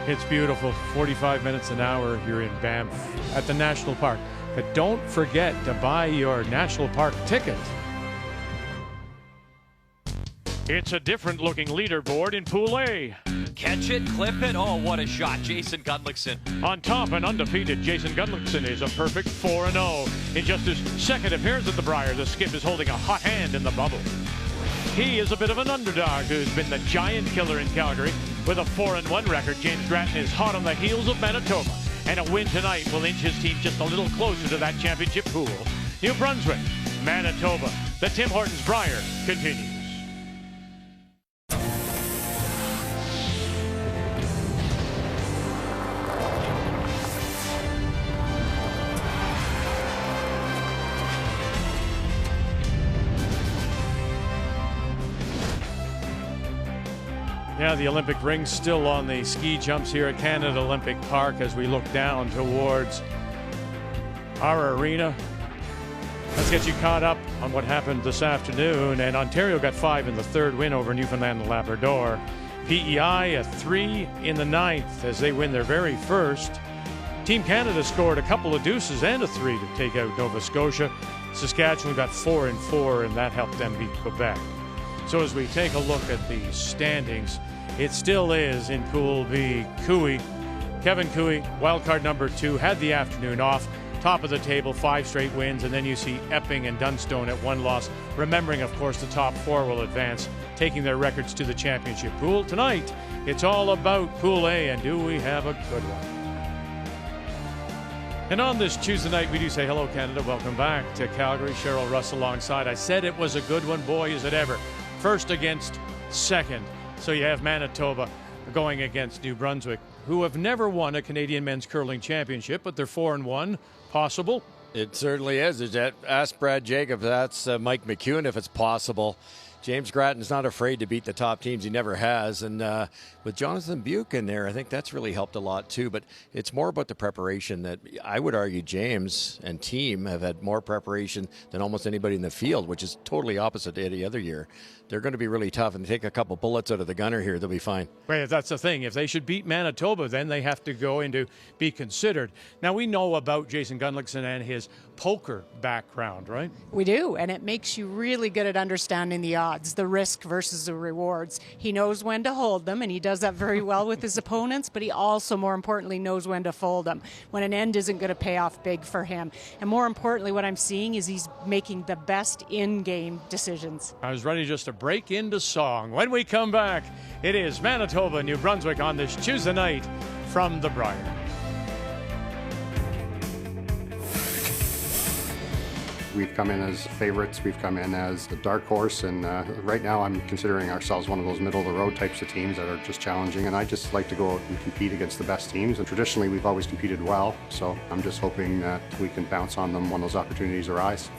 It's beautiful. 45 minutes an hour here in Banff at the National Park. But don't forget to buy your National Park ticket. It's a different looking leaderboard in Pool A. Catch it, clip it. Oh, what a shot. Jason Gunnlaugson. On top and undefeated, Jason Gunnlaugson is a perfect 4-0. In just his second appearance at the Brier, the skip is holding a hot hand in the bubble. He is a bit of an underdog who's been the giant killer in Calgary. With a 4-1 record, James Grattan is hot on the heels of Manitoba. And a win tonight will inch his team just a little closer to that championship pool. New Brunswick, Manitoba. The Tim Hortons Brier continues. Yeah, the Olympic ring's still on the ski jumps here at Canada Olympic Park as we look down towards our arena. Let's get you caught up on what happened this afternoon. And Ontario got 5 in the third win over Newfoundland and Labrador. PEI a 3 in the ninth as they win their very first. Team Canada scored a couple of deuces and a 3 to take out Nova Scotia. Saskatchewan got 4 and 4, and that helped them beat Quebec. So as we take a look at the standings, it still is in Pool B. Cooey, Kevin Cooey, wildcard number 2, had the afternoon off. Top of the table, 5 straight wins, and then you see Epping and Dunstone at 1 loss. Remembering, of course, the top 4 will advance, taking their records to the championship pool. Tonight, it's all about Pool A, and do we have a good one? And on this Tuesday night, we do say hello, Canada. Welcome back to Calgary. Cheryl Russ alongside. I said it was a good one. Boy, is it ever. First against second. So you have Manitoba going against New Brunswick, who have never won a Canadian men's curling championship, but they're 4-1. Possible? It certainly is. Ask Brad Jacob. That's Mike McEwen if it's possible. James Grattan's not afraid to beat the top teams. He never has. And with Jonathan Buke in there, I think that's really helped a lot too. But it's more about the preparation that I would argue James and team have had more preparation than almost anybody in the field, which is totally opposite to any other year. They're going to be really tough, and take a couple bullets out of the gunner here, they'll be fine. Right, that's the thing. If they should beat Manitoba, then they have to go in to be considered. Now, we know about Jason Gunnlaugson and his poker background, right? We do, and it makes you really good at understanding the odds, the risk versus the rewards. He knows when to hold them, and he does that very well with his opponents, but he also, more importantly, knows when to fold them, when an end isn't going to pay off big for him. And more importantly, what I'm seeing is he's making the best in-game decisions. I was ready just to break into song. When we come back, it is Manitoba, New Brunswick on this Tuesday night from the Brier. We've come in as favorites, we've come in as a dark horse, and right now I'm considering ourselves one of those middle-of-the-road types of teams that are just challenging, and I just like to go out and compete against the best teams, and traditionally we've always competed well, so I'm just hoping that we can bounce on them when those opportunities arise.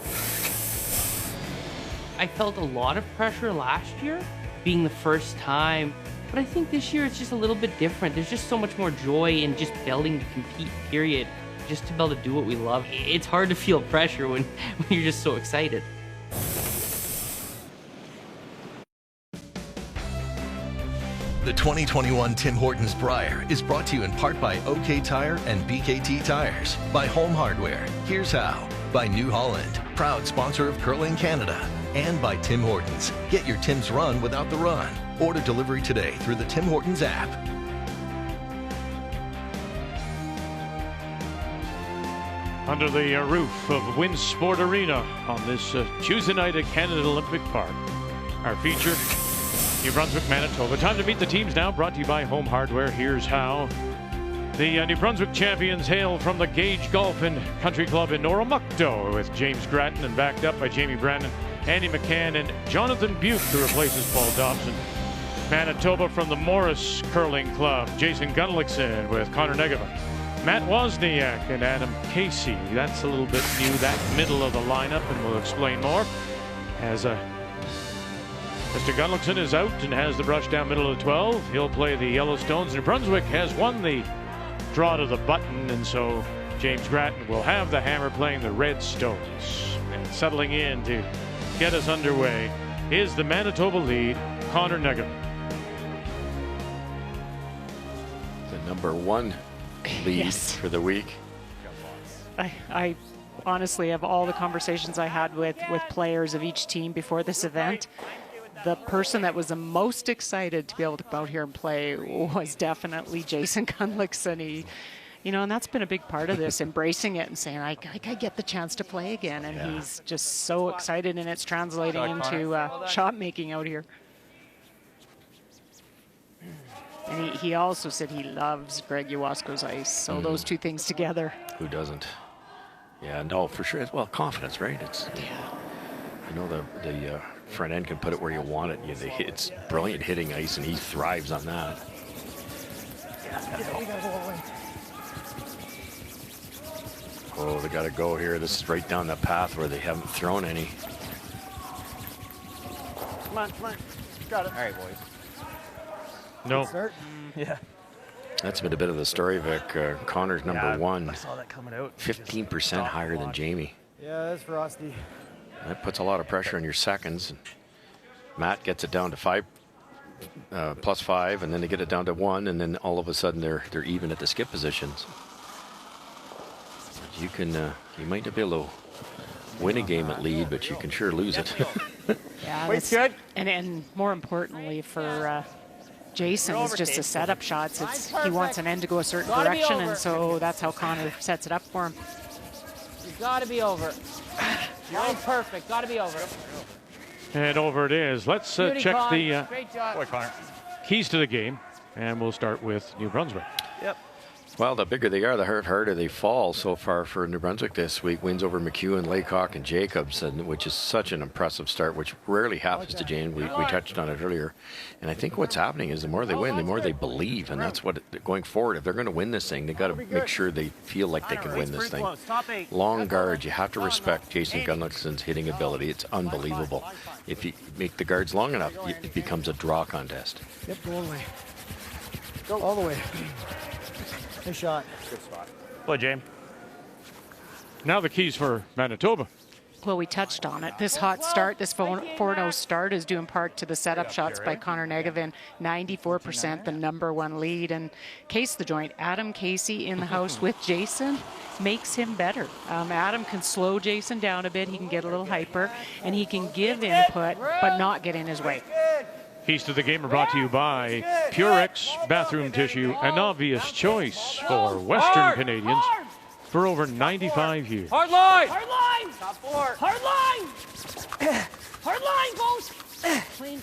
I felt a lot of pressure last year, being the first time, but I think this year it's just a little bit different. There's just so much more joy in just building to compete, period. Just to be able to do what we love. It's hard to feel pressure when you're just so excited. The 2021 Tim Hortons Brier is brought to you in part by OK Tire and BKT Tires, by Home Hardware, Here's How, by New Holland, proud sponsor of Curling Canada, and by Tim Hortons. Get your Tim's run without the run. Order delivery today through the Tim Hortons app. Under the roof of Winsport Arena on this Tuesday night at Canada Olympic Park. Our feature, New Brunswick, Manitoba. Time to meet the teams now, brought to you by Home Hardware. Here's how. The New Brunswick champions hail from the Gage Golf and Country Club in Noromukto with James Grattan, and backed up by Jamie Brandon, Andy McCann, and Jonathan Buke, who replaces Paul Dobson. Manitoba from the Morris Curling Club, Jason Gunnlaugson with Connor Negeva, Matt Wozniak and Adam Casey. That's a little bit new, that middle of the lineup, and we'll explain more as Mr. Gunnlaugson is out and has the brush down middle of 12. He'll play the Yellowstones. New Brunswick has won the draw to the button, and so James Grattan will have the hammer playing the Redstones. And settling in to get us underway is the Manitoba lead, Connor Negeva. number 1 lead Yes. for the week. I honestly, of all the conversations I had with players of each team before this event, the person that was the most excited to be able to come out here and play was definitely Jason Gunnlaugson. He, you know, and that's been a big part of this, embracing it and saying, I get the chance to play again. And he's just so excited, and it's translating into shot making out here. And he also said he loves Greg Jawosko's ice. So those two things together. Who doesn't? Yeah, no, for sure. Well, confidence, right? It's, you know, the front end can put it where you want it. It's brilliant hitting ice, and he thrives on that. Oh, they got to go here. This is right down the path where they haven't thrown any. Come on. Got it. All right, boys. No. Yeah. That's been a bit of the story, Vic. Connor's number 1. I saw that coming out. 15% higher than Jamie. Yeah, that's frosty. That puts a lot of pressure on your seconds. Matt gets it down to 5, plus 5, and then they get it down to 1, and then all of a sudden they're even at the skip positions. You can you might not be able to win a game at lead, but you can sure lose it. Yeah, Wait's good. And more importantly for Jason, it's just the setup shots. He wants an end to go a certain direction, and so that's how Connor sets it up for him. You've got to be over. You're perfect. Got to be over. And over it is. Let's Beauty, check Con. the Great job. Boy, Connor. keys to the game, and we'll start with New Brunswick. Yep. Well, the bigger they are, the harder they fall so far for New Brunswick this week. Wins over McEwen, Laycock, and Jacobs, which is such an impressive start, which rarely happens to Jane. We touched on it earlier. And I think what's happening is the more they win, the more they believe. And that's what, going forward, if they're going to win this thing, they've got to make sure they feel like they can win this thing. Long guards, you have to respect Jason Gunnlaugson's hitting ability. It's unbelievable. If you make the guards long enough, it becomes a draw contest. Yep, go all the way. Go all the way. Nice shot. Good spot. Boy, James. Now the keys for Manitoba. Well, we touched on it. This hot start, this 4-0 start is due in part to the setup shots by Connor Negevin. 94%, the number 1 lead. And Case the Joint, Adam Casey in the house with Jason makes him better. Adam can slow Jason down a bit. He can get a little hyper, and he can give input, but not get in his way. Keys to the game are brought to you by Purex Bathroom Tissue, an obvious choice for Western Canadians for over 95 years. Hard line. Hard line. Top 4. Hard line. Hard line, folks. Clean.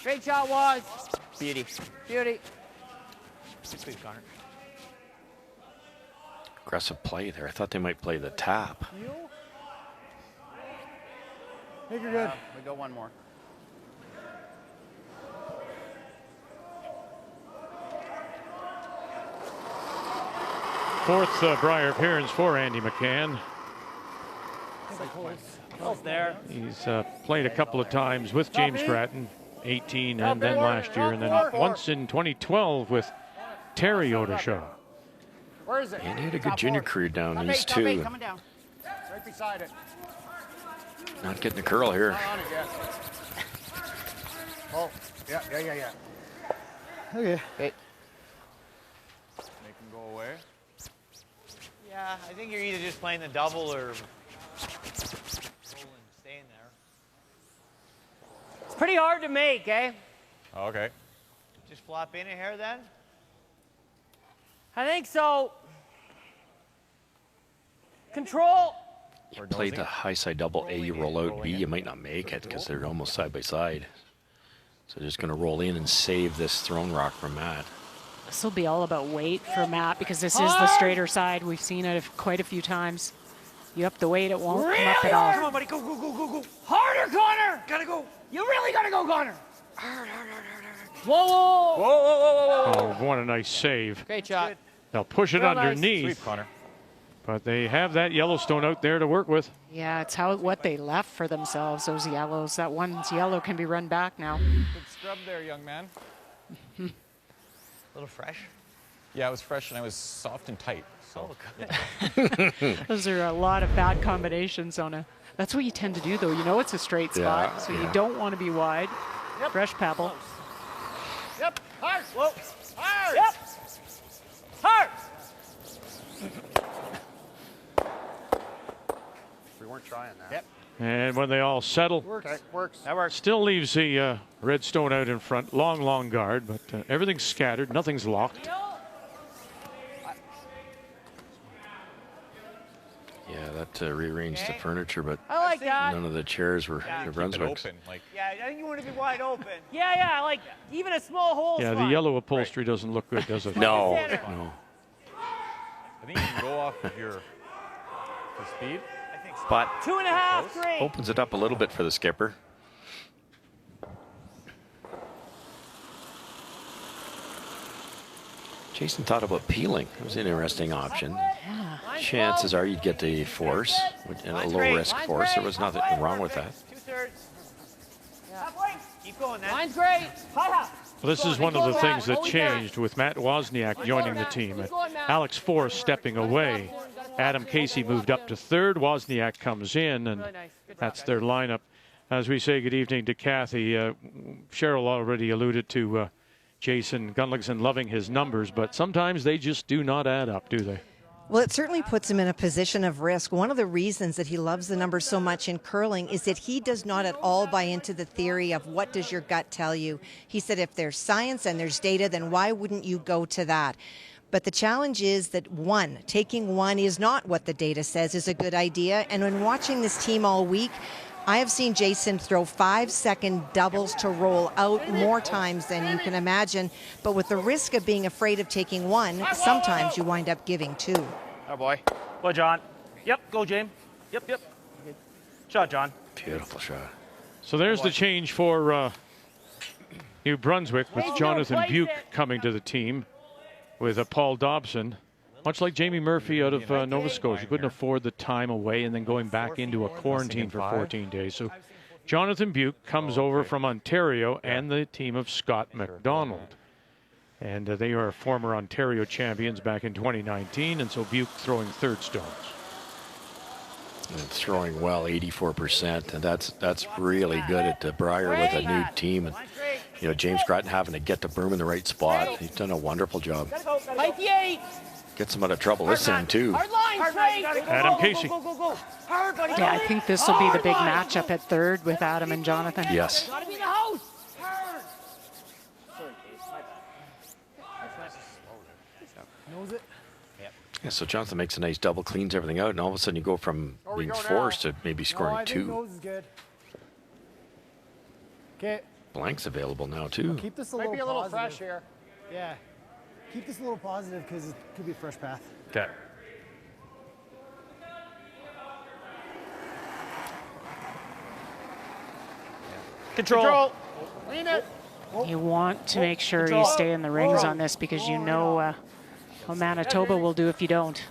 Great shot, Waz. Beauty. Please, Connor. Aggressive play there. I thought they might play the tap. I think you're good. We go one more. Fourth Brier appearance for Andy McCann. Close there. He's played a couple of times with James Grattan, 18, and then last year, and then once in 2012 with Terry Odeshaw. Where is it? And he had a good junior career down east, too. Coming down. Right beside it. Not getting a curl here. Not on it yet. Oh, yeah. Okay. Hey. Make him go away. Yeah, I think you're either just playing the double or staying there. It's pretty hard to make, eh? Okay. Just flop in a hair then? I think so. Control. You play the high side double A, you roll out B, you might not make it because they're almost side by side. So just going to roll in and save this throne rock from Matt. This will be all about weight for Matt because this is the straighter side. We've seen it quite a few times. You up the weight, it won't come up at all. Come on, buddy, go. Harder, Connor. Gotta go. You really gotta go, Connor. Hard. Whoa. Oh, what a nice save. Great shot. They'll push it Real nice. underneath, Sweep, Connor. but they have that Yellowstone out there to work with. Yeah, it's what they left for themselves, those yellows. That one's yellow can be run back now. Good scrub there, young man. A little fresh. Yeah, it was fresh and I was soft and tight. So. Those are a lot of bad combinations on a. That's what you tend to do, though. You know it's a straight spot, so you don't want to be wide. Fresh pebble. Yep. Hard. Whoa. Hard. Yep. Hard. We weren't trying that. Yep. And when they all settle, Okay, works. That works. still leaves the Redstone out in front. Long guard, but everything's scattered. Nothing's locked. Yeah, that rearranged the furniture, but I like that. none of the chairs were New Keep it Brunswick's. open, like Yeah, I think you want to be wide open. Yeah, like even a small hole. Yeah, the yellow upholstery doesn't look good, does it? No, Center. no. I think you can go off of your speed. I think so. But 2.5, great. opens it up a little bit for the skipper. Jason thought about peeling. It was an interesting option. Chances are you'd get the force, a low-risk force. There was nothing wrong with that. 2/3. Keep going then. Mine's great. Well, this is one of the things that changed with Matt Wozniak joining the team. Alex Force stepping away. Adam Casey moved up to third. Wozniak comes in, and that's their lineup. As we say good evening to Kathy, Cheryl already alluded to Jason Gunnlaugson loving his numbers, but sometimes they just do not add up, do they? Well, it certainly puts him in a position of risk. One of the reasons that he loves the numbers so much in curling is that he does not at all buy into the theory of what does your gut tell you. He said if there's science and there's data, then why wouldn't you go to that? But the challenge is that taking one is not what the data says is a good idea. And when watching this team all week, I have seen Jason throw 5-second doubles to roll out more times than you can imagine. But with the risk of being afraid of taking one, sometimes you wind up giving two. Oh boy. Go, John. Yep, go, James. Yep. Shot, John. Beautiful shot. So there's the change for New Brunswick with Jonathan Buke coming to the team with Paul Dobson. Much like Jamie Murphy out of Nova Scotia, couldn't afford the time away and then going back into a quarantine for 14 days. So Jonathan Buke comes over from Ontario and the team of Scott McDonald. And they are former Ontario champions back in 2019, and so Buke throwing third stones. And throwing well, 84%, and that's really good at the Brier with a new team. And you know, James Grattan having to get the broom in the right spot. He's done a wonderful job. Gets him out of trouble this time too. Adam Casey. Yeah, I think this will be the big matchup at third with Adam and Jonathan. Yes. Yeah, so Jonathan makes a nice double, cleans everything out, and all of a sudden you go from being forced to maybe scoring two. Nose is good. Okay. Blank's available now too. Keep this a Might little be a little positive. fresh here. Yeah. Keep this a little positive because it could be a fresh path. Okay. Control. Lean it. You want to make sure you stay in the rings on this because you know what Manitoba will do if you don't.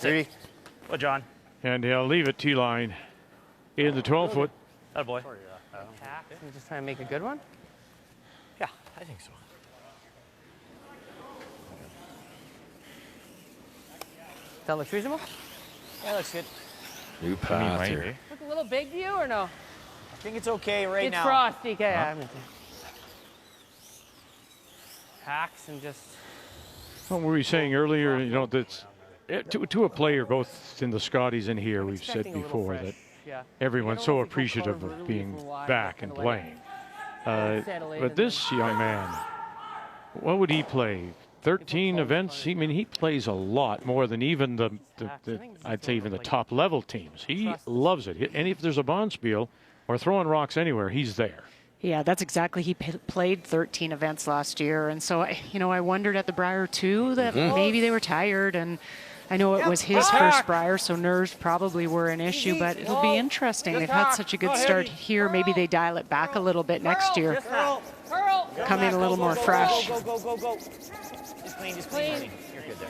Ready? Well, John. And he'll leave it T-line in the 12-foot. That boy. Just trying to make a good one. Yeah, I think so. That looks reasonable. Yeah, looks good. New path here. Look a little big to you or no? I think it's okay right now. It's frosty. Okay, I'm with you. Hacks and just. What were we saying earlier? You know, that's to a player, both in the Scotties and here, we've said before that everyone's so appreciative of being back and playing. But this young man, what would he play? 13 events? I mean, he plays a lot more than even the I'd say even the top level teams. He loves it. And if there's a bonspiel or throwing rocks anywhere, he's there. Yeah, that's exactly. He played 13 events last year. And so, I wondered at the Brier too that maybe they were tired. And I know it was his first Brier, so nerves probably were an issue, but it'll be interesting. They've had such a good start here. Maybe they dial it back a little bit next year. Come in a little more fresh. Go. Just clean. You're good there.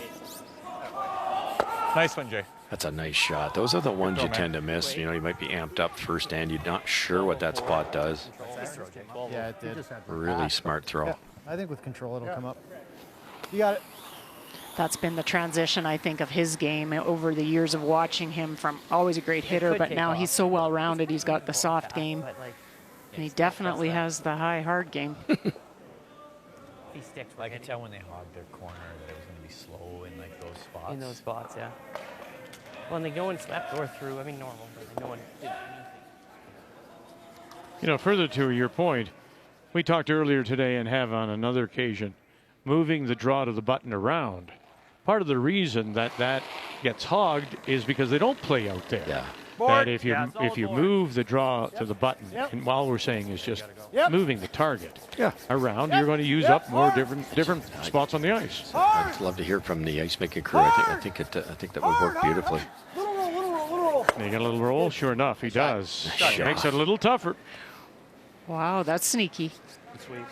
Nice one, Jay. That's a nice shot. Those are the ones you tend to miss. You know, you might be amped up first and you're not sure what that spot does. Yeah, it did. Really smart throw. Yeah, I think with control it'll come up. You got it. That's been the transition, I think, of his game over the years of watching him from always a great hitter, but now he's so well-rounded. He's got the soft game, and he definitely has the high, hard game. He sticks. I could tell when they hogged their corner that it was going to be slow in like those spots. In those spots, yeah. Well, and they go and swept or through. I mean, normal, but no one did anything. Further to your point, we talked earlier today and have on another occasion, moving the draw to the button around. Part of the reason that gets hogged is because they don't play out there. Yeah. That if you move the draw to the button, and all we're saying is just moving the target around, you're going to use up more different spots on the ice. I'd love to hear from the ice making crew. I think that would work beautifully. They got a little roll, sure enough, he does. Makes it a little tougher. Wow, that's sneaky. Good sweep.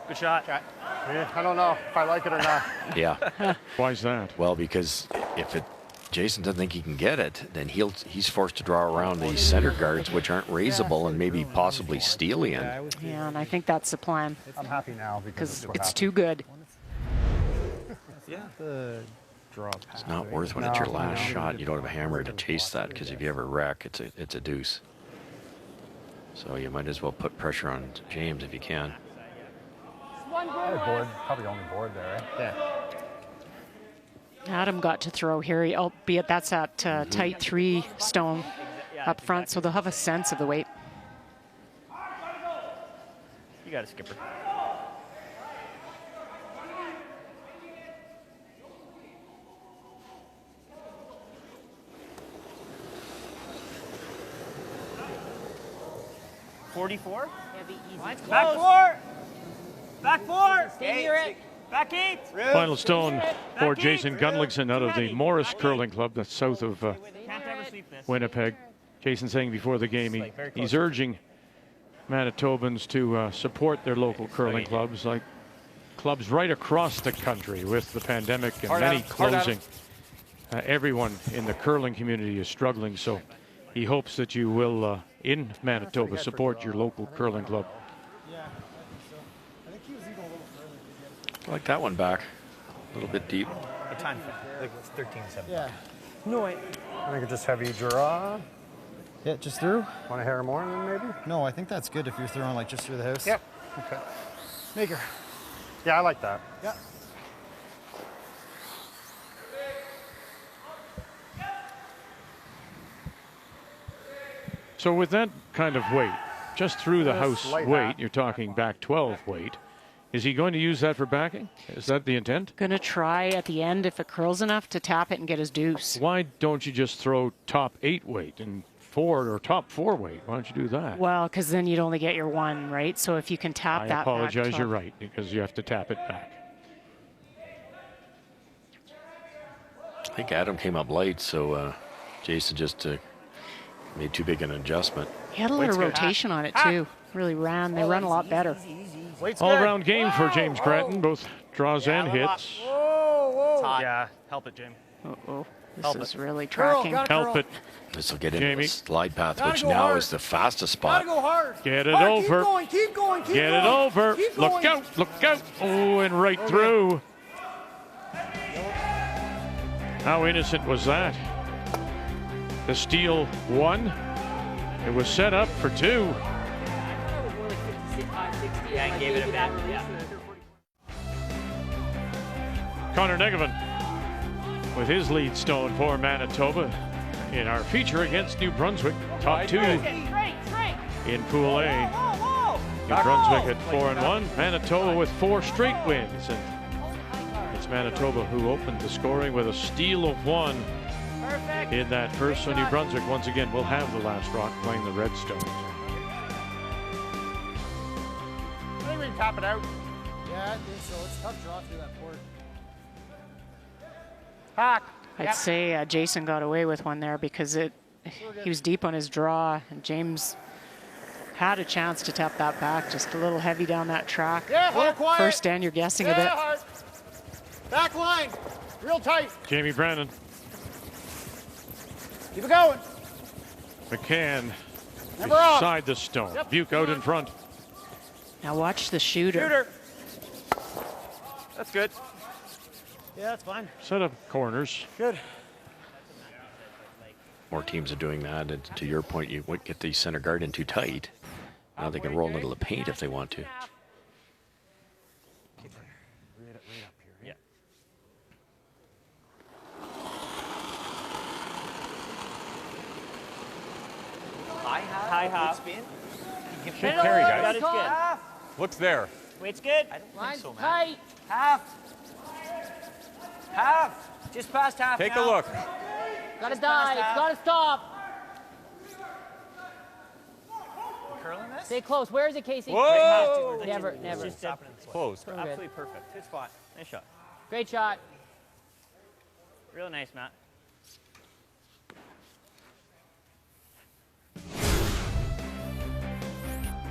Good shot. Yeah, I don't know if I like it or not. Yeah. Why is that? Well, because if Jason doesn't think he can get it, then he's forced to draw around these center guards, which aren't raisable, and maybe possibly steal in. Yeah, and I think that's the plan. I'm happy now because it's too good. Yeah. The draw. It's not worth when it's your last shot. You don't have a hammer to chase that, because if you ever wreck, it's a deuce. So you might as well put pressure on James if you can. Board, probably only board there, right? Yeah. Adam got to throw here, albeit that's at tight 3 stone up front, so they'll have a sense of the weight. You got a skipper. $44. Back 4. Back 4. Stay near it. Back 8. Final stone for Jason Gunnlaugson out of the Morris Curling Club, that's south of Winnipeg. Jason saying before the game he's urging Manitobans to support their local curling clubs, like clubs right across the country with the pandemic and many closing. Everyone in the curling community is struggling, so he hopes that you will, in Manitoba, support your local curling club. I like that one back. A little bit deep. What time? Like it's 13-7. Yeah. No, I think it's just heavy draw. Yeah, just through? Want a hair more than maybe? No, I think that's good if you're throwing like just through the house. Yep. Okay. Maker. Yeah, I like that. Yeah. So with that kind of weight, just through the house weight, you're talking back 12 weight. Is he going to use that for backing? Is that the intent? Going to try at the end, if it curls enough, to tap it and get his deuce. Why don't you just throw top 8 weight and 4 or top 4 weight? Why don't you do that? Well, because then you'd only get your 1, right? So if you can tap that I apologize, back you're right, because you have to tap it back. I think Adam came up light, so Jason just made too big an adjustment. He had a little rotation on it, too. Really ran. They run a lot better. All-around game for James Grattan, both draws and hits. Yeah, help it, James. Uh-oh. This is really tracking. Help it. This will get into the slide path, which now is the fastest spot. Get it over. Keep going. Get it over. Look out. Look out. Oh, and right through. How innocent was that? The steal 1. It was set up for 2. Yeah, and gave it a back. Yeah. Connor Negovan with his lead stone for Manitoba in our feature against New Brunswick, top 2 in Pool A. New Brunswick at 4-1, Manitoba with 4 straight wins, and it's Manitoba who opened the scoring with a steal of 1 in that first. So New Brunswick once again will have the last rock playing the Redstones. I think we can tap it out. Yeah, I think so. It's a tough draw through that port. Hack. I'd say Jason got away with one there because he was deep on his draw, and James had a chance to tap that back, just a little heavy down that track. Yeah, quiet. First stand, you're guessing a bit. Hard. Back line, real tight. Jamie Brandon. Keep it going. McCann Never off. beside the stone. Yep. Buke out in front. Now watch the shooter. That's good. Yeah, that's fine. Set up corners. Good. More teams are doing that. And to your point, you wouldn't get the center guard in too tight. Now they can roll into the paint if they want to. Yeah. High half. Spin. Should carry, guys. That is good. Looks there. Weight's good. I don't think so, man. Tight. Half. Half. Just past half. Take now. a look. Gotta dive. Gotta stop. Curling this? Stay close. Where is it, Casey? Whoa! Never. Just stopping in the Close. Absolutely perfect. Good spot. Nice shot. Great shot. Real nice, Matt.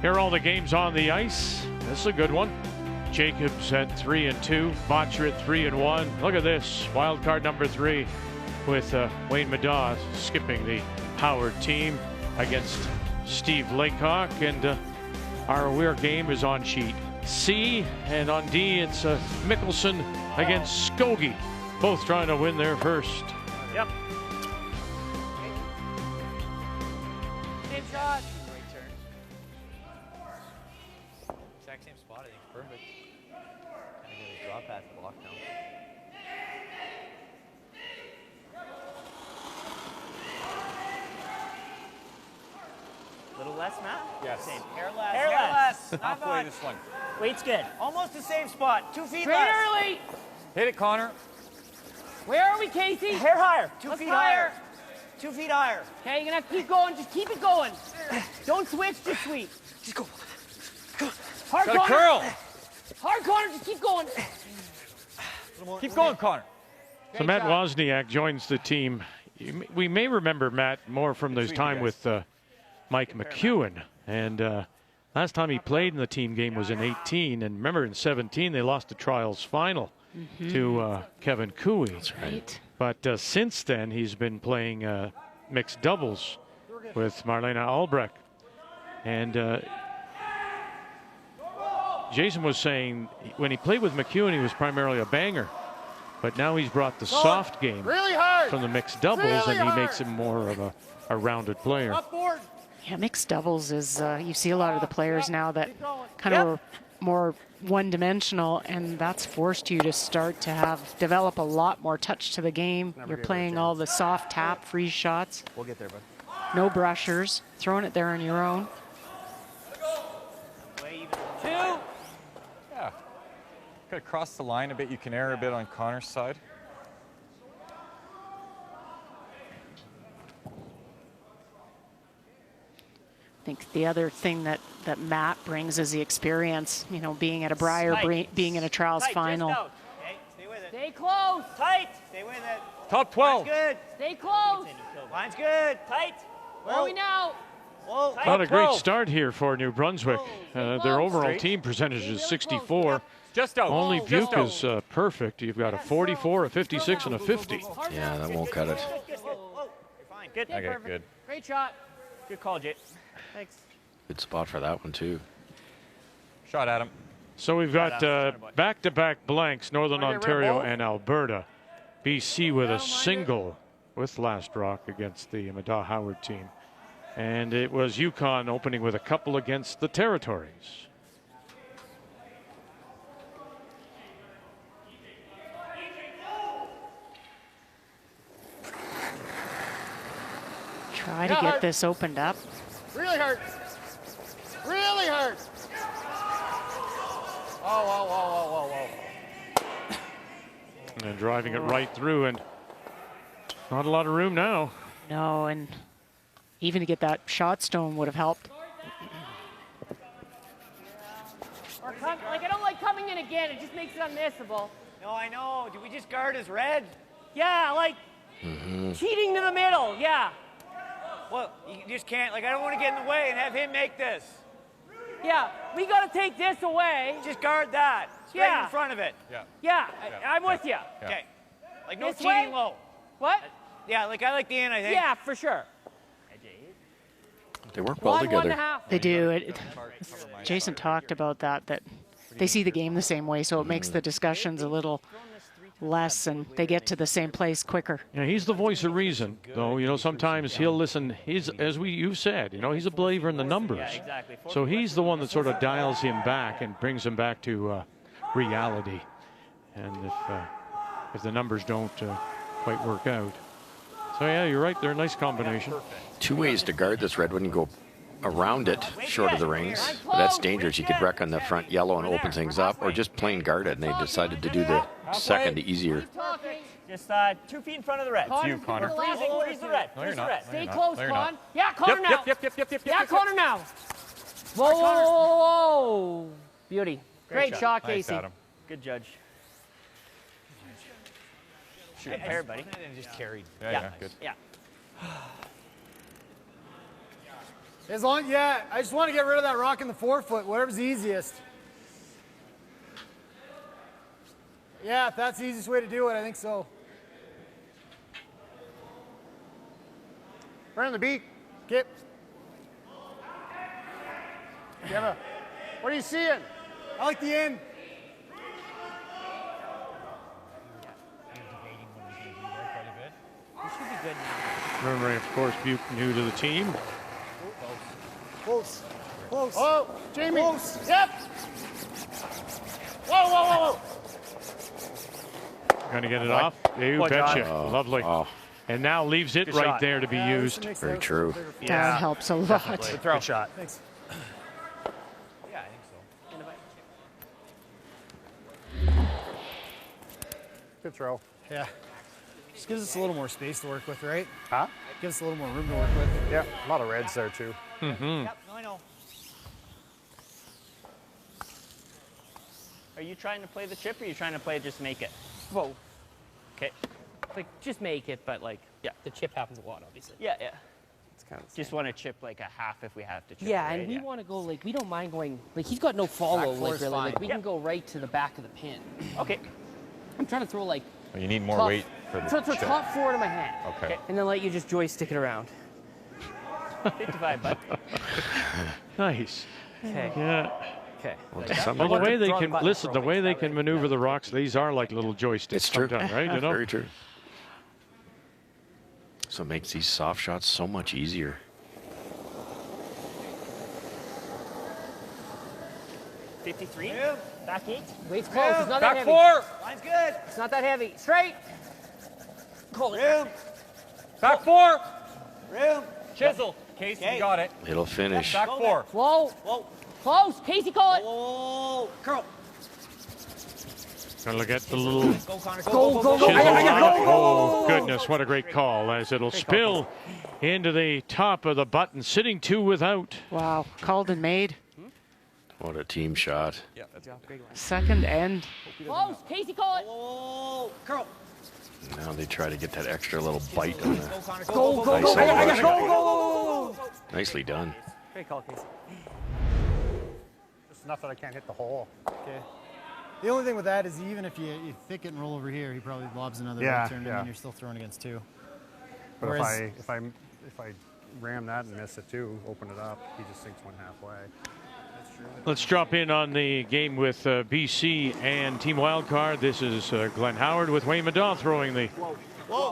Here are all the games on the ice. This is a good one. Jacobs at 3 and 2. Botcher at 3 and 1. Look at this. Wild card number 3 with Wayne Middaugh skipping the Howard team against Steve Laycock. And our weird game is on sheet C. And on D, it's Mickelson against Skokie. Both trying to win their first. Yep. Same shot. Right turn. Exact same spot, I think. Perfect. Kind of get a drop pass block now. Little less, Matt? Yes. Same. Hair less. Hair less. Not Halfway much. this one. Weight's good. Almost the same spot. 2 feet Straight less. early. Hit it, Connor. Where are we, Casey? Hair higher. 2 Let's feet higher. higher. 2 feet higher. Okay, you're gonna have to keep going. Just keep it going. Don't switch. Just sweep. Just go. Hard Got a corner. curl. Hard corner. Just keep going. Keep going, Connor. So Matt Wozniak joins the team. We may remember Matt more from his time with Mike McEwen. And last time he played in the team game was in 18. And remember in 17 they lost the trials final to Kevin Cooey. That's right. But since then he's been playing mixed doubles with Marlena Albrecht. And Jason was saying when he played with McEwen he was primarily a banger. But now he's brought the soft game from the mixed doubles, and he makes him more of a rounded player. Yeah, mixed doubles is, you see a lot of the players now that kind of are more one-dimensional, and that's forced you to start to develop a lot more touch to the game. You're playing all the soft tap, free shots. We'll get there, bud. No brushers, throwing it there on your own. Yeah. Got to cross the line a bit. You can err a bit on Connor's side. I think the other thing that Matt brings is the experience, you know, being at a Brier, being in a trials final. Okay, stay with it. Stay close. Tight. Stay with it. Top 12. Line's good. Stay close. Line's good. Tight. Where are we now? Whoa. Not a great start here for New Brunswick. Their overall team percentage is 64. Just out. Only Buke is perfect. You've got a 44, a 56, and a 50. Yeah, that won't cut it. You're fine. Good. Okay, good. Great shot. Good call, Jay. Thanks. Good spot for that one, too. Shot at him. So we've got back-to-back blanks, Northern Ontario and Alberta. BC with a single with last rock against the Middaugh Howard team. And it was Yukon opening with a couple against the Territories. Try to get this opened up. Really hard. Really hard. Oh. And driving it right through, and not a lot of room now. No, and even to get that shot stone would have helped. Like, I don't like coming in again. It just makes it unmissable. No, I know. Do we just guard his red? Yeah, like cheating to the middle. Yeah. Well, you just can't. Like, I don't want to get in the way and have him make this. Yeah, we got to take this away. Just guard that. Straight in front of it. Yeah, I'm with you. Okay. Like, no This cheating way? low. What? Yeah, like, I like the end, I think. Yeah, for sure. They work well One together. and a half. They do. Jason talked about that they see the game the same way, so it makes the discussions a little less, and they get to the same place quicker. Yeah, he's the voice of reason, though. You know, sometimes he'll listen. He's, as you've said, you know, he's a believer in the numbers. Yeah, exactly. So he's the one that sort of dials him back and brings him back to reality. And if the numbers don't quite work out. So yeah, you're right. They're a nice combination. Two ways to guard this Red. When you go around it, short of the rings, but that's dangerous. You could wreck on the front yellow and open things up, or just plain guard it, and they decided to do the second, the easier. Just 2 feet in front of the red. It's you, Connor. Freeze the red. No, you're not. Red. Stay No, close, you're Con. not. Yeah, Connor now. Yep. Yeah, Connor now. Whoa, whoa, whoa. Beauty. Great shot, Nice, Casey. Adam. Good judge. Shoot pair, buddy. And just carried. Yeah, good. Yeah. As long, yeah, I just want to get rid of that rock in the forefoot, whatever's easiest. Yeah, if that's the easiest way to do it, I think so. Right on the beat. Kip. What are you seeing? I like the end. This should be good now. Remembering, of course, Buke new to the team. Close. Close. Oh, Jamie. Close. Yep. Whoa. Going to get it off. You betcha. Lovely. Oh, And now leaves it right there to be used. very true. That helps a lot. Throw shot. Thanks. Yeah, I think so. Good throw. Yeah. Just gives us a little more space to work with, right? Huh? Gives us a little more room to work with. Yeah, a lot of reds there too. Yep, no, I know. Are you trying to play the chip, or are you trying to play just make it? Whoa. Okay. Like, just make it, but like, yeah, the chip happens a lot, obviously. Yeah. It's kind of Just want to chip like a half if we have to chip. yeah, right? and we want to go like, we don't mind going, like, he's got no follow, Back four like, is really. Like, fine. we can go right to the back of the pin. Okay. I'm trying to throw like Well, you need more top, weight for the so chip. top forward of my hand. Okay. And then let you just joystick it around. 55, bud. Nice. Okay. Yeah. Okay. Well, the way they can listen, the way they can maneuver the rocks, these are like little joysticks. It's true. Sometimes, right? You know. Very true. So it makes these soft shots so much easier. 53. Back 8. Weight's close. It's not that Back heavy. 4. Line's good. It's not that heavy. Straight. Call it. Back 4. Room. Chisel. Casey, you got it. It'll finish. Back 4. Whoa. Whoa. Close. Casey, call it. Whoa. Curl. Gonna look at the little Go, Connor. Go. chisel I got line. Oh, goodness, what a great call as it'll spill into the top of the button, sitting 2 without. Wow, called and made. What a team shot. Yeah, that's Second end. Close. Casey, call it. Whoa. Curl. Now they try to get that extra little bite on the. Go, Connor. Go. Nice I got angle. go. Nicely done. Great call, Casey. Just enough that I can't hit the hole. Okay. The only thing with that is even if you thick it and roll over here, he probably lobs another Yeah, right turn, yeah. and you're still throwing against 2. But Whereas- if I ram that and miss it too, open it up, he just sinks one halfway. Let's drop in on the game with BC and Team Wildcard. This is Glenn Howard with Wayne Madaw throwing the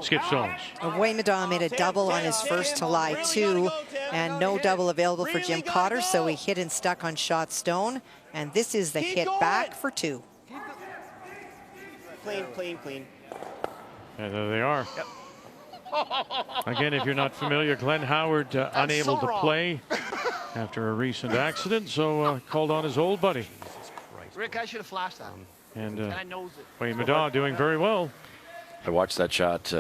skip zones. Wayne Madaw made a double on his first to lie 2, and no double available for Jim Cotter, so he hit and stuck on shot stone, and this is the hit back for 2. Clean. And there they are. Again, if you're not familiar, Glenn Howard unable to play after a recent accident, so called on his old buddy. Rick, I should have flashed that. And And I knows it. Wayne Madaw doing very well. I watched that shot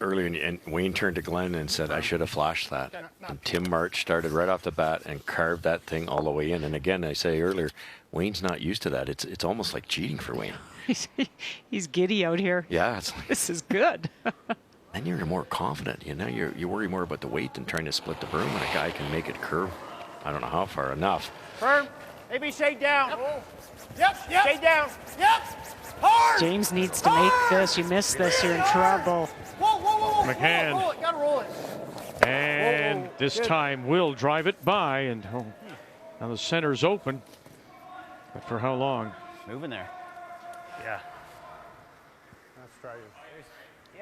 earlier, and Wayne turned to Glenn and said, I should have flashed that. And Tim March started right off the bat and carved that thing all the way in. And again, I say earlier, Wayne's not used to that. It's almost like cheating for Wayne. He's giddy out here. Yeah, it's like, This is good. then you're more confident. You know, you worry more about the weight than trying to split the broom, and a guy can make it curve. I don't know how far enough. Firm. Maybe shade down. Yep. Shade down. Yep. Hard. James needs to make this. You miss this, you're in trouble. Whoa. McCann. Roll it. Gotta roll it. And this time will drive it by, and now the center's open. But for how long? Moving there. Yeah.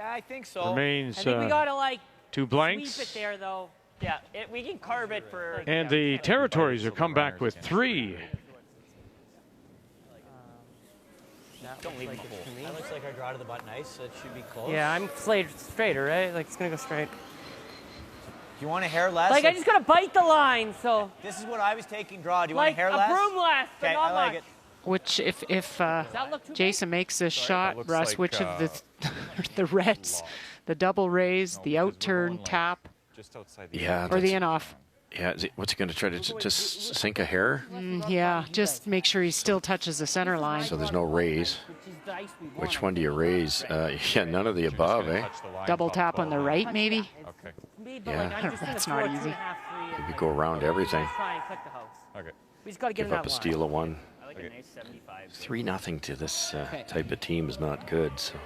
Yeah, I think so. Remains I think we gotta like 2 blanks. sweep it there though. Yeah, we can carve it for. And the Territories have come back with 3. Don't leave him a hole. That looks like our draw to the button ice, so it should be close. Yeah, I'm straighter, right? Like it's gonna go straight. Do you want a hair less? Like I just gotta bite the line, so. This is what I was taking draw. Do you Like want a hair less? a broom less, but Okay, not I like much. it. Which, if that look too Jason makes this shot, looks Russ, like, which of the Reds, the double raise, the outturn tap, Just outside the Yeah. or the in-off? Yeah. What's he going to try to just sink a hair? Yeah, just make sure he still touches the center line. So there's no raise. Which one do you raise? Yeah, none of the above, eh? Double tap on the right, maybe? Okay. Yeah. That's not easy. Maybe go around everything. Okay. We just gotta get Give in up that a line. steal of 1. I like a nice 75. 3-0 to this type of team is not good. So.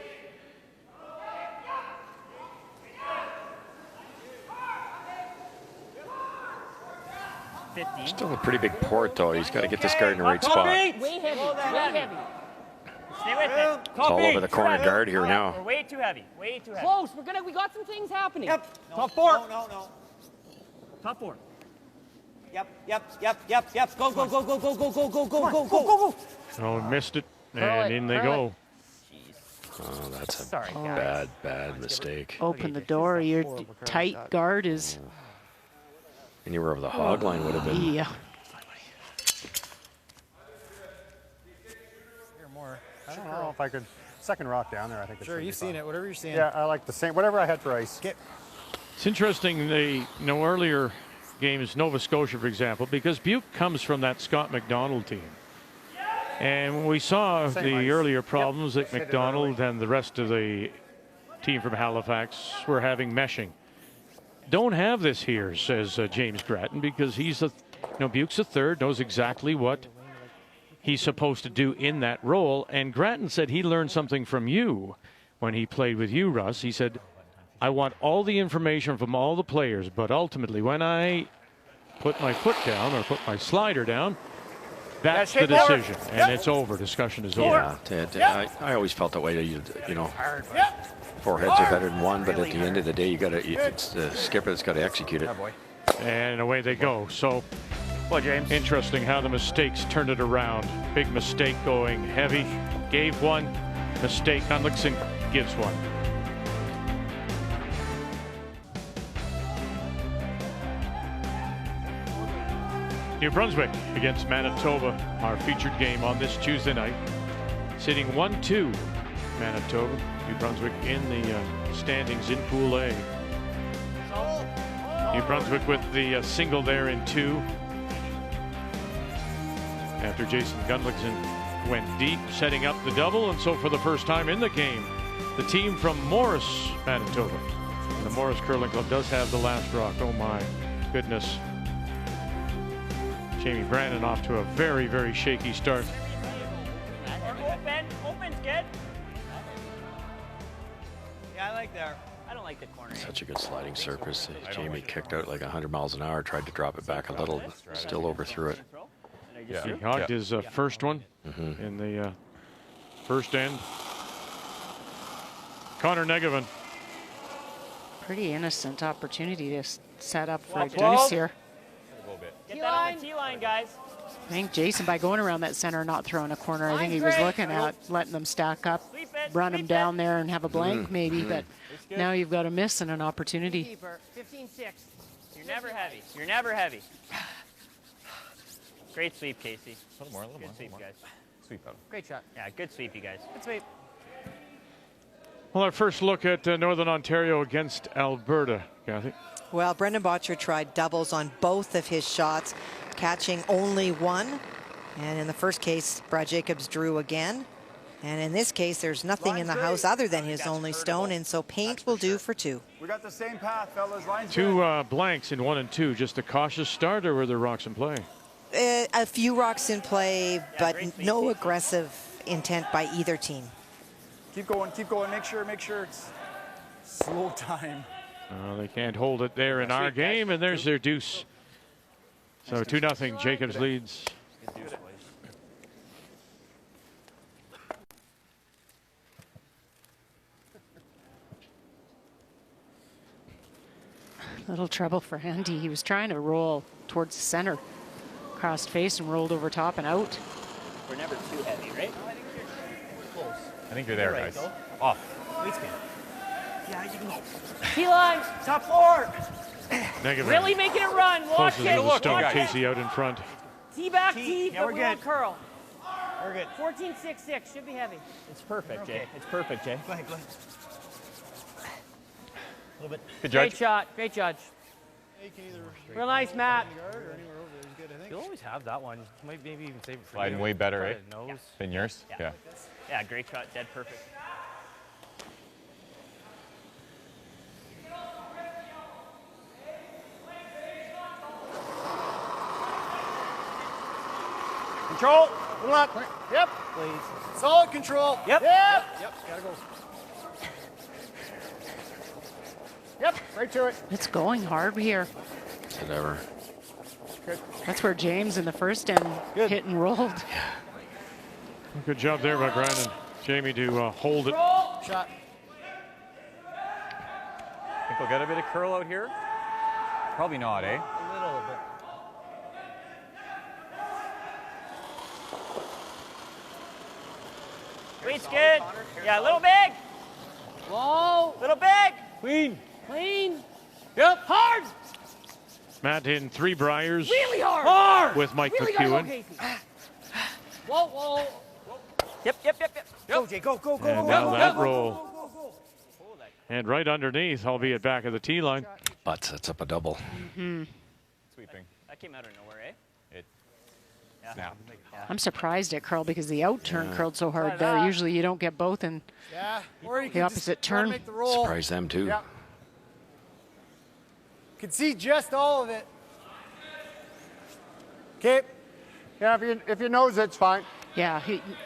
Still a pretty big port, though. He's got to get this guard in the right spot. Way heavy, way heavy. Stay with it. It's all over the corner guard here We're now. way too heavy. Way too heavy. Close. We got some things happening. Yep. Top 4. No. Top 4. Yep. Go. Oh, missed it. And in they go. Oh, that's a Sorry, bad mistake. Open the door. Your tight guard is. Anywhere over the hog line would have been. Yeah. I don't know if I could. Second rock down there, I think. Sure, you've seen it. Whatever you're seeing. Yeah, I like the same. Whatever I had for ice. It's interesting, earlier games, Nova Scotia, for example, because Butte comes from that Scott McDonald team. And when we saw Same ice. earlier problems Yep. that McDonald and the rest of the team from Halifax were having meshing. Don't have this here, says James Grattan, because he's Bute's a third, knows exactly what he's supposed to do in that role. And Grattan said he learned something from you when he played with you, Russ. He said, I want all the information from all the players, but ultimately when I put my foot down or put my slider down, that's the decision, and it's over. Discussion is over. Yeah, I always felt that way. You know, 4 heads are better than 1, but at the end of the day, it's the skipper that's got to execute it. And away they go. So, James. interesting how the mistakes turned it around. Big mistake going heavy. Gave 1. Mistake. Gunnlaugson gives 1. New Brunswick against Manitoba, our featured game on this Tuesday night. Sitting 1-2, Manitoba. New Brunswick in the standings in Pool A. New Brunswick with the single there in 2. After Jason Gunnlaugson went deep, setting up the double, and so for the first time in the game, the team from Morris, Manitoba. And the Morris Curling Club does have the last rock. Oh my goodness. Jamie Brandon off to a very, very shaky start. Open's good. Yeah, I like there. I don't like the corner. Such a good sliding surface. Jamie kicked out like 100 miles an hour, tried to drop it back a little, but still overthrew it. He hogged his first one in the first end. Connor Negovan. Pretty innocent opportunity to set up for a deuce here. Get that on the T-line, guys. I think Jason, by going around that center, not throwing a corner, I think he was looking at letting them stack up, run them down there and have a blank maybe, but now you've got a miss and an opportunity. 15-6. You're never heavy. You're never heavy. Great sweep, Casey. A little more. Good sweep, guys. Sweep out. Great shot. Yeah, good sweep, you guys. Good sweep. Well, our first look at Northern Ontario against Alberta, Kathy. Well, Brendan Bottcher tried doubles on both of his shots, catching only 1. And in the first case, Brad Jacobs drew again. And in this case, there's nothing in the house other than his only stone, and so paint will do for 2. We got the same path, fellas. Lines 2 blanks in 1 and 2. Just a cautious start, or were there rocks in play? A few rocks in play, but no aggressive intent by either team. Keep going, keep going. Make sure it's slow time. They can't hold it there in our game, and there's their deuce. So 2-0, Jacobs leads. Little trouble for Andy. He was trying to roll towards the center. Crossed face and rolled over top and out. We're never too heavy, right? I think you're there, Right, guys. though. Off. Wait, spin. Yeah, you can go. T-line. Top 4. Negative. Really making it run. Watch Closer it. to the stone. Watch it. Casey out in front. T back, T. T, Yeah, but we're we won't good. curl. We're good. 14.66, should be heavy. It's perfect, Jay. It's perfect, Jay. Go ahead, go ahead. A little bit. Good Great judge. shot, great judge. Real nice, Matt. You'll always have that one. You might maybe even save it for Sliding you. way better, Try eh? to nose. Than yours? Yeah. Yeah, great shot. Dead perfect. Control. Good luck. Yep. Please. Solid control. Yep. Yep. Yep. Gotta go. Yep. Right to it. It's going hard here. Whatever. That's where James in the first end hit and rolled. Good job there by Grattan. Jamie to hold it. Shot. Think we'll get a bit of curl out here? Probably not, eh? A little bit. Sweet's good. Yeah, a little big. Low. Little big. Clean. Clean. Yep. Hard. Matt in 3 Briers Really hard. Hard. with Mike Really gotta go, McEwen. Casey. Whoa, whoa. Yep. Go, Jay. Go. And now that roll. And right underneath, albeit back of the tee line. But sets up a double. Sweeping. That came out of nowhere, eh? It Yeah. snapped. I'm surprised it curled because the out turn curled so hard there. Usually you don't get both in Yeah. Or you the can opposite just try to turn. make the roll. Surprise them too. Yeah. Can see just all of it. Okay. Yeah, if you nose it's fine. Yeah,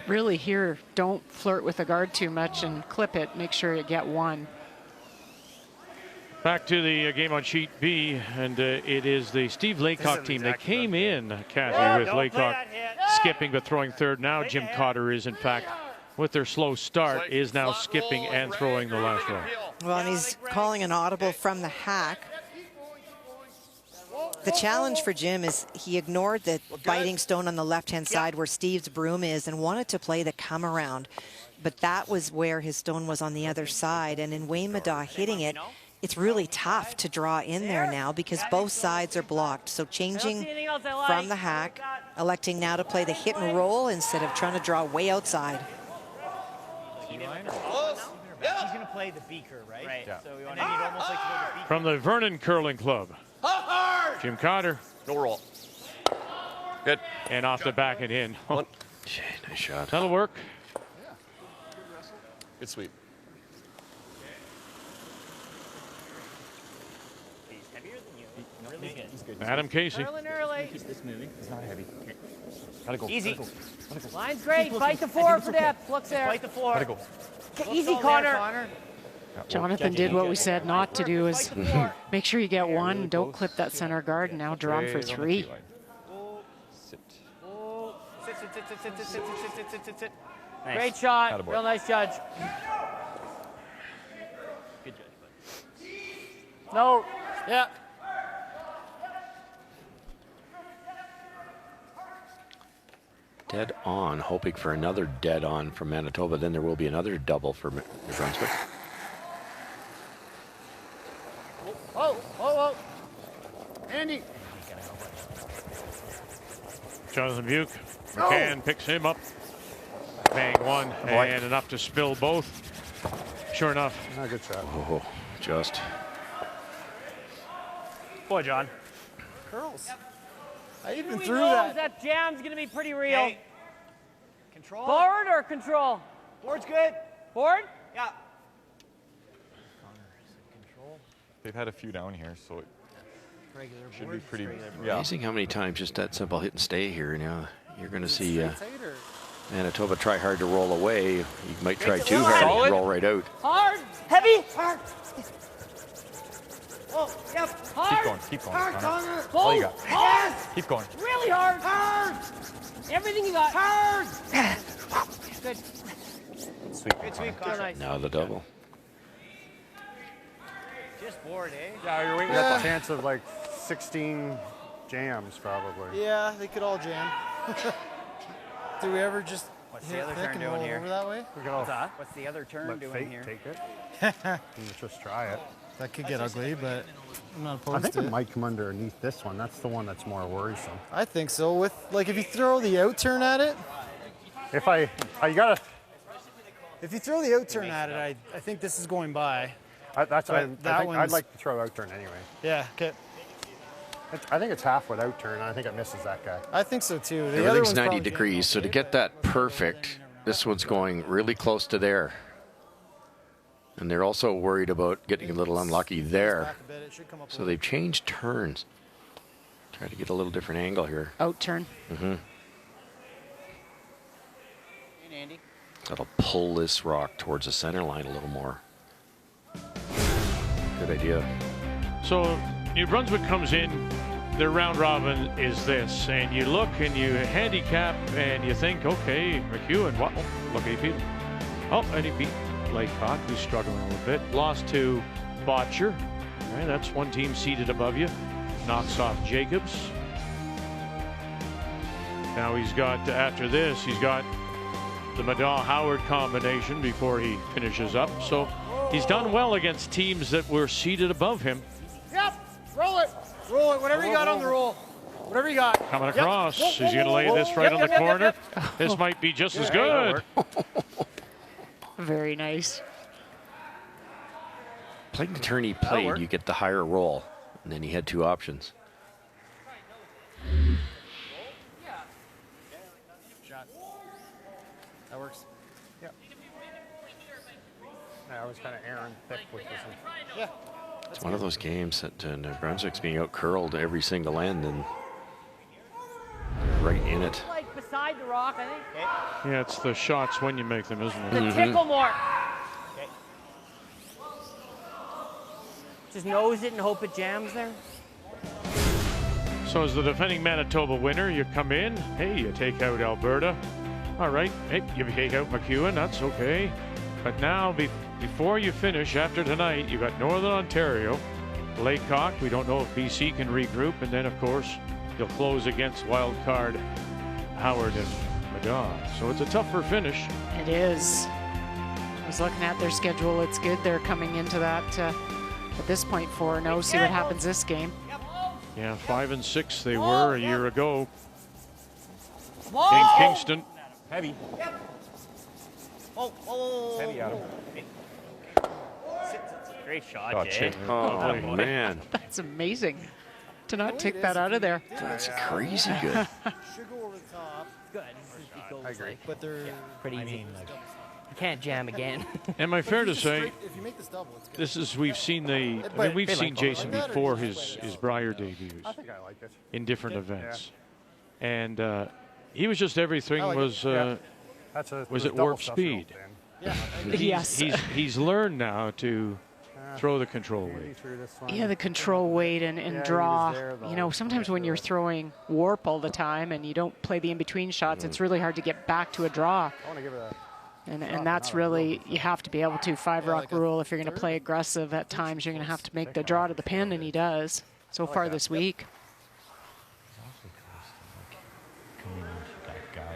really here, don't flirt with the guard too much and clip it. Make sure you get one. Back to the game on sheet B, and it is the Steve Laycock team. They came in, Kathy, with Laycock skipping but throwing third. Now Jim Cotter is, in fact, with their slow start, is now skipping and throwing the last row. Well, and he's calling an audible from the hack. The challenge for Jim is he ignored the biting stone on the left-hand side where Steve's broom is and wanted to play the come around. But that was where his stone was on the other side. And in Wayne Madaw hitting it, it's really tough to draw in there now because both sides are blocked. So changing from the hack, electing now to play the hit and roll instead of trying to draw way outside. He's going to play the beaker, right? Right. Yeah. So we want to almost like to go the beaker. From the Vernon Curling Club, Jim Cotter. No roll. Good. And off the back and in. Nice shot. That'll work. Good sweep. He's heavier than you. Really good. He's good. Adam Casey. Early. Keep this moving. It's not heavy. Gotta go. Easy. Gotta go. Line's great. Fight the 4 for depth. Looks there. Fight the 4. Gotta go. Easy, Connor. Jonathan did what we said not to do is make sure you get one. Don't clip that center guard and now draw him for 3. Sit. Sit. Great shot. Attaboy. Real nice judge. Good judge, bud. No. Yeah. Dead on, hoping for another dead on from Manitoba. Then there will be another double for New Brunswick. Whoa. Andy. Jonathan Buke. McCann picks him up. Bang one, and enough to spill both. Sure enough. Good shot. Oh, just. Boy, John. Curls. I even Who threw knows? that. That jam's going to be pretty real. Hey. Control. Forward or control? Board's good. Forward? Yeah. They've had a few down here, so it Regular should board. be pretty. Regular board. Yeah. Amazing how many times just that simple hit and stay here. Now you're going to see Manitoba try hard to roll away. You might try too hard and roll right out. Hard. Heavy. Hard. Oh, yep. Hard. Keep going. Connor. Connor. All you got. Hard. Keep going. Really hard. Hard. Everything you got. Hard. Good. Sweep. Good sweep, Real Connor. nice. Now the double. Just bored, eh? Yeah, you're waiting at the chance of like 16 jams, probably. Yeah, they could all jam. Do we ever just What's hit the other thick turn and doing roll here? over that way? We could all What's the other turn let doing fate here? take it. And just try it. That could get ugly, but I'm not opposed I think to it might come underneath this one. That's the one that's more worrisome. I think so. With like if you throw the out turn at it. If you gotta. If you throw the out turn at it, I think this is going by. I think one's- I'd like to throw out turn anyway. Yeah. Okay. I think it's half without turn. I think it misses that guy. I think so too. The other Everything's one's 90 probably- degrees, so to get that perfect, this one's going really close to there. And they're also worried about getting a little unlucky there. So they've changed turns. Try to get a little different angle here. Out turn. Mm-hmm. Hey, Andy. That'll pull this rock towards the center line a little more. Good idea. So New Brunswick comes in, their round robin is this, and you look and you handicap and you think, okay, McEwen, what? Oh, look, he beat him. Oh, and he beat Laycock, who's struggling a little bit. Lost to Botcher. All right, that's one team seated above you. Knocks off Jacobs. Now he's got, after this, he's got the Madaw-Howard combination before he finishes up. So he's done well against teams that were seated above him. Yep. Roll it. Roll it. Whatever you got on the roll. Whatever you got. Coming across. He's going to lay this right on the corner. This might be just as good. Very nice. Playing the turn he played, you get the higher roll. And then he had two options. That works. Yeah. I was kind of Aaron thick with this one. Yeah. It's one of those games that New Brunswick's being out curled every single end and right in it. Like beside the rock, I think. Okay. Yeah, it's the shots when you make them, isn't it? The tickle more. Okay. Just nose it and hope it jams there. So as the defending Manitoba winner, you come in. Hey, you take out Alberta. All right. Hey, you take out McEwen. That's okay. But now, before you finish, after tonight, you got Northern Ontario, Laycock. We don't know if BC can regroup. And then, of course, you'll close against wild card Howard and Madaw. So it's a tougher finish. It is. I was looking at their schedule. It's good. They're coming into that at this point 4-0. See what happens this game. Yeah, 5 and 6 they were a year ago Whoa. in Kingston. Heavy. Oh. Heavy, Adam. Great shot, Oh, Jay. chip. Oh, man. That's amazing to not take that out of there. That's crazy good. Should go over the top. Good. I agree. But they're Pretty easy. You can't jam again. Am I fair to say, if you make this double, it's good. this is, we've seen we've seen Jason before his Brier debuts I think I like it. in different events. And he was just everything was at warp speed. Yeah. Yes. He's learned now to throw the control weight. Yeah, the control weight and draw. You know, sometimes when you're throwing warp all the time and you don't play the in-between shots, it's really hard to get back to a draw. I want to give it a. And that's really, you have to be able to. 5-rock rule, if you're going to play aggressive at times, you're going to have to make the draw to the pin, and he does so far this week.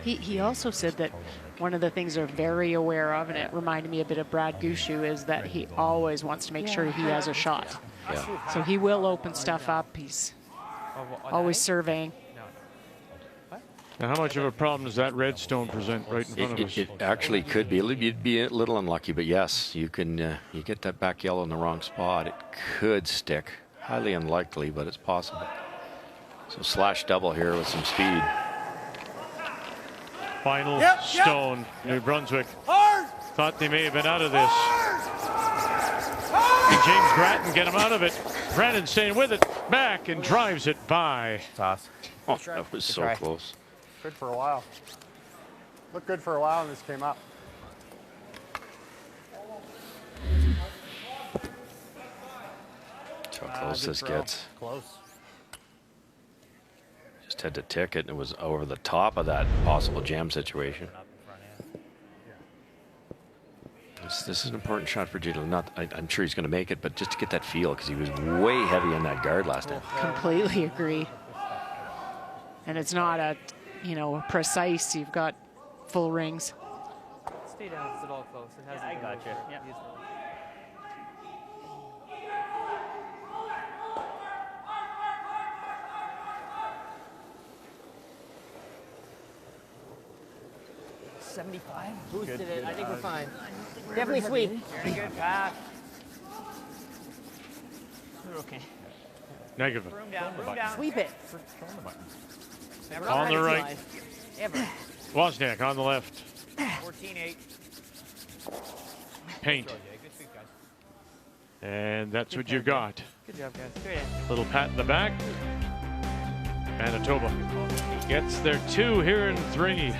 He also said that one of the things they're very aware of, and it reminded me a bit of Brad Gushu, is that he always wants to make sure he has a shot. Yeah. So he will open stuff up. He's always surveying. Now, how much of a problem does that redstone present right in front of us? It actually could be. You'd be a little unlucky, but yes, you can. You get that back yellow in the wrong spot, it could stick. Highly unlikely, but it's possible. So slash double here with some speed. Final stone. New Brunswick thought they may have been out of this. And James Grattan get him out of it. Grattan staying with it, back and drives it by. Toss. Oh, that was so close. Good for a while. Looked good for a while, and this came up. That's how close this gets. Close. Just had to tick it, and it was over the top of that possible jam situation. This is an important shot for Jadon. I'm sure he's going to make it, but just to get that feel, because he was way heavy on that guard last time. Completely agree. And it's not a, precise. You've got full rings. Stay down. It's all close. It hasn't I got you. Yeah. 75. Boosted Good, it. good. I think we're fine. Definitely sweep. Very good pass. We're okay. Negative. Room down. Sweep it. Never On the right. Ever. Wozniak on the left. 14-8. Paint. Good sweep, guys. And that's what you got. Good job, guys. Great. Little pat in the back. Manitoba gets their 2 here in 3.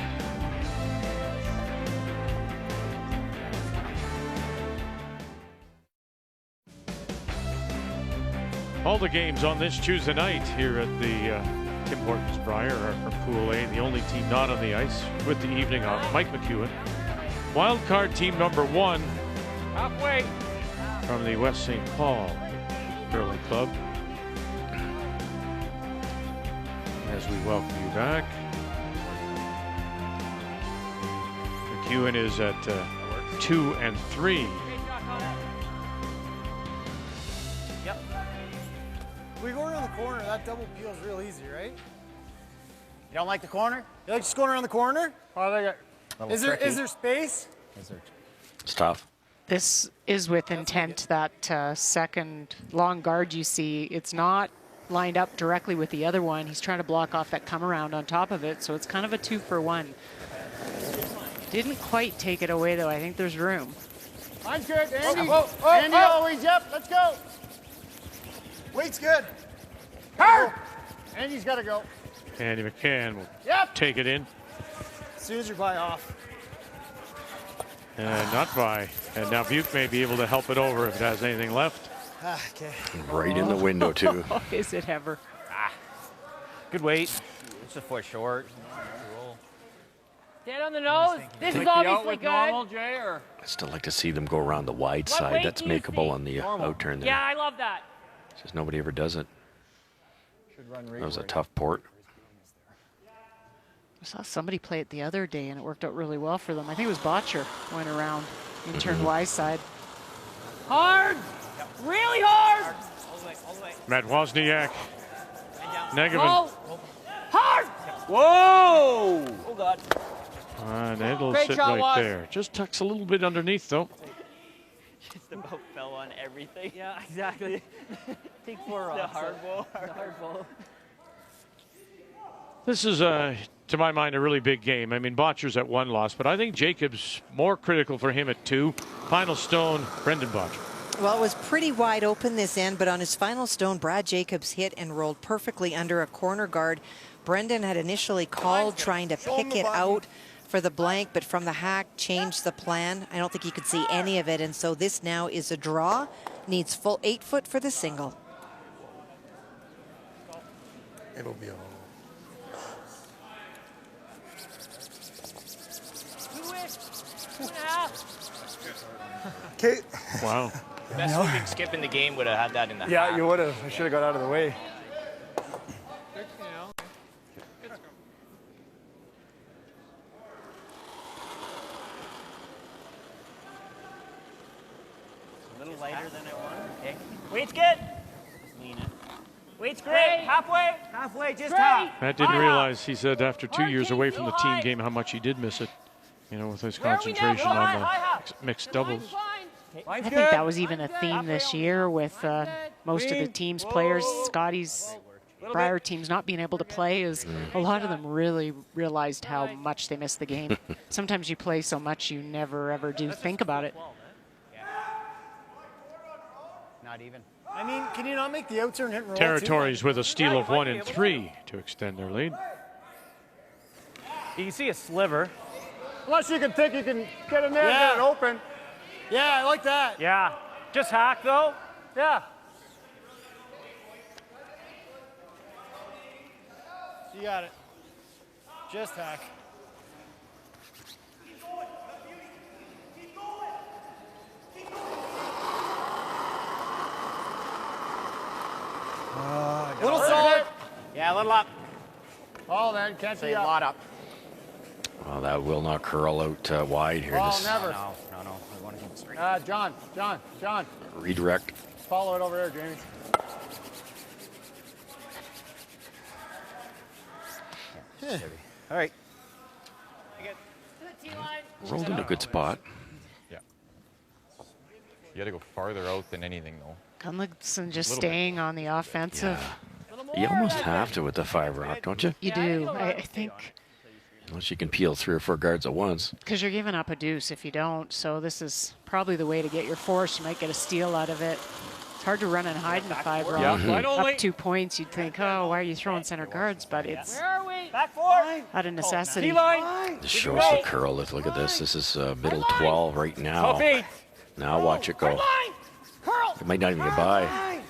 All the games on this Tuesday night here at the Tim Hortons Brier are Pool A, the only team not on the ice with the evening off. Mike McEwen. Wild card team number 1 Halfway. from the West St. Paul Curling Club. As we welcome you back. McEwen is at 2 and 3. Yep. We go around the corner, that double peel is real easy, right? You don't like the corner? You like just going around the corner? Oh, Is there space? It's tough. This is with intent. That second long guard you see, it's not lined up directly with the other one. He's trying to block off that come around on top of it, so it's kind of a 2-for-1. Didn't quite take it away, though. I think there's room. I'm good. Andy. Andy always. Yep. Let's go. Weight's good. Hard. Andy's got to go. Andy McCann will Yep. take it in. As soon as you're by off. And not by. And now Buke may be able to help it over if it has anything left. Okay. Right in the window, too. Is it ever? Good weight. It's a foot short. Stand on the nose. This is Take the out obviously with good. normal, Jay, or? I'd still like to see them go around the wide What side. weight That's do you makeable see? on the outturn there. Yeah, I love that. Just nobody ever does it. Should run That was a tough port. I saw somebody play it the other day, and it worked out really well for them. I think it was Botcher went around and turned wide side. Hard. Really hard. All the way. Matt Wozniak. Negative. Roll. Hard. Whoa! Oh, God. And it'll Great sit shot, right Woz. there. Just tucks a little bit underneath, though. Just about fell on everything. Yeah, exactly. Take 4 off. The hard ball. The hard ball. This is, to my mind, a really big game. I mean, Botcher's at 1 loss, but I think Jacobs more critical for him at 2. Final stone, Brendan Botcher. Well, it was pretty wide open this end, but on his final stone, Brad Jacobs hit and rolled perfectly under a corner guard. Brendan had initially called trying to pick it out for the blank, but from the hack, changed the plan. I don't think he could see any of it, and so this now is a draw. Needs full 8 foot for the single. It'll be a Okay. Wow. Best sweeping skip in the game would have had that in the Yeah, half. you would have. I should have got out of the way. A little lighter than I wanted. Okay. Weight's good. Just lean it. Weight's great. Halfway. Halfway, just half. Matt didn't realize, he said, after 2 years away from the team game, how much he did miss it. You know, with his concentration on the mixed doubles. I think that was even a theme this year with most of the team's players, Scotty's Brier teams not being able to play, is a lot of them really realized how much they missed the game. Sometimes you play so much you never ever do think about it. Not even. I mean, can you not make the outside hit and roll? Territories with a steal of 1 and 3 to extend their lead. You can see a sliver. Unless you can think you can get in there and get it open. Yeah, I like that. Yeah. Just hack, though. Yeah. You got it. Just hack. Yeah, a little up. Oh, man, can't Say see a up. lot up. Well, that will not curl out wide here. Oh, This never. No. We want to keep it straight. John. redirect. Let's follow it over there, Jamie. All right. Rolled in a good spot. Yeah. You got to go farther out than anything, though. Gunnlaugson just staying on the offensive. You almost have to with the 5 rock, don't you? You do. I think. Unless you can peel 3 or 4 guards at once. Because you're giving up a deuce if you don't. So this is probably the way to get your force. You might get a steal out of it. It's hard to run and hide in the 5 rock. Yeah. Up 2 points, you'd think, oh, why are you throwing center guards? But it's Back 4. out of necessity. This shows the curl. Look at this. This is middle 12 right now. Now watch it go. It might not even get by.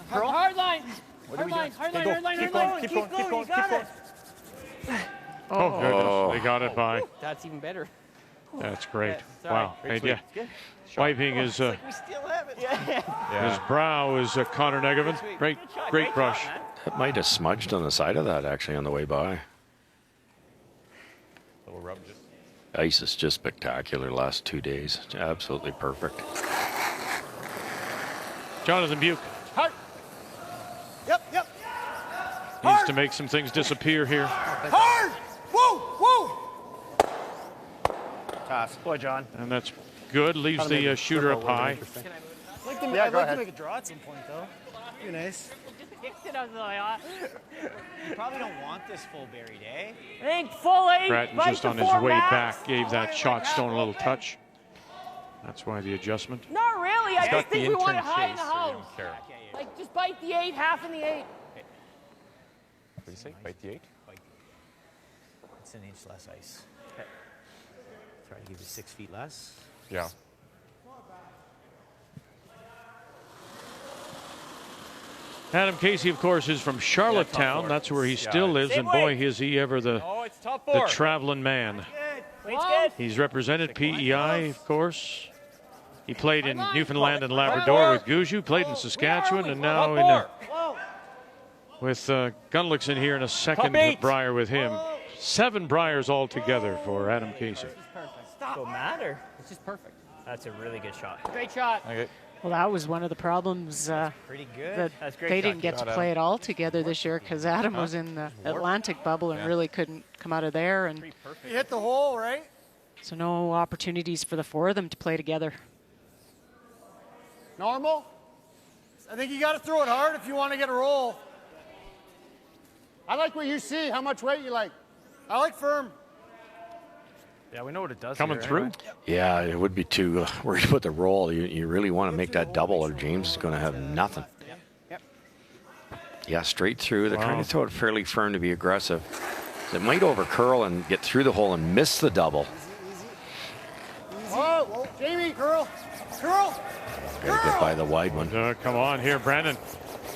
Hard line. Keep going. Oh, goodness. They got it by. That's even better. That's great. Yeah, Wow. And yeah, wiping his, We still have it. his brow is Connor Negovin. Great brush. That might have smudged on the side of that actually on the way by. Little rub just. Ice is just spectacular last 2 days. Absolutely perfect. Jonathan Buke Hard. Yep. needs to make some things disappear here. Hard. Woo. Toss. Boy, John. And that's good. Leaves the shooter up high. I'd like to make a draw at some point, though. Be nice. You probably don't want this full buried, eh? Think fully. Grattan just on his way back gave that shot stone a little touch. That's why the adjustment. Not really. I just think we want it high in the chase, so we house. don't care. Like, just bite the 8, half in the 8. What do you say? Bite the 8? It's an inch less ice. Try to give you 6 feet less. Yeah. Adam Casey, of course, is from Charlottetown. That's where he still lives, and boy, is he ever the traveling man. He's represented PEI, of course. He played in Newfoundland and Labrador with Guju, played in Saskatchewan, and now in with Gunnlaugson here in a second Brier with him. 7 Briers altogether for Adam Casey. Don't matter. It's just perfect. That's a really good shot. Great shot. Okay. Well, that was one of the problems Pretty good. that That's great. they didn't get to play it all together this year because Adam was in the Atlantic bubble and really couldn't come out of there. And You hit the hole, right? so no opportunities for the 4 of them to play together. Normal. I think you got to throw it hard if you want to get a roll. I like what you see, how much weight you like. I like firm. Yeah, we know what it does. Coming through. Yeah, it would be too worried about the roll. You really want to make that double or James is going to have nothing. Yeah, straight through. They're trying to throw it fairly firm to be aggressive. It might over curl and get through the hole and miss the double. Whoa, Jamie, curl. Got to get by the wide one. Come on here, Brandon.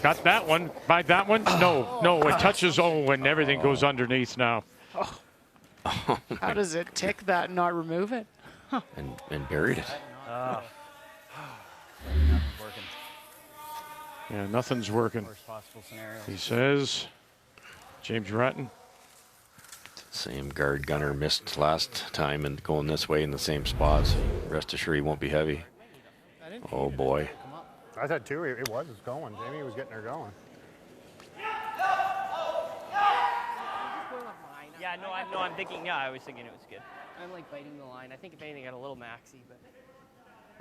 Got that one. By that one? No, it touches. Oh, and everything goes underneath now. How does it tick that and not remove it? And buried it. Yeah, nothing's working. Worst possible scenario. He says, James Grattan. Same guard gunner missed last time and going this way in the same spots. Rest assured he won't be heavy. Oh boy. I thought too, it was going. Jamie was getting her going. Yeah, no, I'm thinking, I was thinking it was good. I'm like biting the line. I think if anything, I got a little maxi, but.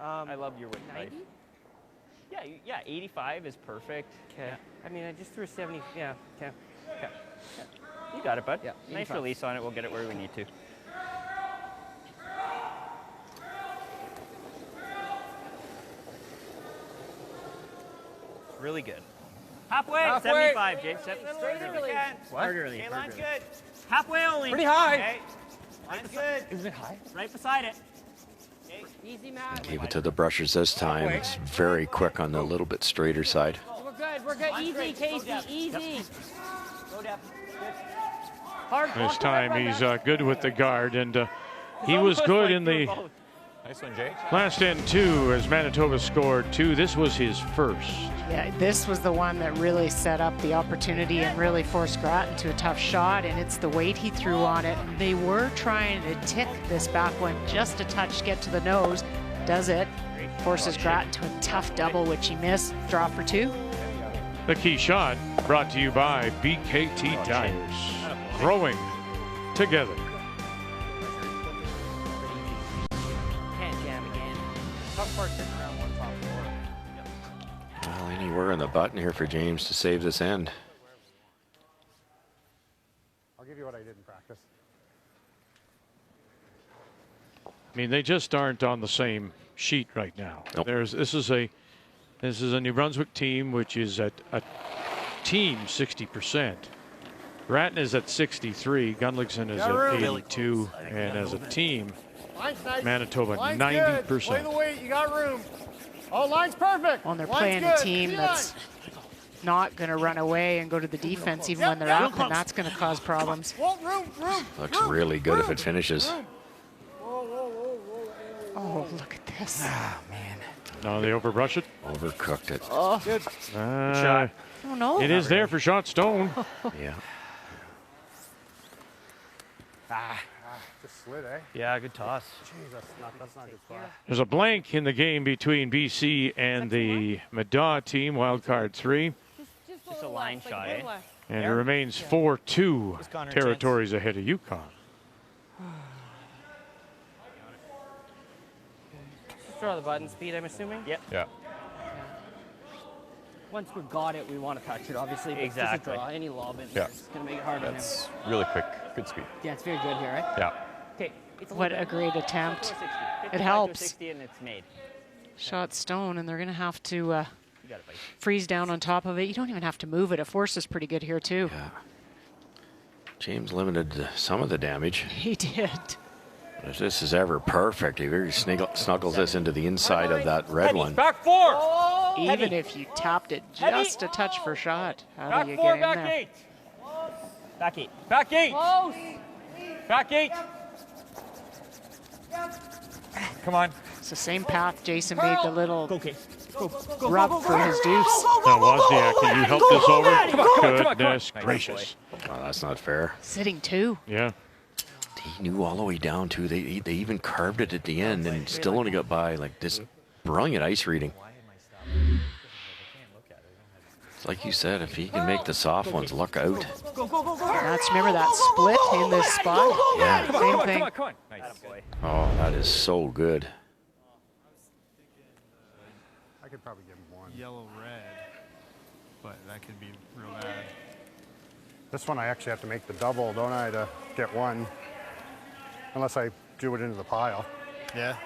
I love your width 90? Yeah, 85 is perfect. Okay. Yeah. I mean, I just threw a 70. Yeah, okay. Yeah. You got it, bud. Yeah. Nice release on it. We'll get it where we need to. Really good. Halfway. 75, James. Straight early. Hard early. Okay, line's good. Halfway only. Pretty high. Okay. Line's good. Isn't it high? Right beside it. Easy, Matt. Gave it to the brushers this time. It's very quick on the little bit straighter side. We're good. Easy, Casey, easy. Go depth. This time he's good with the guard, and he was good in the Nice one, Jay. Last end 2 as Manitoba scored 2. This was his first. Yeah, this was the one that really set up the opportunity and really forced Grattan to a tough shot, and it's the weight he threw on it. They were trying to tick this back one just a touch to get to the nose. Does it. Forces Grattan to a tough double, which he missed. Draw for 2. The key shot brought to you by BKT Tires. Growing together. Can't jam again. Tough part getting around one top floor. Well, anywhere in the button here for James to save this end. I'll give you what I did in practice. I mean, they just aren't on the same sheet right now. Nope. This is a New Brunswick team which is at a team 60%. Grattan is at 63. Gunnlaugson is at 82, and as a team, Manitoba 90%. Play the weight. You got room. Oh, line's perfect. Well, and they're playing a team that's not going to run away and go to the defense even when they're up, and that's going to cause problems. Room. Looks really good if it finishes. Oh, look at this. Oh, man. No, they overbrush it? Overcooked it. Oh, good. Shot. Oh, no. It is there for shot stone. Yeah. Just slid, eh? Yeah, good toss. Jeez, that's not good spot. There's a blank in the game between BC and the Madaw team, wildcard 3. Just a line shot, eh? And it remains 4-2 territories ahead of Yukon. Just draw the button speed, I'm assuming? Yep. Yeah. Once we got it, we want to touch it, obviously. But exactly. Just a draw, any lob in there. It's going to make it hard on him. That's really quick. Good speed. Yeah, it's very good here, right? Yeah. Okay. What a great attempt. 60. It helps. 60 and it's made. Shot stone, and they're going to have to freeze down on top of it. You don't even have to move it. It forces pretty good here, too. Yeah. James limited some of the damage. He did. If this is ever perfect, he very snuggles this into the inside of that red one. Back 4. Even if you tapped it just a touch for shot, how do you get in there? Back 8. Back 8. Close. Back 8. Come on. It's the same path Jason made the little rub for his deuce. Now, Wozniak, can you help this over? Goodness gracious. Oh, that's not fair. Sitting 2. Yeah. He knew all the way down, too. They even carved it at the end and still only got by. Like, this brilliant ice reading. Like you said, if he can make the soft ones, look out. Let's remember that split in this spot. Yeah. Same thing. Come on. Nice. Oh, that is so good. I could probably give him 1. Yellow, red, but that could be real bad. This one I actually have to make the double, don't I, to get 1? Unless I do it into the pile. Yeah.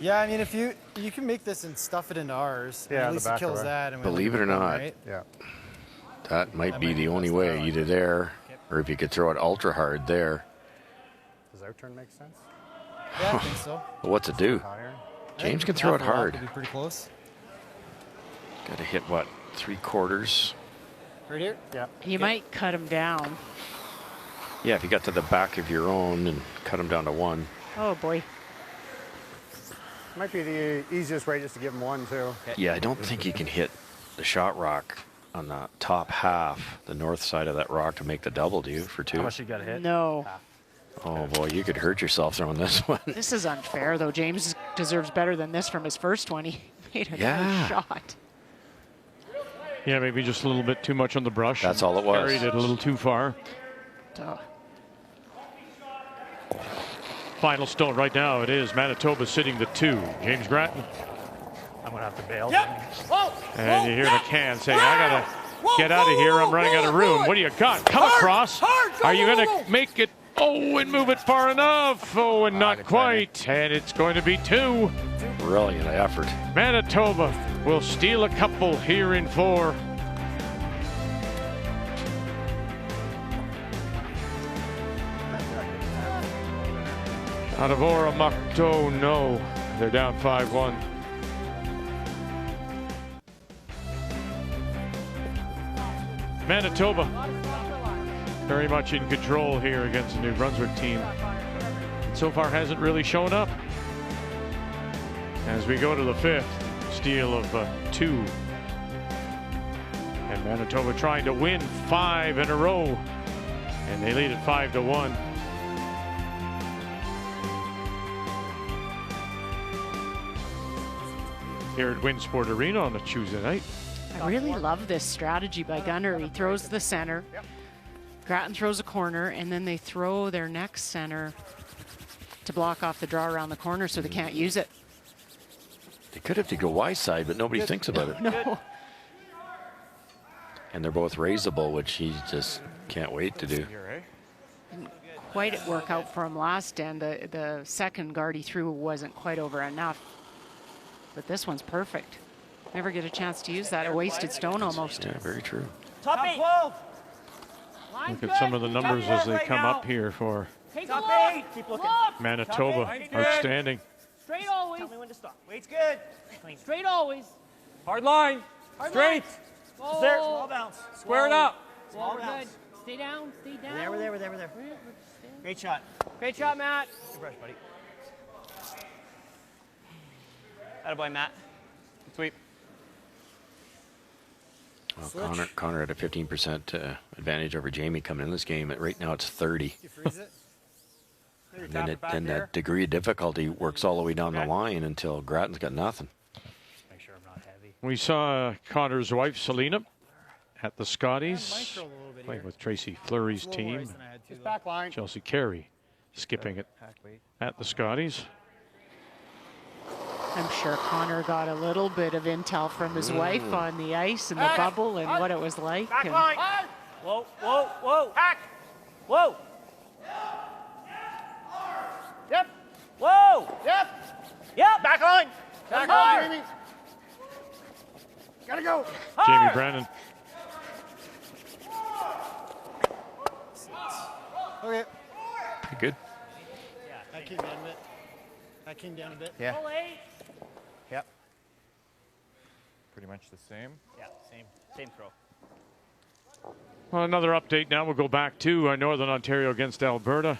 Yeah, I mean, if you can make this and stuff it into ours, yeah, at least it kills that. And believe it or not, right? Yeah. That might be the only way, either there, or if you could throw it ultra hard there. Does our turn make sense? Yeah, I think so. But what's it do? James can throw it hard. Be pretty close. Got to hit, what, 3/4? Right here? Yeah. You might cut him down. Yeah, if you got to the back of your own and cut him down to 1. Oh, boy. Might be the easiest way just to give him 1, too. Yeah, I don't think you can hit the shot rock on the top half, the north side of that rock, to make the double, do you, for 2? How much you got to hit? No. Oh, boy, you could hurt yourself throwing this one. This is unfair, though. James deserves better than this from his first one. He made a nice shot. Yeah, maybe just a little bit too much on the brush. That's all it was. Carried it a little too far. Final stone right now. It is Manitoba sitting the 2. James Grattan. I'm going to have to bail. And you hear McCann saying, I got to get out of here. I'm running out of room. What do you got? Come across. Are you going to make it? Oh, and move it far enough. Oh, and not quite. And it's going to be 2. Brilliant effort. Manitoba will steal a couple here in 4. Out of Oramakto, no. They're down 5-1. Manitoba very much in control here against the New Brunswick team. so far hasn't really shown up. As we go to the 5th, steal of 2. And Manitoba trying to win 5 in a row. And they lead it 5-1. Here at Winsport Arena on a Tuesday night. I really love this strategy by Gunner. He throws the center. Grattan throws a corner, and then they throw their next center to block off the draw around the corner so they can't use it. They could have to go wide side, but nobody thinks about it. No. And they're both raisable, which he just can't wait to do. Didn't quite work out for him last end. The second guard he threw wasn't quite over enough. But this one's perfect. Never get a chance to use that. A wasted stone almost. Yeah, very true. Top 12. Look at some of the numbers as they come up here for Top 8. Keep looking. Manitoba. Outstanding. Straight always. Tell me when to stop. Weight's good. Clean. Straight always. Hard line. Straight. Just there. Small bounce. Square it up. Small bounce. Stay down. Stay down. We're there. Great shot. Great shot, Matt. Good brush, buddy. Attaboy, Matt. Good sweep. Well, Connor had a 15% advantage over Jamie coming in this game. Right now it's 30. You freeze it. And then that degree of difficulty works all the way down the line until Grattan's got nothing. Make sure I'm not heavy. We saw Connor's wife, Selena, at the Scotties, playing with Tracy Fleury's team. Back line. Chelsea Carey skipping it at the Scotties. I'm sure Connor got a little bit of intel from his wife on the ice and the bubble and what it was like. Back line. Whoa, whoa, whoa. Hack. Whoa. Yep. Whoa. Yep. Back line. Back line, Jamie. Gotta go. Jamie Brandon. Okay. Pretty good. That came down a bit. That came down a bit. Yeah. Yep. Pretty much the same. Yeah, same throw. Well, another update now. We'll go back to Northern Ontario against Alberta.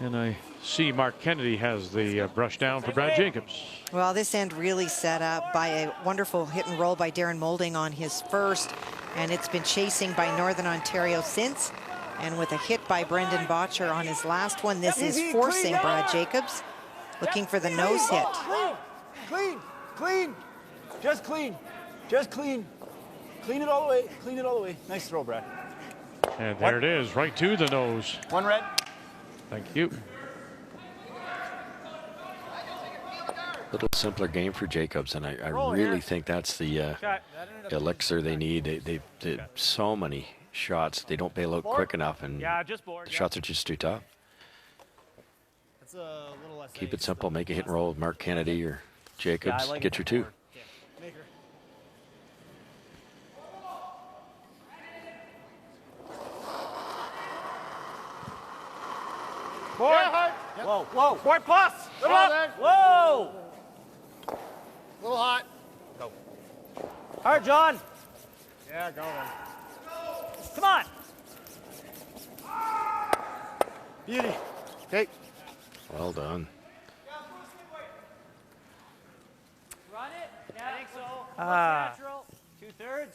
And I see Mark Kennedy has the brush down for Brad Jacobs. Well, this end really set up by a wonderful hit and roll by Darren Moulding on his first, and it's been chasing by Northern Ontario since. And with a hit by Brendan Botcher on his last one, this is forcing Brad Jacobs, looking for the nose hit. Clean. Just clean. Clean it all the way. Nice throw, Brad. And there it is, right to the nose. One red. Thank you. Little simpler game for Jacobs, and I really think that's the elixir they need. They so many shots. They don't bail out quick enough, and the shots are just too tough. Keep it simple. Make a hit and roll with Mark Kennedy or Jacobs. Get your 2. Whoa. Board plus. Whoa. A little hot. Go. Hard, John. Yeah, go then. Come on. Beauty. Okay. Well done. Run it. Yeah, I think so. Natural. 2/3.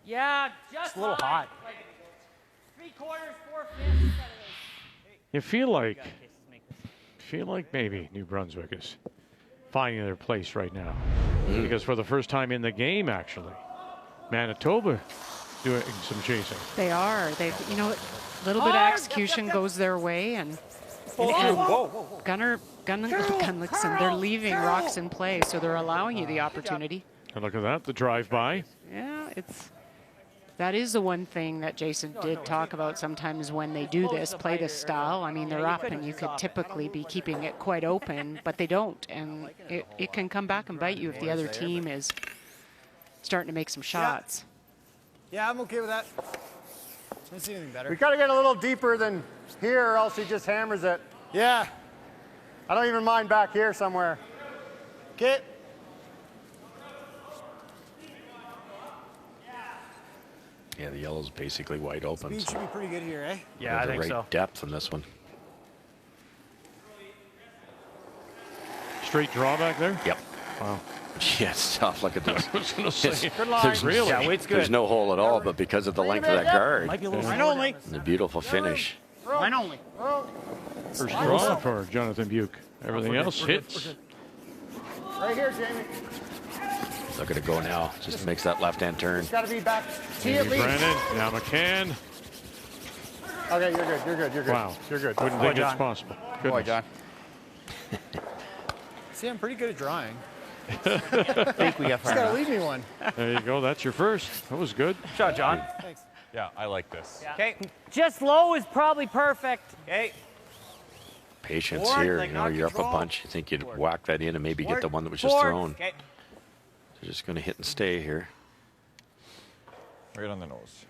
Yeah, just It's a little hot. Like 3/4, 4/5. You feel like maybe New Brunswick is finding their place right now. Because for the first time in the game, actually, Manitoba doing some chasing. They are. They, you know, a little bit of execution goes their way, and Gunnlaugson, they're leaving rocks in play, so they're allowing you the opportunity. And look at that, the drive-by. Yeah, that is the one thing that Jason did talk about sometimes when they do this, play this style. I mean, they're up, and you could typically be keeping it quite open, but they don't, and it can come back and bite you if the other team is starting to make some shots. Yeah, I'm okay with that. I don't see anything better. We got to get a little deeper than here, or else he just hammers it. Yeah. I don't even mind back here somewhere. Okay. Yeah, the yellow's basically wide open. Speed should be pretty good here, eh? Yeah, I think right so. Depth on this one. Straight draw back there? Yep. Wow. Yeah, it's tough. Look at this. I was going to say. Good line. There's, Really? Yeah, weight's good. there's no hole at all, but because of the length of that guard, Might be a little Line only. and the beautiful finish. Line only. First draw for Jonathan Buke. Everything else hits. Right here, Jamie. Look at it go now. Just makes that left-hand turn. It's got to be back. Tee at least. Brandon, now McCann. Okay, you're good. You're good. You're good. Wow. You're good. Wouldn't think it's possible. Boy, Goodness. John. See, I'm pretty good at drawing. I think we got Just got to leave me one. There you go. That's your first. That was good. Shot, John. Thanks. Yeah, I like this. Okay. Just low is probably perfect. Okay. Patience Board, here. like You know, not you're up a control. bunch. You think you'd whack that in and maybe get Board. the one that was just Board. thrown. Okay. They're just going to hit and stay here. Right on the nose.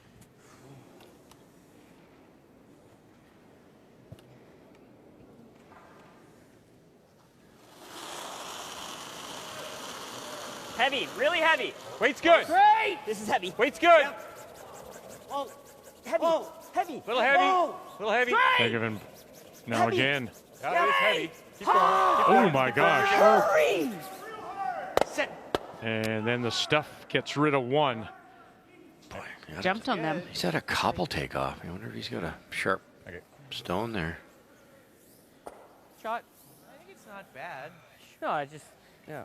Heavy, really heavy. Weight's good. Great. This is heavy. Weight's good. Oh, heavy. Heavy. Little heavy. Whoa. Little heavy. Think of him. Now Heavy. again. Yeah, it is heavy. Keep going. Oh my gosh. Hurry. Set. And then the stuff gets rid of one. Boy, he had Jumped on them. He's had a couple take off. I wonder if he's got a sharp stone there. Shot. I think it's not bad. No, I just, yeah.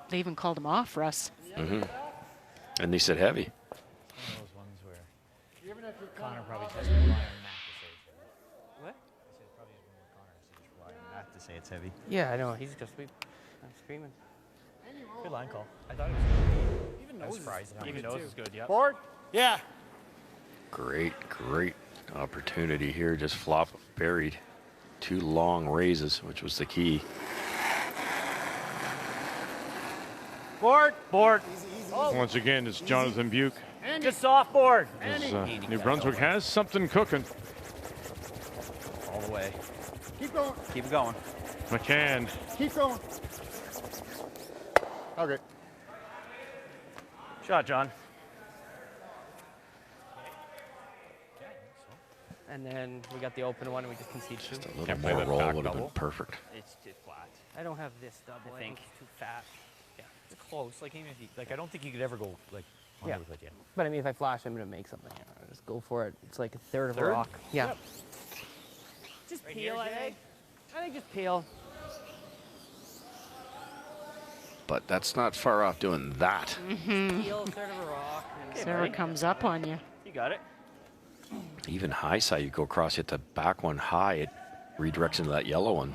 They even called him off, Russ. Mm-hmm. And they said heavy. Those ones where Connor probably doesn't rely on Matt to say it's heavy. What? I said probably when Connor says rely on Matt to say it's heavy. Yeah, I know. He's just sweep. I'm screaming. Good line call. I thought it was good. Even I was nose. surprised. Even nose is good, yeah. Board. Yeah. Great opportunity here. Just flop buried. 2 long raises, which was the key. Board. Board. Once again, it's Jonathan Buke. Just soft board. As, New Brunswick has something cooking. All the way. Keep going. Keep it going. McCann. Keep going. Okay. Shot, John. And then we got the open one and we just concede two. Just a little Can't play more that roll back would have been double. perfect. It's too flat. I don't have this double. I think. It's too fat. Yeah, it's close. Like even if you, like, I don't think you could ever go like Yeah. under with it. But I mean, if I flash, I'm going to make something. Yeah, just go for it. It's like a third of a Third? rock. Yeah. Yep. Just Right peel, here, I Jay? think. I think just peel. But that's not far off doing that. Peel, third of a rock. And Sarah comes up on you. You got it. Even high side, you go across, hit the back one high, it redirects into that yellow one.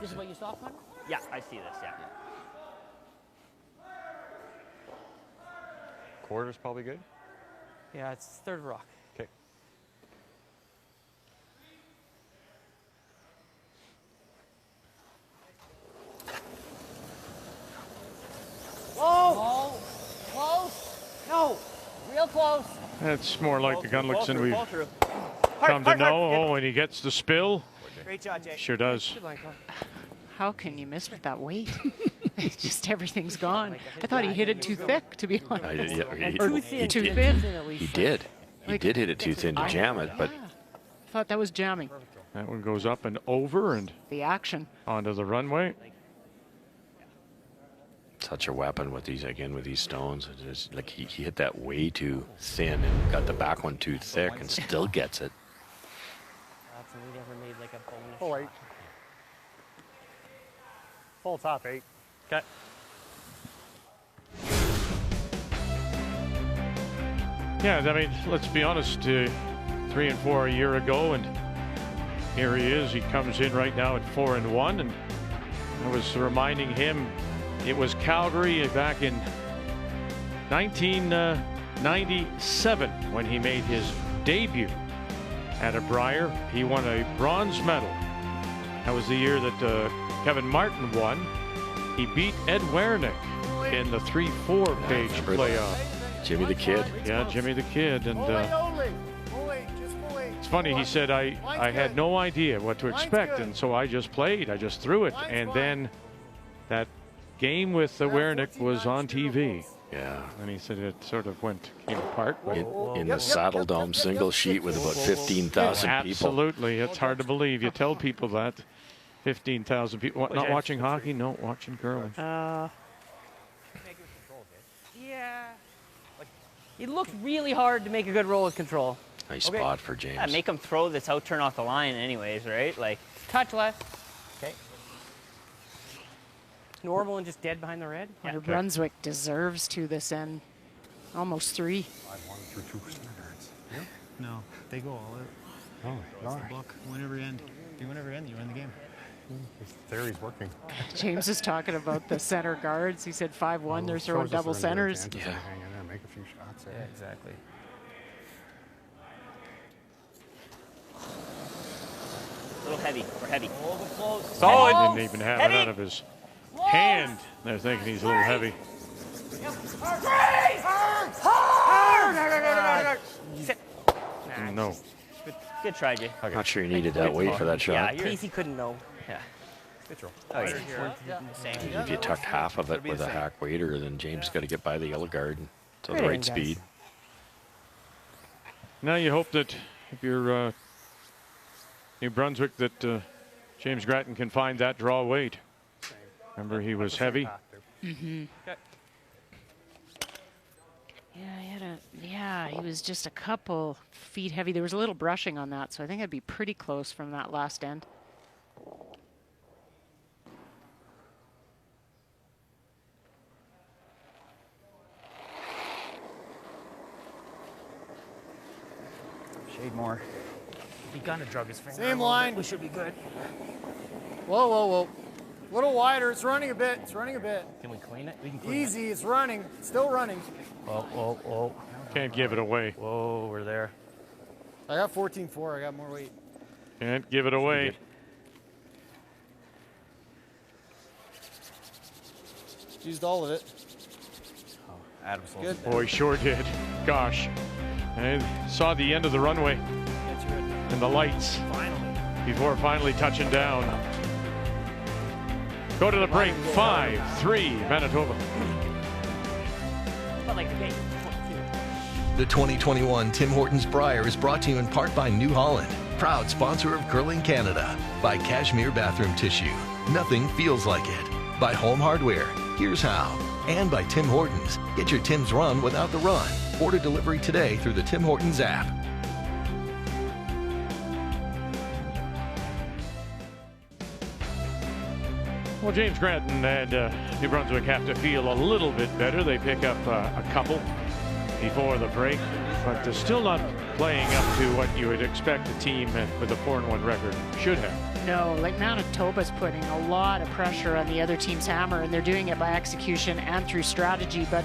This is what you saw, Connor? Yeah, I see this. Yeah. Quarter's probably good. Yeah, it's third of a rock. Okay. Whoa. Close. No. Real close. That's more like the Gunnlaugson we've Ball through. come to hard, know. hard. Oh, and he gets the spill. Great shot, Jay. Sure does. Good line call. How can you miss with that weight? It's just everything's gone. I thought he hit it too thick, to be honest. Or too thin. He did. He did hit it too thin to jam it, but I thought that was jamming. That one goes up and over and The action. onto the runway. such a weapon with these, again, with these stones. It's like he hit that way too thin and got the back one too thick and still gets it. That's we never made like a bonus. Full 8. Full top 8. Okay. Yeah, I mean, let's be honest, 3 and 4 a year ago, and here he is. He comes in right now at 4 and 1, and I was reminding him it was Calgary back in 1997 when he made his debut at a Brier. He won a bronze medal. That was the year that Kevin Martin won. He beat Ed Wernick in the 3-4 page playoff. Jimmy the Kid. Yeah, Jimmy the Kid. And it's funny, he said, I had no idea what to expect, and so I just played. I just threw it. And then that game with the Wernick was on TV. Yeah. And he said it sort of came apart. In the Saddle Dome single sheet with about 15,000 people. Absolutely. It's hard to believe. You tell people that. 15,000 people. What, not watching hockey? No, watching curling. Yeah. It looked really hard to make a good roll with control. Nice spot for James. Yeah, make him throw this out turn off the line anyways, right? Like touch left. Okay. Normal and just dead behind the red. Yeah. New Brunswick deserves to this end. Almost 3. 5-1 through 2 standards. Yeah. No, they go all out. Oh, That's the book. Win every end. If you win every end, you win the game. His theory's working. James is talking about the center guards. He said 5-1. They're throwing double centers. Yeah. Hang in there, make a few shots there. Yeah, exactly. A little heavy. We're heavy. Solid. Didn't even have it out of his hand. They're thinking he's a little heavy. No. Good try, Jay. I'm not sure you needed that weight for that shot. Yeah, Casey couldn't know. Yeah. Good throw. Oh, yeah. If you tucked half of it with a hack waiter, then James got to get by the yellow guard to the right speed. Now you hope that if you're New Brunswick, that James Grattan can find that draw weight. Remember, he was heavy. Mm-hmm. Yeah, he was just a couple feet heavy. There was a little brushing on that, so I think I'd be pretty close from that last end. Shade more. He kind of drug his finger. Same line. We should be good. Whoa, whoa, whoa. A little wider. It's running a bit. It's running a bit. Can we clean it? We can clean Easy. It's running. It's still running. Whoa, whoa, whoa. Can't give it away. Whoa, we're there. I got 14.4. I got more weight. Can't give it away. Used all of it. Oh, Adam's good. Boy, sure did. Gosh. I saw the end of the runway and the lights before finally touching down. Go to the break. 5-3 Manitoba. The 2021 Tim Hortons Brier is brought to you in part by New Holland, proud sponsor of Curling Canada, by Cashmere Bathroom Tissue. Nothing feels like it. By Home Hardware. Here's how. And by Tim Hortons. Get your Tim's run without the run. Order delivery today through the Tim Hortons app. Well, James Grattan and New Brunswick have to feel a little bit better. They pick up a couple before the break, but they're still not playing up to what you would expect a team with a 4-1 record should have. No, like Manitoba's putting a lot of pressure on the other team's hammer, and they're doing it by execution and through strategy, but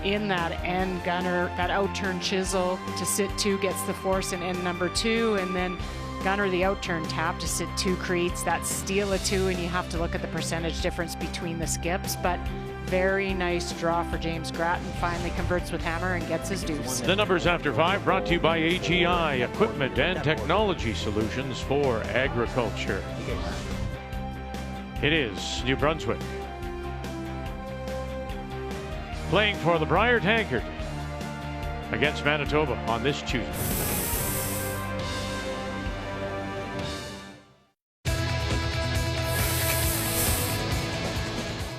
in that end, Gunner, that out-turn chisel to sit 2 gets the force in end number 2, and then Gunner, the out-turn tap to sit 2 creates that steal of 2, and you have to look at the percentage difference between the skips, but very nice draw for James Grattan. Finally converts with hammer and gets his deuce. The numbers after 5 brought to you by AGI, equipment and technology solutions for agriculture. It is New Brunswick playing for the Brier Tankard against Manitoba on this Tuesday.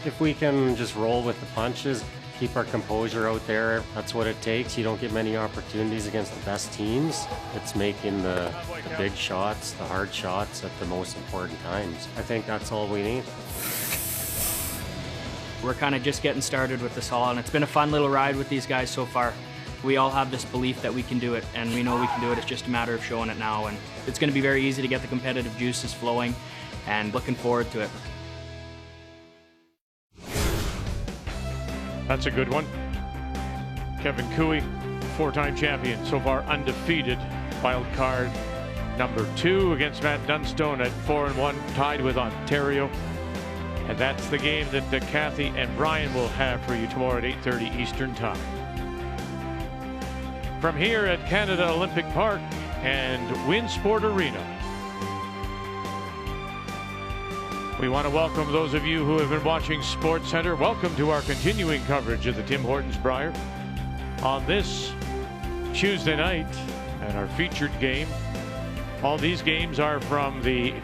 If we can just roll with the punches, keep our composure out there, that's what it takes. You don't get many opportunities against the best teams. It's making the big shots, the hard shots at the most important times. I think that's all we need. We're kind of just getting started with this all, and it's been a fun little ride with these guys so far. We all have this belief that we can do it, and we know we can do it. It's just a matter of showing it now, and it's going to be very easy to get the competitive juices flowing, and looking forward to it. That's a good one. Kevin Cooey, 4-time champion, so far undefeated. Wild card number 2 against Matt Dunstone at 4-1, tied with Ontario. And that's the game that Kathy and Brian will have for you tomorrow at 8:30 Eastern Time. From here at Canada Olympic Park and Winsport Arena, we want to welcome those of you who have been watching Sports Center. Welcome to our continuing coverage of the Tim Hortons Brier on this Tuesday night and our featured game. All these games are from the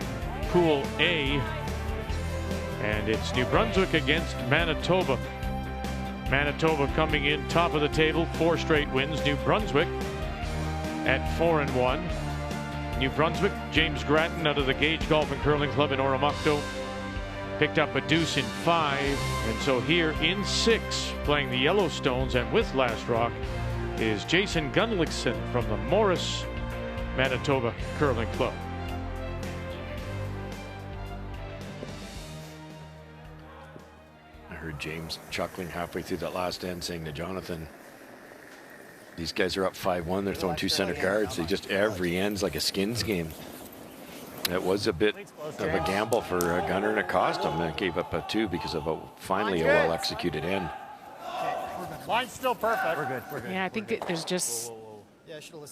Pool A. And it's New Brunswick against Manitoba. Manitoba coming in top of the table, 4 straight wins. New Brunswick at 4-1. New Brunswick, James Grattan out of the Gage Golf and Curling Club in Oromocto picked up a deuce in 5, and so here in 6 playing the Yellowstones and with Last Rock is Jason Gunnlaugson from the Morris, Manitoba Curling Club. I heard James chuckling halfway through that last end, saying to Jonathan, these guys are up 5-1. They're throwing 2 center guards. They just, every end's like a skins game. It was a bit of a gamble for Gunnar, and it cost him. It gave up a 2 because of finally a well-executed end. Line's still perfect. We're good. We're good. Yeah, I think that there's just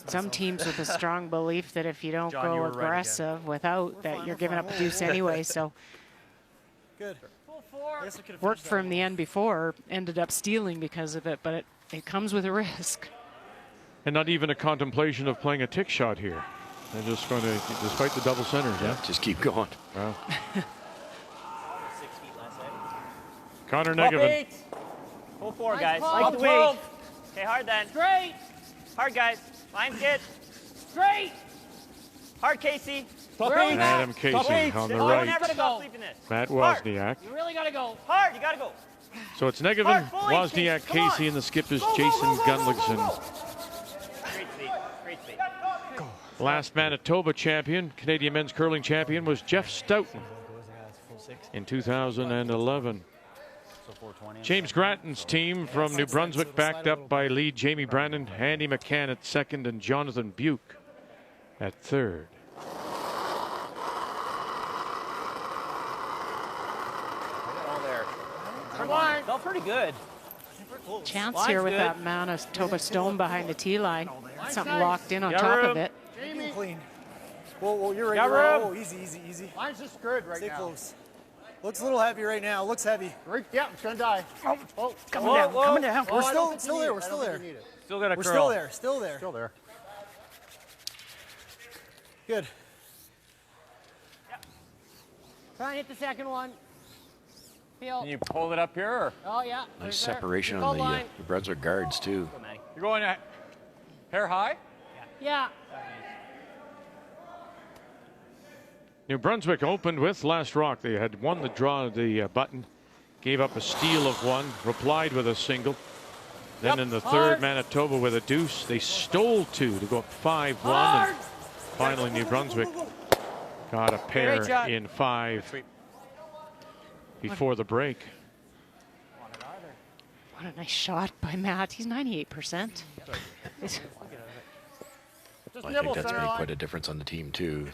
some teams with a strong belief that if you don't go aggressive without that, you're giving up a deuce anyway. So good. Worked for him the end before, ended up stealing because of it, but it comes with a risk. And not even a contemplation of playing a tick shot here. They're just going to, despite the double centers. Yeah, just keep going. Wow. Connor Negavan. Pull 4, guys. Like the weight. Okay, hard then. Straight. Hard, guys. Line's good. Straight. Hard, Casey. And Adam Casey on the right. Matt Wozniak. You really gotta go. Hard, you gotta go. So it's Negavan, Wozniak, Casey, and the skip is Jason Gunnlaugson. Great speed. Great speed. Last Manitoba champion, Canadian men's curling champion, was Jeff Stoughton in 2011. James Grattan's team from New Brunswick, backed up by lead Jamie Brandon, Andy McCann at 2nd, and Jonathan Buke at 3rd. Felt pretty good. Chance here with that Manitoba stone behind the tee line. Something locked in on top of it. Jamie. Clean. Whoa, you're right. Oh, easy. Line's just good right Stay now. close. Looks a little heavy right now. Looks heavy. Yeah, it's gonna die. Coming down. We're still there. We're still there. Still got a We're curl. still there. Still there. Good. Try and hit the second one. Feel. Can you hold it up here? Or? Oh, yeah. Nice separation on the New Brunswick guards, too. You're going hair high? Yeah. New Brunswick opened with Last Rock. They had won the draw of the button, gave up a steal of 1, replied with a single. Then in the 3rd, Manitoba with a deuce. They stole 2 to go up 5-1. And finally, New Brunswick got a pair in 5 before the break. What a nice shot by Matt. He's 98%. I think that's made quite a difference on the team, too.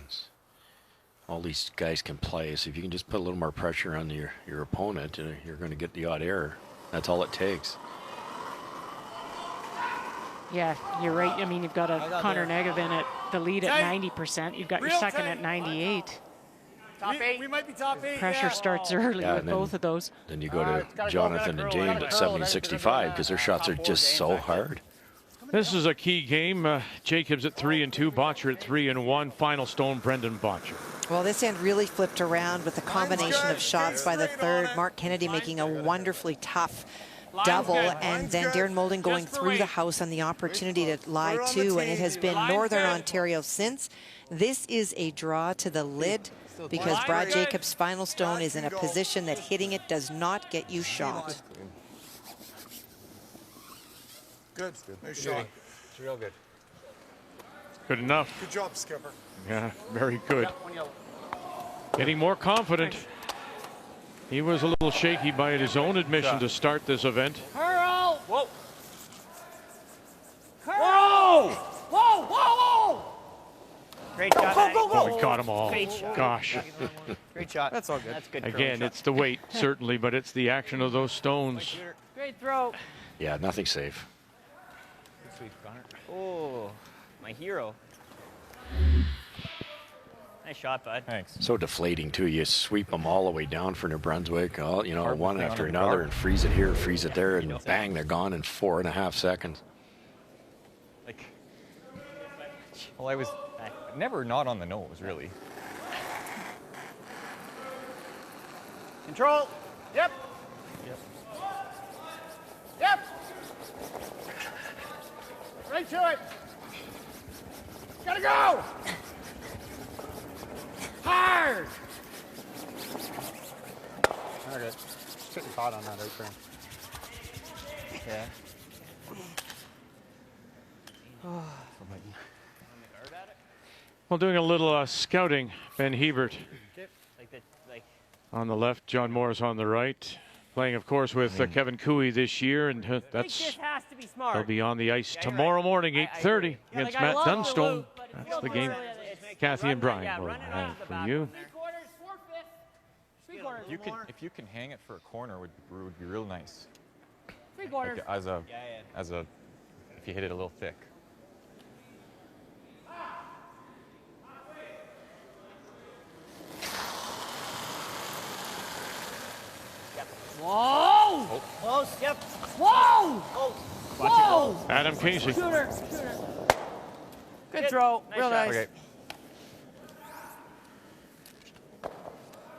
All these guys can play, so if you can just put a little more pressure on your opponent, you're going to get the odd error. That's all it takes. Yeah, you're right. I mean, you've got a Connor Negavan at the lead at 90%. You've got your second at 98. Top 8. We might be top 8. Pressure starts early with both of those. Then you go to Jonathan and James at 70-65 because their shots are just so hard. This is a key game. Jacobs at 3-2, Botcher at 3-1. Final stone, Brendan Botcher. Well, this end really flipped around with a combination of shots by the 3rd. Mark Kennedy making a wonderfully tough double, and then Darren Moulding going through the house on the opportunity to lie 2, and it has been Northern Ontario since. This is a draw to the lid because Brad Jacobs' final stone is in a position that hitting it does not get you shot. Good. Nice shot. It's real good. Good enough. Good job, skipper. Yeah, very good. Getting more confident. He was a little shaky by his own admission to start this event. Curl. Whoa. Curl. Whoa. Great shot. Oh, we caught them all. Great shot. Gosh. Great shot. That's all good. That's good. Again, it's the weight, certainly, but it's the action of those stones. Great throw. Yeah, nothing safe. Good sweep, Connor. Oh, my hero. Nice shot, bud. Thanks. So deflating, too. You sweep them all the way down for New Brunswick, one after on the another, guard. and freeze it here, freeze it there, and bang, they're gone in 4.5 seconds. Well, I was never not on the nose, really. Control. Yep. Yep. Right to it. Gotta go. Hard. Okay. Sitting caught on that out there. Okay. Well, doing a little scouting, Ben Hebert Like on the left, John Morris on the right. Playing, of course, with Kevin Cooey this year, and that's this has to be smart. they'll be on the ice tomorrow morning, 8:30 against Matt Dunstone. That's the game Kathy and Brian will have for you. If you can hang it for a corner, would be real nice. Three-quarters. Like if you hit it a little thick. Whoa! Oh. Close. Yep. Whoa! Whoa! Adam Casey. Shooter. Good throw. Real nice. Okay.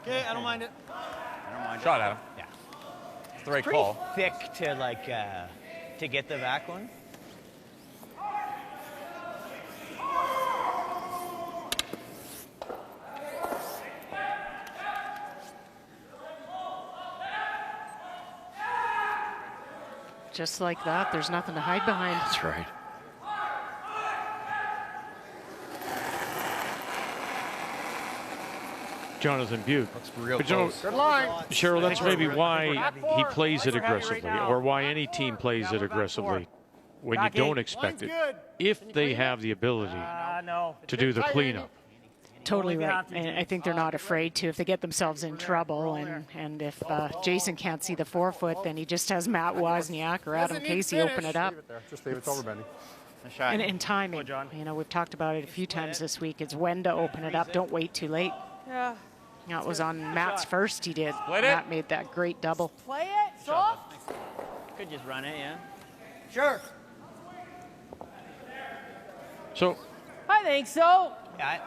Okay, I don't mind it. Shot at him. Yeah. It's the right Pretty call. thick to like to get the back one. Just like that, there's nothing to hide behind. That's right. Jonathan Buke. Looks real But you know, close. Good line. Cheryl, that's maybe why he plays it aggressively, or why any team plays it aggressively when you don't expect it, if they have the ability to do the cleanup. Totally right. And I think they're not afraid to if they get themselves in trouble. And if Jason can't see the 4-foot, then he just has Matt Wozniak or Adam Casey open it up. Just leave it over, Benny. And in timing, you know, we've talked about it a few times this week. It's when to open it up. Don't wait too late. Yeah. That was on Matt's first he did. Matt made that great double. Play it. Soft. Could just run it, yeah. Sure. So, I think so. Yeah.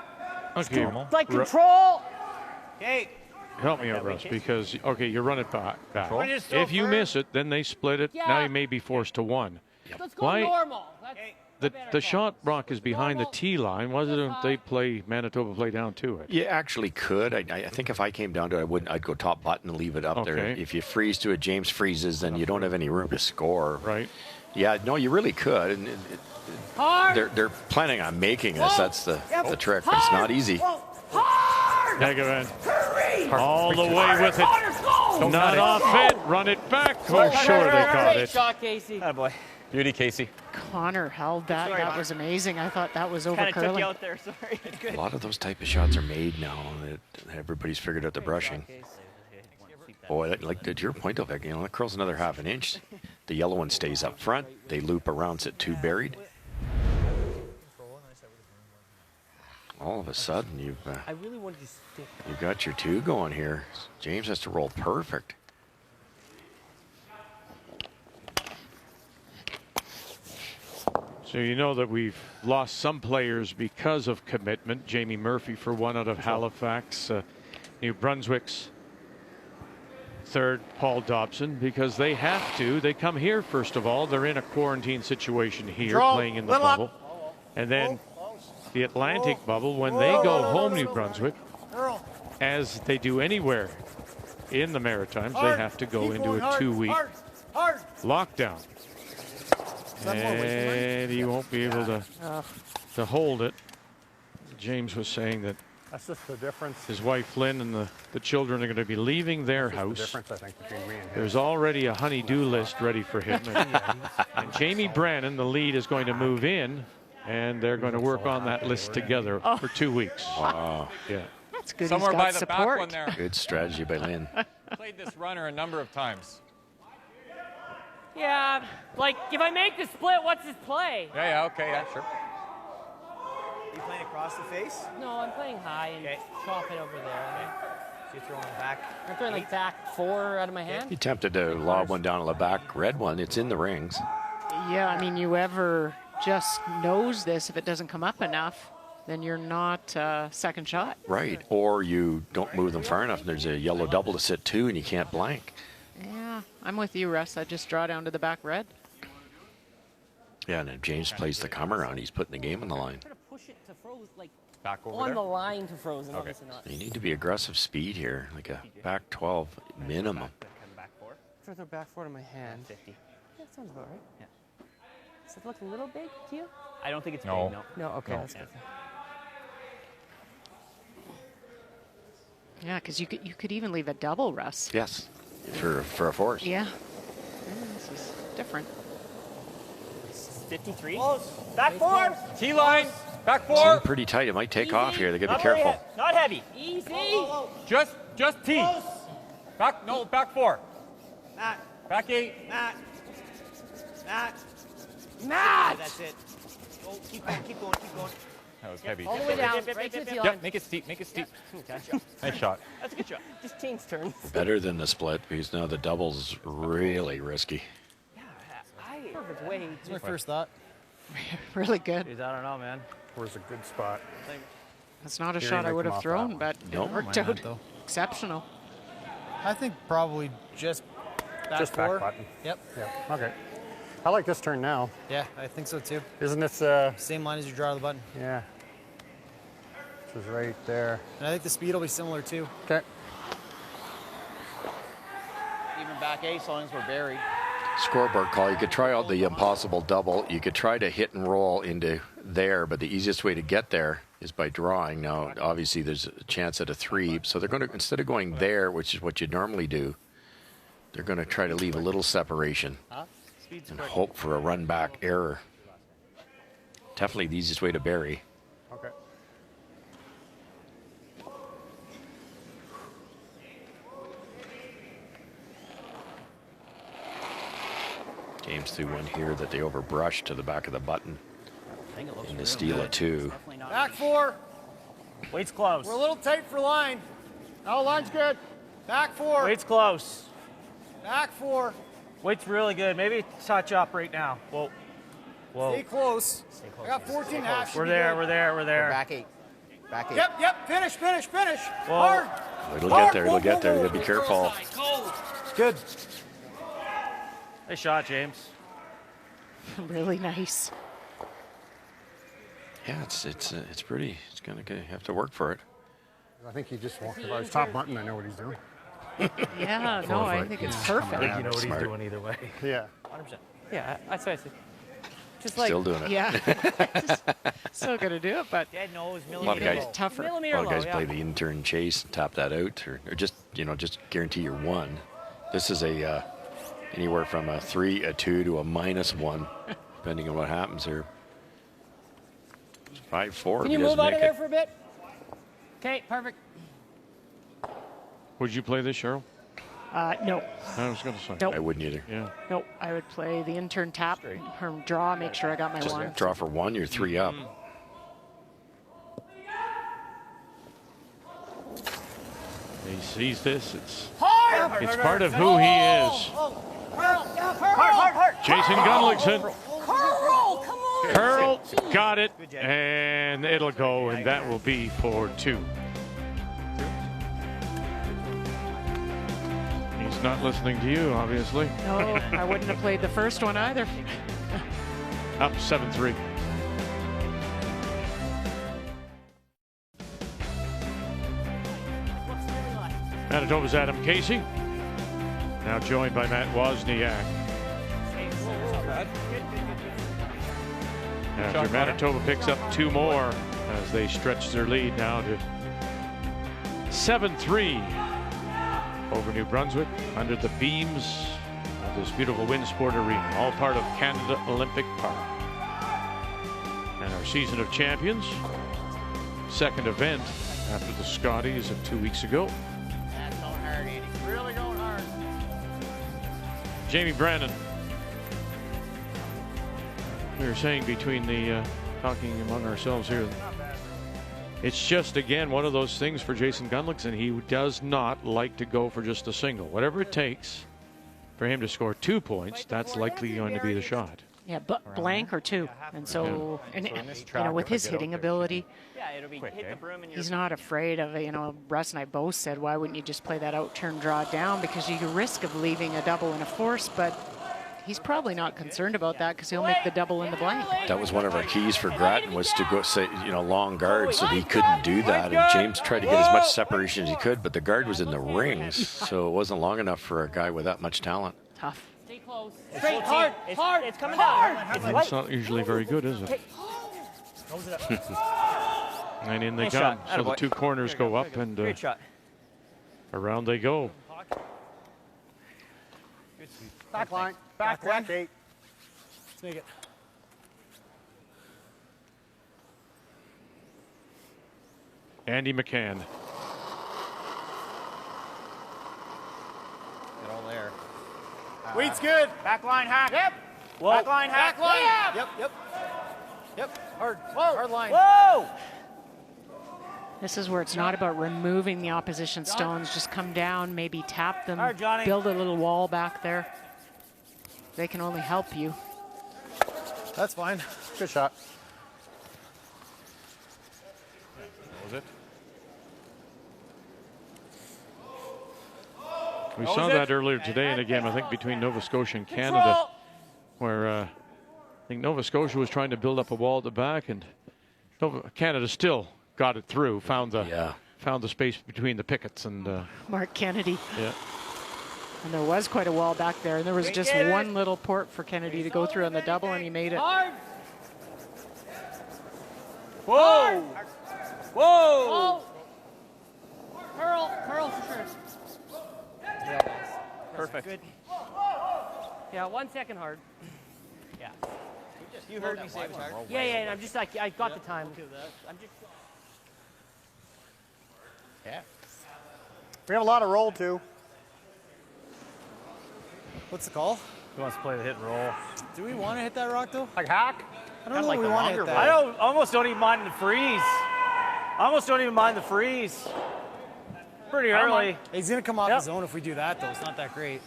okay, Like control. Okay. help me out, Russ, because, okay, you run it back. Just throw If you first. miss it, then they split it. Yeah. Now you may be forced to one. Let's go Why- normal. The shot block is behind the tee line. Why don't they play, Manitoba play down to it? You actually could. I think if I came down to it, I'd go top button and leave it up there. Okay. If you freeze to it, James freezes, then you don't have any room to score. Right. Yeah, no, you really could. And Hard. they're planning on making this. That's the trick, but it's not easy. Hard. Negavan. Hurry. All the way with it. Corners, Not off it. Run it back. Oh, sure, they caught it. Shot, Casey. Oh boy. Beauty, Casey. Connor held that. That was amazing. I thought that was over Kind of took curling. you out there. Sorry. A lot of those type of shots are made now. That everybody's figured out the brushing. Boy, like to your point, though, Vic, you know, that curls another half an inch. The yellow one stays up front. They loop around, sit two buried. All of a sudden, you've got your two going here. James has to roll perfect. So you know that we've lost some players because of commitment. Jamie Murphy for one out of Halifax. New Brunswick's third, Paul Dobson, because they have to. They come here, first of all. They're in a quarantine situation here, playing in the bubble. And then the Atlantic bubble, when they go home, New Brunswick, as they do anywhere in the Maritimes, they have to go into a 2-week lockdown. And he won't be able to hold it. James was saying that That's just the difference. his wife Lynn and the children are going to be leaving their house. The difference, I think, between me and him. There's already a honey-do list ready for him. And Jamie Brannon, the lead, is going to move in, and they're going to work on that list together for 2 weeks. Wow. Yeah. That's good. Somewhere He's got by the support. back one there. Good strategy by Lynn. Played this runner a number of times. Yeah, like if I make the split, what's his play? Yeah, okay, yeah, sure. You playing across the face? No, I'm playing high and chop it over there. So you're throwing it back. I'm throwing like back 4 out of my hand. He attempted to lob one down on the back red one. It's in the rings. Yeah, I mean, you ever just knows this if it doesn't come up enough. then you're not second shot. Right, or you don't move them far enough and there's a yellow double to sit 2 and you can't blank. Yeah, I'm with you, Russ. I just draw down to the back red. Yeah, and if James plays the come around, he's putting the game on the line. Try to push it to froze, like Back over on there? the line to frozen, Okay. obviously not. You need to be aggressive speed here, like a back 12 minimum. Throw the back four to my hand. 50. Yeah, that sounds about right. Yeah. Does it look a little big to you? I don't think it's No. big, no. No, okay, No. that's good. Yeah, because you could even leave a double, Russ. Yes, for a force. Yeah. This is different. 53. Close. Back four. T-line. Back Seem four. pretty tight. It might take off here. They got to Not be very careful. Not heavy. Easy. Just T. Back, no, back 4. Matt. Back 8. Matt. That's it. Go, keep going, keep going, keep going. That was heavy. All the way down, right to the T-line. Yep, make it steep, make it steep. Nice shot. That's a good shot. Just change turns. Better than the split because now the double's really risky. Perfect way. What's my first thought? Really good. Jeez, I don't know, man. Where's a good spot? That's not a Gary shot I might would come have off thrown, that but Nope. it worked Why out not, though? exceptional. I think probably just back Just 4. back button. Yep. Yeah. Okay. I like this turn now. Yeah, I think so too. Isn't this? Same line as you draw the button. Yeah. This is right there. And I think the speed will be similar too. Okay. Even back 8 as long as we're buried. Scoreboard call. You could try out the impossible double. You could try to hit and roll into there, but the easiest way to get there is by drawing. Now, obviously, there's a chance at a 3, so they're going to, instead of going there, which is what you normally do, they're going to try to leave a little separation and hope for a run back error. Definitely the easiest way to bury. Okay. James threw one here that they overbrushed to the back of the button in the steal of 2. Back 4. Weight's close. We're a little tight for line. No, line's good. Back 4. Weight's close. Back 4. Weight's really good. Maybe touch up right now. Whoa. Whoa. Stay close. I got 14 half. We're there, we're there, we're there. Back 8. Back 8. Yep. Finish. Whoa. Hard. It'll get there. It'll get there. You got to be careful. Good. Nice shot, James. Really nice. Yeah, it's pretty. It's gonna have to work for it. I think he just walked about his top button. I know what he's doing. Yeah, no, I think it's perfect. You know what Smart. he's doing either way. Yeah. 100%. Yeah, that's what I said. Just like Still doing it. Yeah. Still going to do it, but dead nose, lot of millimeter guys- low. tougher. A Millimeter lot of low, guys yeah. play the intern chase and tap that out, or just guarantee your 1. This is a anywhere from a 3, a 2 to a -1, depending on what happens here. 5-4. Can if you he move doesn't out make of there it. for a bit? Okay, perfect. Would you play this, Cheryl? No. I was going to say. Nope. I wouldn't either. Yeah. Nope. I would play the intern tap, her draw, make sure I got my Just 1. draw for 1, you're 3 up. He sees this. It's Hard! it's part of who he is. Hard! Jason Gunnlaugson. Curl! Come on! Curl got it, and it'll go, and that will be for 2. He's not listening to you, obviously. No, I wouldn't have played the first one either. Up 7-3. Manitoba's Adam Casey, now joined by Matt Wozniak. After Manitoba picks up 2 more as they stretch their lead now to 7-3 over New Brunswick under the beams of this beautiful Winsport Arena, all part of Canada Olympic Park. And our season of champions, second event after the Scotties of 2 weeks ago. That's going hard, Andy. Really going hard. Jamie Brandon. We were saying between the talking among ourselves here, it's just again one of those things for Jason Gunnlaugson. He does not like to go for just a single. Whatever it takes for him to score 2 points, that's likely going to be the shot. Yeah, but blank or two. And so, and, with his hitting ability, it'll be hit the broom and he's not afraid of it. Russ and I both said, why wouldn't you just play that out, turn, draw down? Because you risk of leaving a double and a force, but he's probably not concerned about that because he'll make the double in the blank. That was one of our keys for Grattan, was to go say, long guard, so he couldn't do that. And James tried to get as much separation as he could, but the guard was in the rings, so it wasn't long enough for a guy with that much talent. Tough. Stay close. Straight, hard. It's coming down. It's not usually very good, is it? And in they come. So the two corners go up, and around they go. Back line. Back left. Let's make it. Andy McCann. Get all there. Weight's good. Back line hack. Yep. Whoa. Back line hack. Back line. Yep. Yep. Hard. Whoa. Hard line. Whoa. This is where it's not about removing the opposition stones. Just come down, maybe tap them, build a little wall back there. They can only help you. That's fine. Good shot. Was it? We saw that earlier today in a game, I think, between Nova Scotia and Canada, where I think Nova Scotia was trying to build up a wall at the back, and Canada still got it through, found the space between the pickets and Mark Kennedy. Yeah. And there was quite a wall back there, and there was just one little port for Kennedy to go through on the double, and he made it. Hard. Whoa! Whoa! Curl for sure. Perfect. Good. Yeah, 1 second hard. Yeah. You heard me say it was hard. Yeah, and I'm just like, I got the time. I'm just. Yeah. We have a lot of roll too. What's the call? Who wants to play the hit and roll? Do we want to hit that rock though? Like hack? I don't know if we want to hit that. I almost don't even mind the freeze. Pretty early. He's going to come off the zone if we do that though. It's not that great.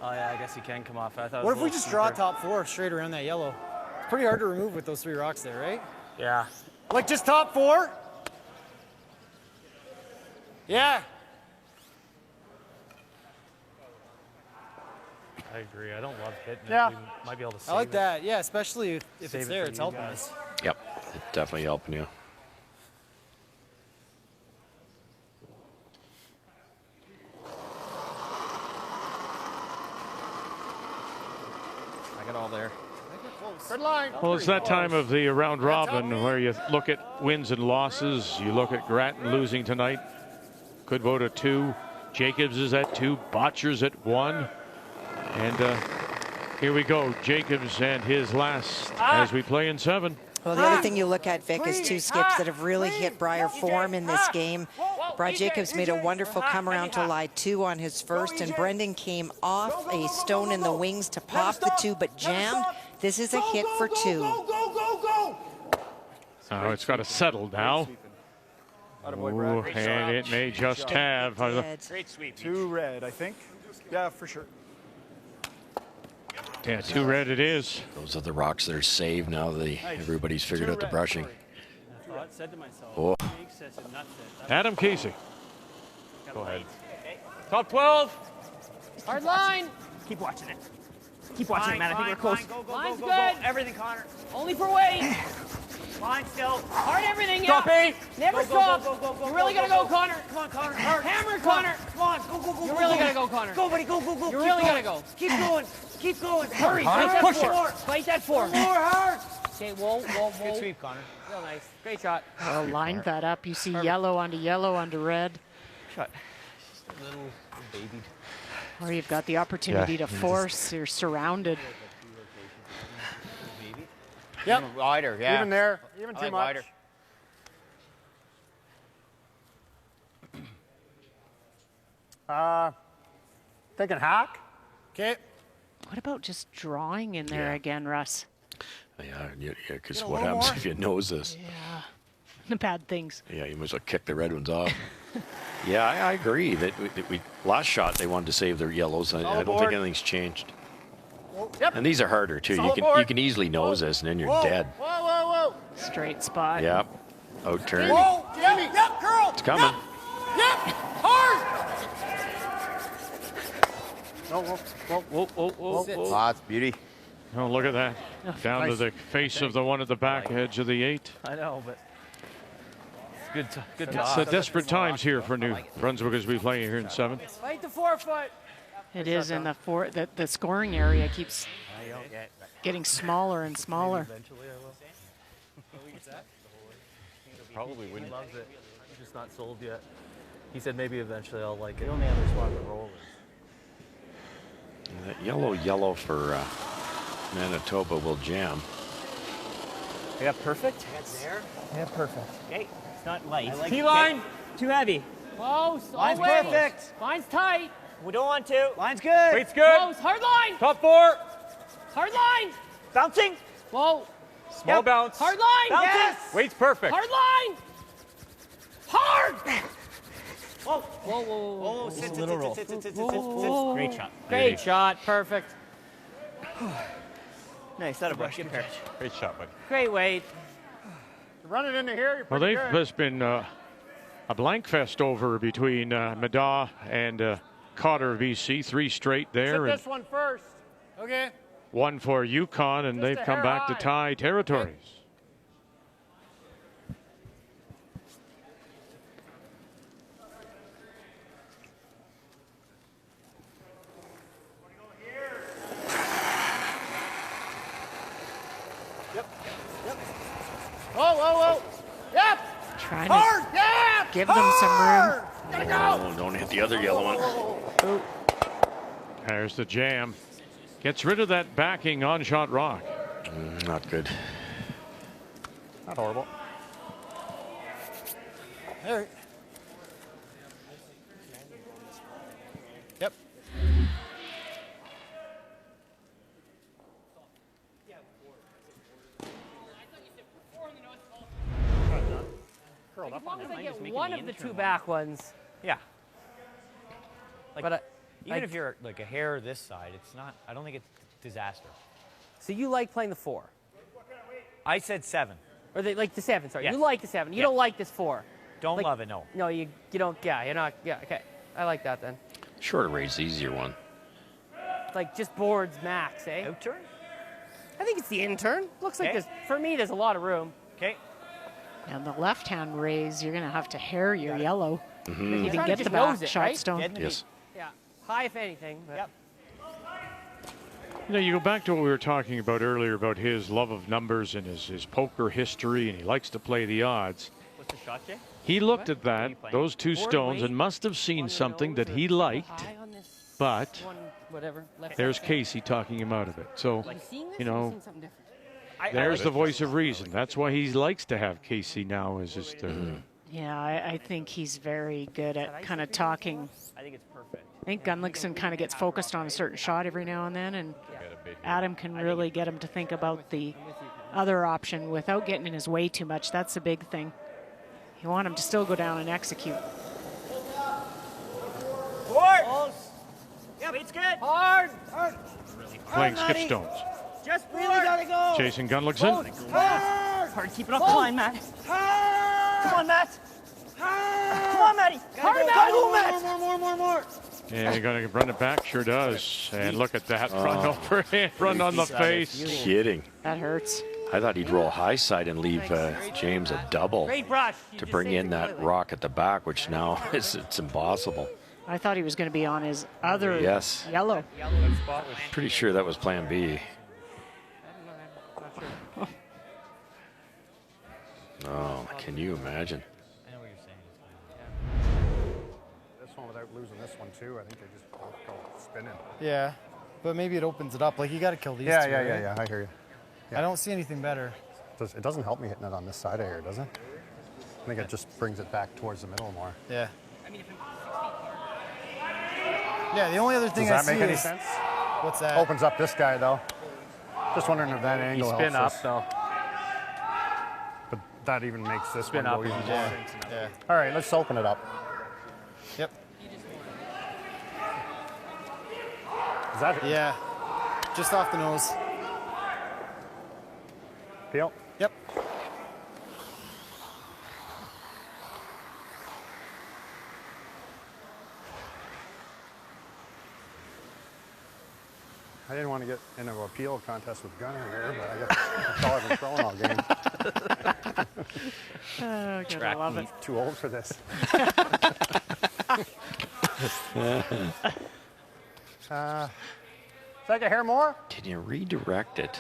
Oh yeah, I guess he can come off. I thought. What if we just draw top four straight around that yellow? It's pretty hard to remove with those three rocks there, right? Yeah. Like just top four? Yeah. I agree. I don't love hitting it. Yeah. We might be able to save I like it. that. Yeah, especially if Save it's it there, for it's you helping guys. us. Yep, it's definitely helping you. I got all there. Good line. Well, it's that time of the round robin where you look at wins and losses. You look at Grattan losing tonight. Could vote at 2. Jacobs is at 2. Botcher's at 1. And here we go. Jacobs and his last as we play in 7. Well, the other thing you look at, Vic, is two skips that have really hit Brier form in this game. Brian Jacobs made a wonderful come around to lie 2 on his first, and Brendan came off a stone in the wings to pop the 2, but jammed. This is a hit for 2. Oh, it's got to settle now. Ooh, and it may just have. Great sweep. 2 red, I think. Yeah, for sure. Yeah, 2 red it is. Those are the rocks that are saved now. Everybody's figured out the brushing. I said to myself, Oh. Adam Casey. Go ahead. Top 12. Hard line. Keep watching it. Keep watching it, man. I think we're close. Line's good. Everything, Connor. Only for weight. Line still. Hard everything, Stop, yeah. eh? Never Go, stop. go, go, go, You really gotta go, Connor. Come on, Connor. Hard. Hammer, Connor. Come on. Go, go, go. You really gotta go, Connor. Go, buddy. Go, go, go. You really gotta go. Keep going. Keep going. Hurry. Fight that Push four. it. Fight that four. More hard. Okay, whoa. Good sweep, Connor. Real nice. Great shot. Well, lined that up. You see yellow onto red. Shot. Just a little babied. Or you've got the opportunity to force. You're surrounded. Yep. Even wider, yeah. Even there. Even I too like much. Wider. Thinking hack. Okay. What about just drawing in there again, Russ? Yeah, because what happens if you nose this? Yeah, the bad things. Yeah, you must have kicked the red ones off. Yeah, I agree that we last shot they wanted to save their yellows. I don't think anything's changed. Yep. And these are harder too. You can easily nose this, and then you're dead. Whoa, whoa, whoa. Straight spot. Yep. Out turn. Whoa, Jamie. Yep, girl. It's coming. Yep. Hard. Whoa, whoa, whoa, whoa, whoa, whoa. Ah, it's beauty. Oh, look at that. Down to the face of the one at the back edge of the 8. I know, but it's good. Good It's toss. desperate times here for New Brunswick as we play here in 7th. Fight the 4-foot. It is in the scoring area keeps getting smaller and smaller. Probably wouldn't. He loves it. He's just not sold yet. He said maybe eventually I'll like it. The only other spot to roll is. That yellow for Manitoba will jam. Yeah, perfect. That's there. Yeah, perfect. Okay, it's not light. Like T-line. Too heavy. Close. Line's always. perfect. Line's tight. We don't want to. Line's good. Weight's good. Close. Hard line. Top 4. Hard line. Bouncing. Whoa. Small bounce. Hard line. Bouncing. Yes. Weight's perfect. Hard line. Hard. Whoa. Whoa, whoa, whoa. Sit. Whoa. Great shot. Great shot. Perfect. Nice. That a brush. Good catch. Great shot, buddy. Great weight. Run it into here. You're Well, pretty they've good. just been a blank fest over between Madaw and Cotter of BC. 3 straight there. Sit And this one first. Okay. 1 for Yukon, and they've come back to tie territories. Whoa, whoa, whoa. Yep. Trying Hard. to Yep. give them some room. Gotta go. Oh, don't hit the other yellow one. There's the jam. Gets rid of that backing on shot rock. Not good. Not horrible. There. Yep. Curled up on As him. long as I I'm just get making one the of the interim 2 back ones. Yeah. Like, But even if you're like a hair this side, it's not. I don't think it's disaster. So you like playing the 4? I said 7. Or like the 7, sorry. Yes. You like the 7. You Yeah. don't like this 4. Don't Like- love it, no. No, you don't. Yeah, you're not. Yeah, okay. I like that then. Shorter range, the easier one. Like just boards max, eh? Out turn. I think it's the in turn. Looks like Okay. there's, for me, there's a lot of room. Okay. And the left-hand raise, you're going to have to hair your yellow. Mm-hmm. You're Even trying to get just the back nose it, shot right? stone. Dead in the Yes. Yeah. High if anything. But Yep. You know, you go back to what we were talking about earlier about his love of numbers and his poker history, and he likes to play the odds. What's the shot, Jay? He looked at that, those 2 Board stones, weight and must have seen on your something nose that or he liked, high on this but one, whatever. Left there's side. Casey talking him out of it. So, Are you seeing this you or are you know, seeing something different? there's the voice of reason. That's why he likes to have Casey now as his third. Yeah, I think he's very good at kind of talking. I think it's perfect. I think Gunnlaugson kind of gets focused on a certain shot every now and then, and Adam can really get him to think about the other option without getting in his way too much. That's the big thing. You want him to still go down and execute. Board. Yeah, it's good. Hard. Hard. Playing skip stones. Just board. Really gotta go. Chasing Gunnlaugson. Hard. Hard. Keep it off the line, Matt. Hard. Come on, Matt. Come on, Matty. Hard, Matt. More. Yeah, you're going to run it back? Sure does. And look at that run overhand, run on the face. Kidding. That hurts. I thought he'd roll high side and leave James a double Great brush. to bring in that rock at the back, which now it's impossible. I thought he was going to be on his other Yes. yellow. Pretty sure that was plan B. Oh, can you imagine? I know what you're saying. This one without losing this one too. I think they just both go spinning. Yeah, but maybe it opens it up. Like you got to kill these two. Yeah. right? I hear you. I don't see anything better. It doesn't help me hitting it on this side of here, does it? I think it just brings it back towards the middle more. Yeah. Yeah. The only other thing Does that I make see any is sense? what's that? Opens up this guy though. Just wondering if that angle spin helps up us. though. But that even makes this Spin one up go even is more. yeah. All right, let's open it up. Yep. Is that Yeah. Just off the nose. Peel? Yep. I didn't want to get into a peel contest with Gunner here, but I guess that's all I've been throwing all game. Oh, God, I love it. Too old for this. Take a hair more? Can you redirect it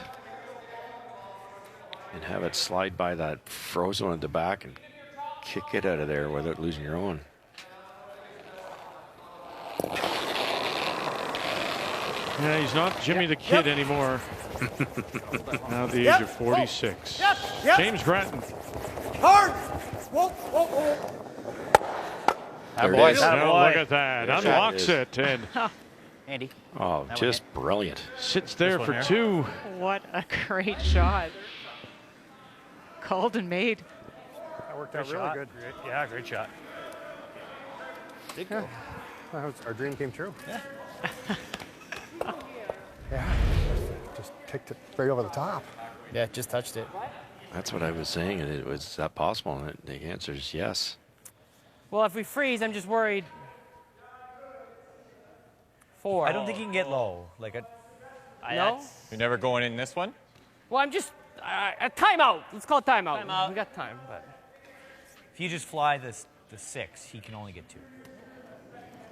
and have it slide by that frozen one at the back and kick it out of there without losing your own? Yeah, he's not Jimmy the Kid anymore. Now at the age of 46. James Grattan. Hard! Whoa, whoa, whoa. There it is. Now look at that. Yes, Unlocks it is. it and Andy. Oh, just brilliant. Sits there for two. What a great shot. Called and made. That worked out really good. Yeah, great shot. Did go. Our dream came true. Yeah. Yeah. Just kicked it right over the top. Yeah, just touched it. That's what I was saying. And it was that possible? And the answer is yes. Well, if we freeze, I'm just worried. 4. I don't think you can get low. Like a. No? You're never going in this one? Well, I'm just a timeout. Let's call it timeout. We got time, but If you just fly the 6, he can only get 2.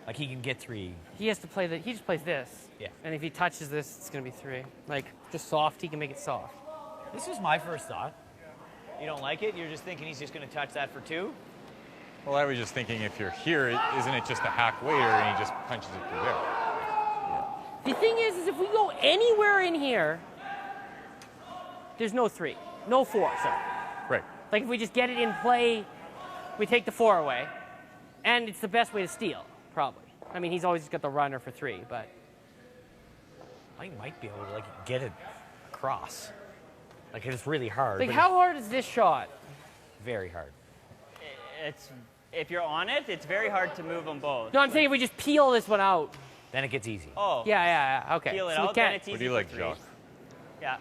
Like he can get 3. he has to play he just plays this. Yeah. And if he touches this, it's gonna be 3. Like just soft. He can make it soft. This was my first thought. You don't like it? You're just thinking he's just gonna touch that for 2? Well, I was just thinking if you're here, isn't it just a hack waiter and he just punches it through there? The thing is if we go anywhere in here, there's no 3, no 4. Sorry. Right. Like if we just get it in play, we take the 4 away, and it's the best way to steal, probably. I mean, he's always got the runner for 3, but I might be able to get it across. Like it's really hard. like but how hard is this shot? Very hard. It's if you're on it, it's very hard to move them both. No, I'm saying if we just peel this one out. Then it gets easy. Oh. Yeah, okay. Peel it So we out, then can't- it's easy. What do you like, for 3. Jock? Yeah.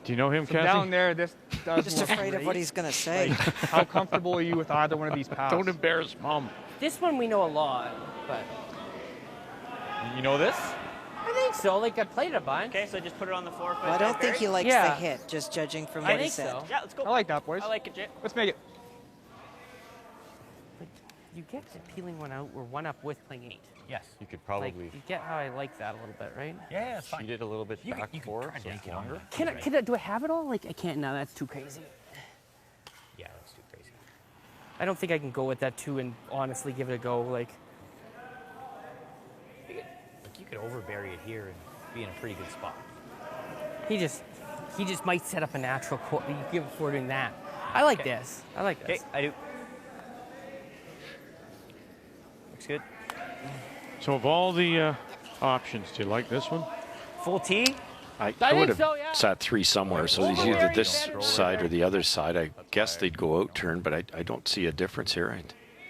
Do you know him, Kathy? Down there, this does Just afraid of what he's going to say. Like, how comfortable are you with either one of these paths? Don't embarrass Mom. This one we know a lot, but You know this? I think so. Like I played it a bunch. Okay, so just put it on the 4 foot. Well, I don't think he likes Yeah. the hit, just judging from I what he think said. so. Yeah, let's go. I like that, boys. I like it, Jay. Let's make it. You get to peeling one out. We're 1 up with playing 8. Yes. You could probably Like, you get how I like that a little bit, right? Yeah, it's fine. cheat it a little bit back you can for try so to it's make it longer. Can I, do I have it all? Like I can't now. That's too crazy. Yeah, that's too crazy. I don't think I can go with that 2 and honestly give it a go. Like You could overbury it here and be in a pretty good spot. he just might set up a natural court. You give it for doing that. I like this. I like this. Okay, I do. Looks good. So of all the options, do you like this one? Full tee? I think would have so, yeah. sat 3 somewhere, so he's either this side or the other side. I guess they'd go out turn, but I don't see a difference here.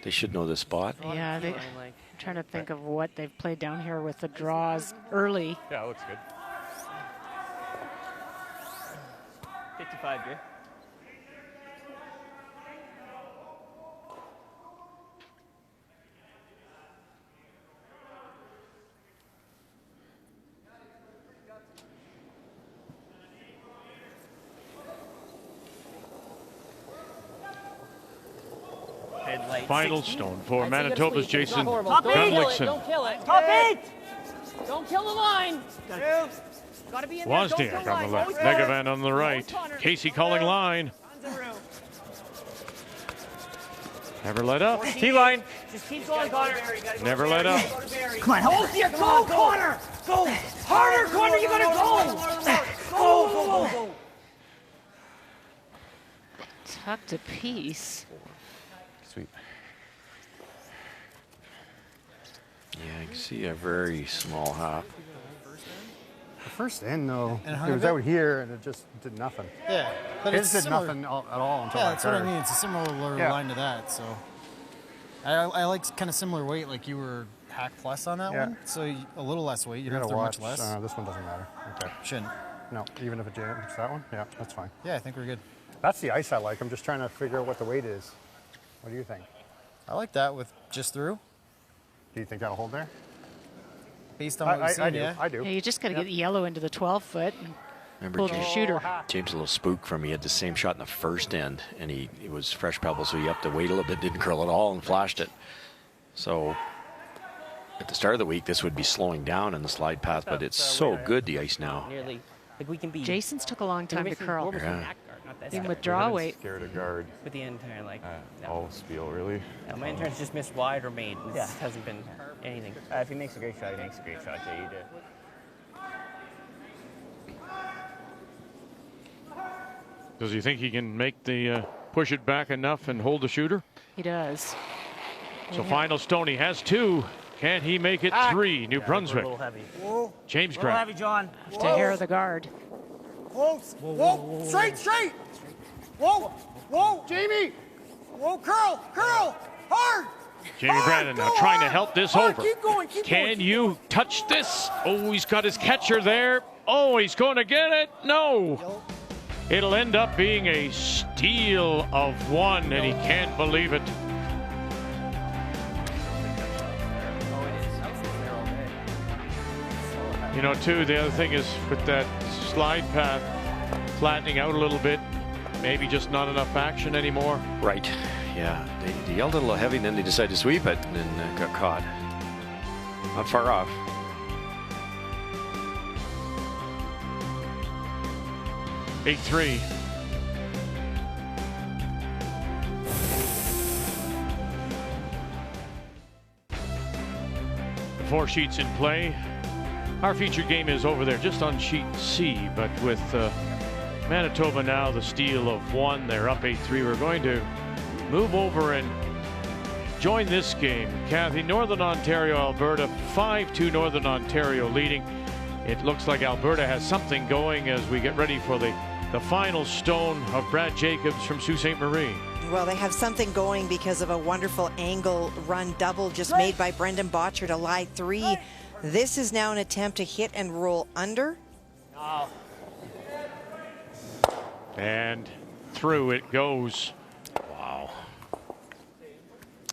They should know the spot. Yeah, I'm trying to think of what they've played down here with the draws early. Yeah, it looks good. 55, Jay. Final stone for Manitoba's Jason Top 8. Gunnlaugson. Don't kill it. Top 8. Don't kill the line. Gotta be in there. Don't Wozniak kill on the line. left, Negavan on the right. Casey calling line. Never let up. T-line. Just keep going, Connor. Never let up. Come on, hold here. Go, Connor. Go. Harder, Connor. You gotta go. Go. Tucked a piece. Sweet. Yeah, I can see a very small hop. The first end, though, And it was out here and it just did nothing. Yeah, but His it's did similar. nothing at all until Yeah, I that's what I curved. mean. It's a similar Yeah. line to that. So I like kind of similar weight, like you were hack plus on that Yeah. one, so a little less weight. You don't gotta have to watch. much less. This one doesn't matter. Okay. Shouldn't. No, even if it's that one? Yeah, that's fine. Yeah, I think we're good. That's the ice I like. I'm just trying to figure out what the weight is. What do you think? I like that with just through. Do you think that'll hold there? Based on what we've seen, yeah. I do. Yeah, you just got to get the yellow into the 12-foot and Remember hold your shooter. James a little spook from he had the same shot in the first end, and it was fresh pebble, so he upped the weight a little bit, didn't curl at all, and flashed it. So at the start of the week, this would be slowing down in the slide path, but it's so good, the ice now. Nearly. Like we can be. Jason's took a long time to curl. Yeah. Even with draw weight. Scared of guard. With the intern, like. Oh, Spiel, really? Yeah, my intern's just missed wide or main. It hasn't been anything. If he makes a great shot, he makes a great shot. Yeah, you do. Does he think he can make the push it back enough and hold the shooter? He does. So final stone, he has 2. Can he make it 3? New Brunswick. A little heavy. Whoa. James A little Grattan. heavy, John. To hair of the guard. Close. Whoa. Straight. Whoa. Whoa. Jamie. Whoa. Curl. Hard. Jamie Grattan now trying to help this over. Keep going. Can you touch this? Oh, he's got his catcher there. Oh, he's going to get it. No. It'll end up being a steal of 1, and he can't believe it. You know, too, the other thing is with that slide path flattening out a little bit, maybe just not enough action anymore. Right. Yeah. They yelled a little heavy, and then they decided to sweep it, and then got caught. Not far off. Eight 3. The 4 sheets in play. Our featured game is over there just on sheet C, but with Manitoba now the steal of 1, they're up 8-3. We're going to move over and join this game. Kathy, Northern Ontario, Alberta, 5-2 Northern Ontario leading. It looks like Alberta has something going as we get ready for the final stone of Brad Jacobs from Sault Ste. Marie. Well, they have something going because of a wonderful angle run double just made by Brendan Botcher to lie 3. This is now an attempt to hit and roll under. Oh. And through it goes. Wow.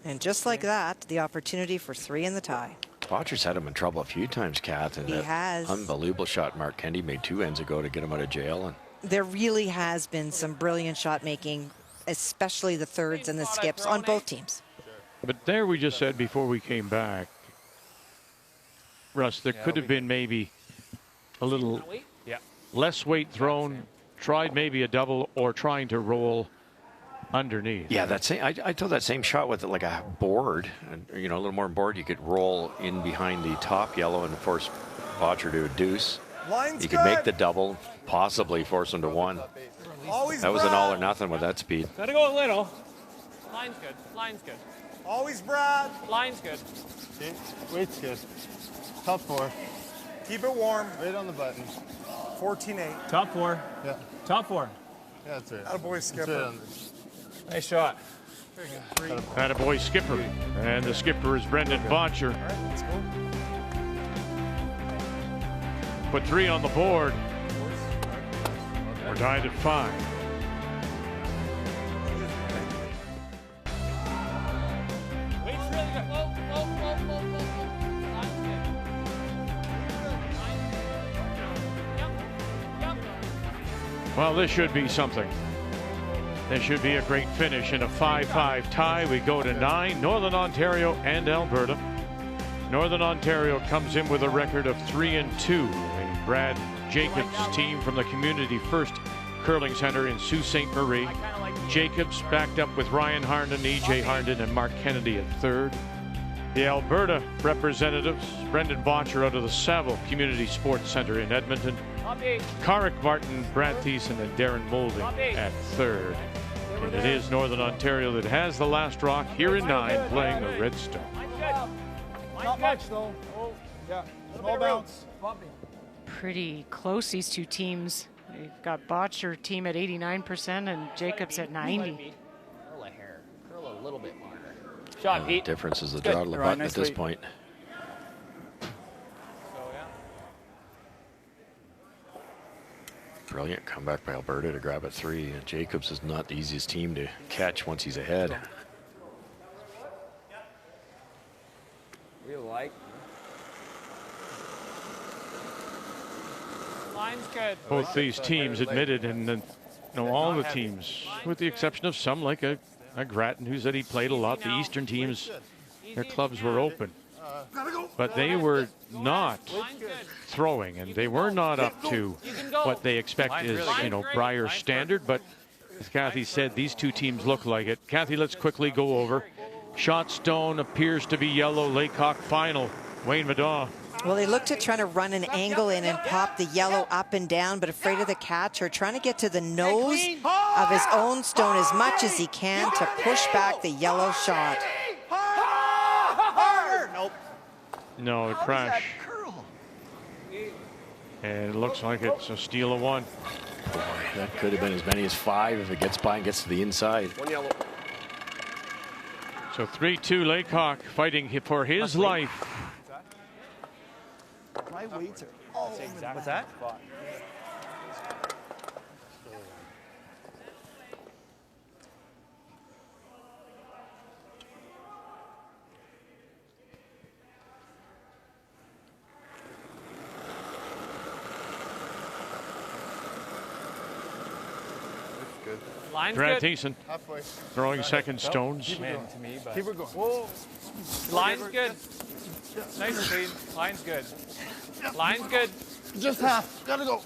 And just like that, the opportunity for 3 in the tie. Botcher's had him in trouble a few times, Kath. And He has. Unbelievable shot Mark Kennedy made 2 ends ago to get him out of jail. And There really has been some brilliant shot making, especially the thirds and the skips on both teams. But there we just said before we came back, Russ, there could have been maybe a little less weight thrown, tried maybe a double or trying to roll underneath. yeah, I told that same shot with like a board, and a little more board, you could roll in behind the top yellow and force Botcher to a deuce. Line's You could make the double, possibly force him to 1. Always That was an Brad. all or nothing with that speed. Gotta go a little. Line's good. Always Brad. Line's good. Weight's good. Top 4. Keep it warm. Right on the button. 14-8. Top 4. Yeah. Top 4. Yeah, that's right. Attaboy, Skipper. Nice shot. Attaboy skipper. And the skipper is Brendan Botcher. All right, let's go. Put 3 on the board. We're tied at 5. Weight's really good. Whoa. Well, this should be something. This should be a great finish in a 5-5 tie. We go to 9, Northern Ontario and Alberta. Northern Ontario comes in with a record of 3-2. A Brad Jacobs team from the Community First Curling Center in Sault Ste. Marie. Jacobs backed up with Ryan Harnden, E.J. Harnden, and Mark Kennedy at third. The Alberta representatives, Brendan Botcher out of the Saville Community Sports Center in Edmonton. Carrick Martin, Brad Thiessen, and Darren Moulding at third. And it is Northern Ontario that has the last rock here in 9 playing the Red Stone. Not much, though. Oh, yeah. Small bounce. Pretty close, these two teams. We've got Botcher team at 89% and Jacobs at 90. Curl a hair. Curl a little bit longer. The difference is the draw to the button at this point. Brilliant comeback by Alberta to grab a 3. Jacobs is not the easiest team to catch once he's ahead. We like. Line's good. Both these teams admitted, and all the teams, with the exception of some like a Grattan who said he played a lot. The Eastern teams, their clubs were open, but they were not throwing, and they were not up to what they expect is, Brier standard. But as Kathy said, these two teams look like it. Kathy, let's quickly go over. Shot stone appears to be yellow. Laycock final. Wayne Madaw. Well, they looked at trying to run an angle in and pop the yellow up and down, but afraid of the catcher, trying to get to the nose of his own stone as much as he can to push back the yellow shot. Nope. No, it crashed. And it looks like it's a steal of 1. Boy, that could have been as many as 5 if it gets by and gets to the inside. 1 yellow. So 3-2 Laycock fighting for his life. My weights are all over the What's that? Line's Brad good. Thiessen Halfway. throwing second stones. Keep it going. To me, but... Keep it going. Whoa. Line's good. Nice clean. Line's good. Line's good. Just half. Gotta go.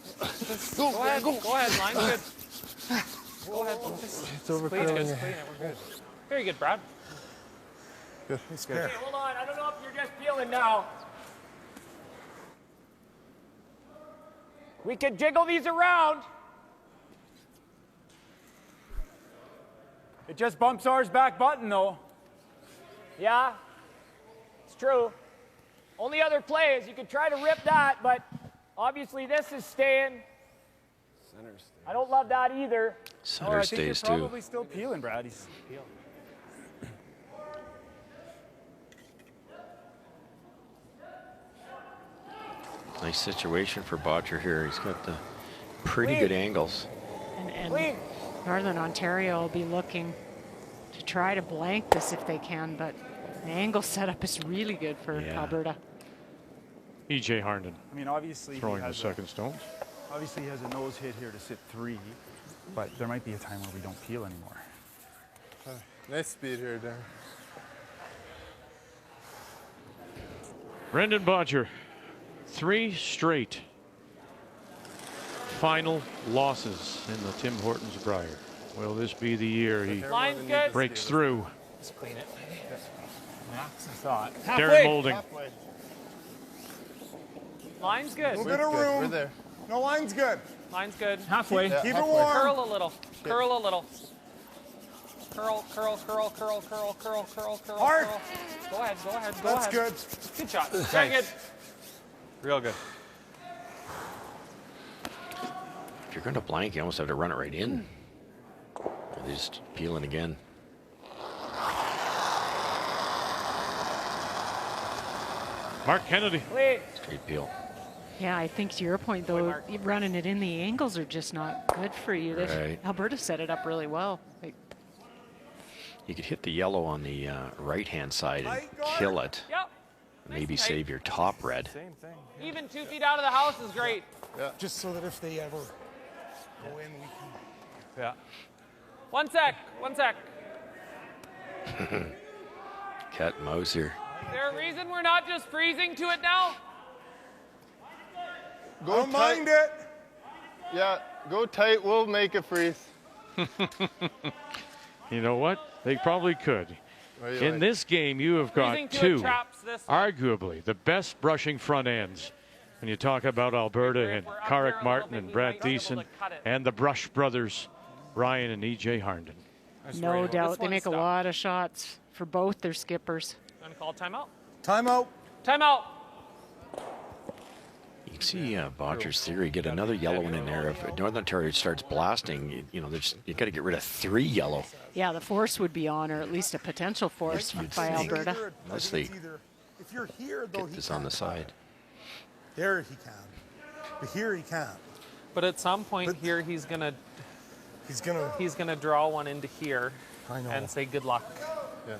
Go, Go ahead. go. Go ahead. Line's good. Go ahead. It's over. Clean it. Clean it. We're good. Very good, Brad. Good. It's good. Okay, hold on. I don't know if you're just peeling now. We could jiggle these around. It just bumps ours back button, though. Yeah, it's true. Only other play is you could try to rip that, but obviously this is staying. I don't love that either. Center stays too. Probably still peeling, Brad. He's peeling. Nice situation for Botcher here. He's got the pretty good angles. And Northern Ontario will be looking to try to blank this if they can, but the angle setup is really good for Alberta. E.J. Harnden. I mean, obviously throwing the second stones. Obviously, he has a nose hit here to sit 3, but there might be a time where we don't peel anymore. Nice speed here, Dan. Brendan Bodger, 3 straight final losses in the Tim Hortons Brier. Will this be the year he breaks through? Just clean it. Max, I thought. Darren Moulding. Line's good. Move it a room. We're there. No, line's good. Line's good. Halfway. Keep it warm. Curl a little. Curl a little. Curl, curl, curl, curl, curl, curl, curl, curl. Hard. Curl. Go ahead, go ahead, go That's ahead. good. Good shot. Very good. Real good. If you're going to blank, you almost have to run it right in. They're just peeling again. Mark Kennedy. Straight peel. Yeah, I think to your point, though, running it in, the angles are just not good for you. Right. Alberta set it up really well. You could hit the yellow on the right-hand side and kill it. Yep. Maybe save your top red. Same thing. Even 2 feet out of the house is great. Yeah. Just so that if they ever go in, we can. Yeah. 1 sec. 1 sec. Cat and mouse here. Is there a reason we're not just freezing to it now? Go Don't mind it. Yeah, go tight. We'll make it freeze. You know what? They probably could. In this game, you have got 2, arguably, the best brushing front ends. When you talk about Alberta and Carrick Martin and Brad Thiessen and the Brush brothers, Ryan and E.J. Harnden. No doubt. They make a lot of shots for both their skippers. Going to call timeout? Timeout. Timeout. You can see Botcher's theory, get another yellow one in there. If Northern Ontario starts blasting, you got to get rid of 3 yellow. Yeah, the force would be on, or at least a potential force by Alberta. Unless they If you're here, though, get this on the side. There he can. But here he can't. But at some point here, he's gonna draw one into here and say good luck. Yeah.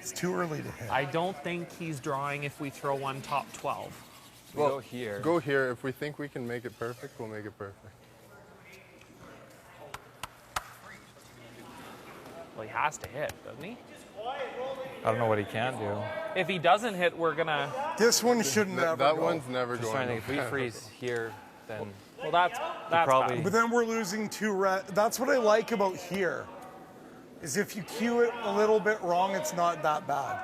It's too early to hit. I don't think he's drawing if we throw one top 12. Well, go here. Go here. If we think we can make it perfect, we'll make it perfect. Well, he has to hit, doesn't he? I don't know what he can do. If he doesn't hit, we're gonna. This one shouldn't ever That go. one's never Just going. trying to think, if we freeze here, then Well, that's probably. bad. But then we're losing 2 red. That's what I like about here. Is if you cue it a little bit wrong, it's not that bad.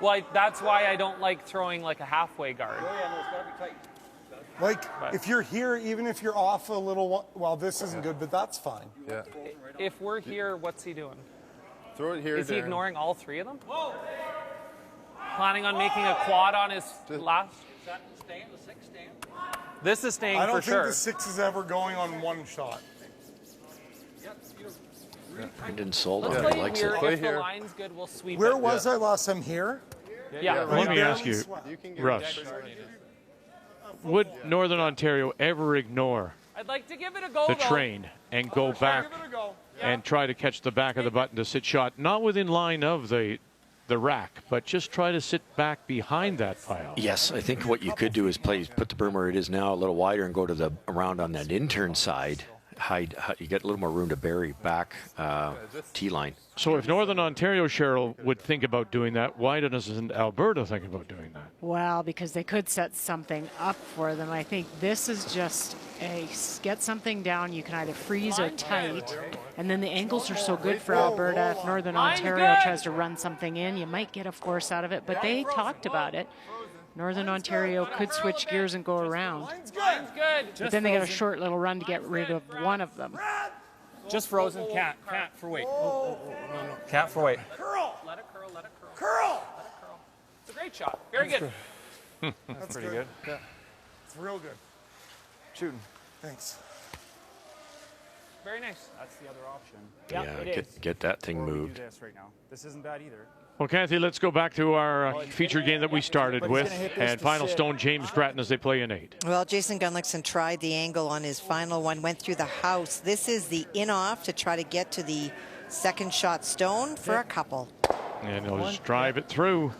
Well, that's why I don't like throwing like a halfway guard. Like, if you're here, even if you're off a little, well, this isn't good, but that's fine. Yeah. If we're here, what's he doing? Throw it here. Is he Darren. ignoring all 3 of them? Planning on making a quad on his last? This is staying I don't for think sure. the 6 is ever going on one shot. Brendan sold Let's it. play He likes here. it. If the line's good, we'll sweep Where it. was I last time? Here? Yeah. Let me ask you, Russ, would Northern Ontario ever ignore I'd like to give it a go, the though. train and go back and try to catch the back of the button to sit shot, not within line of the rack, but just try to sit back behind that pile? Yes, I think what you could do is put the berm where it is now a little wider and go to the around on that intern side. You get a little more room to bury back T-line. So if Northern Ontario, Cheryl, would think about doing that, why doesn't Alberta think about doing that? Well, because they could set something up for them. I think this is just get something down. You can either freeze or tight. And then the angles are so good for Alberta. If Northern Ontario tries to run something in, you might get a force out of it. But they talked about it. Northern Ontario could switch gears and go around. Line's good. But then they got a short little run to get rid of one of them. Just frozen. Cat for weight. Cat for weight. Curl. Let it curl. Curl. It's a great shot. Very good. That's pretty good. Yeah. It's real good. Shooting. Thanks. Very nice. That's the other option. Yeah, get that thing moved. Do this right now. This isn't bad either. Well, Kathy, let's go back to our featured game that we started with, and final stone James Grattan as they play in 8. Well, Jason Gunnlaugson tried the angle on his final one, went through the house. This is the in-off to try to get to the second shot stone for a couple. And he'll just drive it through.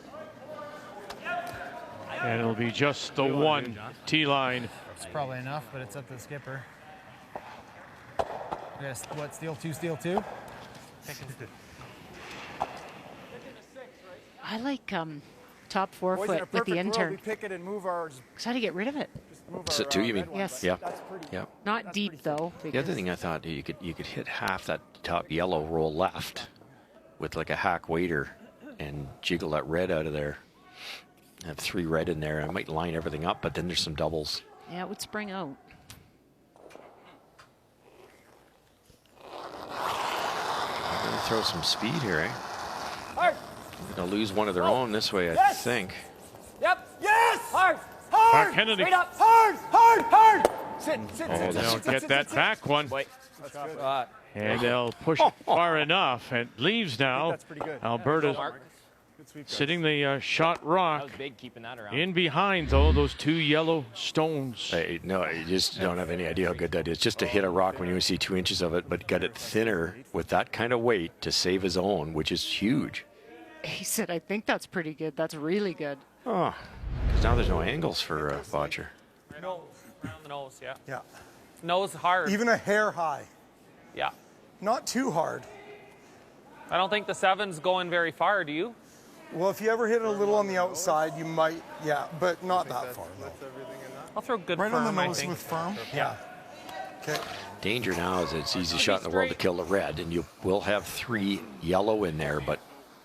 And it'll be just the one T-line. It's probably enough, but it's up to the skipper. Yes, what, steal 2, steal 2? I like top 4 Boys, in a foot with the perfect world, intern. we pick it and move ours. How to get rid of it? Is it 2, you mean? Yes. Yeah. That's pretty. Yeah. Not deep though. The other thing I thought you could hit half that top yellow roll left with like a hack waiter and jiggle that red out of there. Have 3 red in there. I might line everything up, but then there's some doubles. Yeah, it would spring out. I'm gonna throw some speed here, eh? Hard. They're gonna lose one of their own this way, I think. Yep. Yes! Hard. Mark Kennedy. Straight up. Hard! Sit. Oh, they'll get that back one. That's good. And they'll push it far enough. And leaves now. That's pretty good. Alberta sitting the shot rock. That was big keeping that around. In behind, though, those 2 yellow stones. No, you just don't have any idea how good that is. Just to hit a rock when you see 2 inches of it, but got it thinner with that kind of weight to save his own, which is huge. He said, I think that's pretty good. That's really good. Oh, because now there's no angles for Botcher. Nose. Around the nose, yeah. Yeah. Nose hard. Even a hair high. Yeah. Not too hard. I don't think the 7's going very far, do you? Well, if you ever hit it a little on the outside, you might, yeah, but not that far. No. I'll throw good Right firm, on the I nose think. with firm? Yeah. Okay. Danger now is it's the easiest shot in the world to kill the red, and you will have 3 yellow in there, but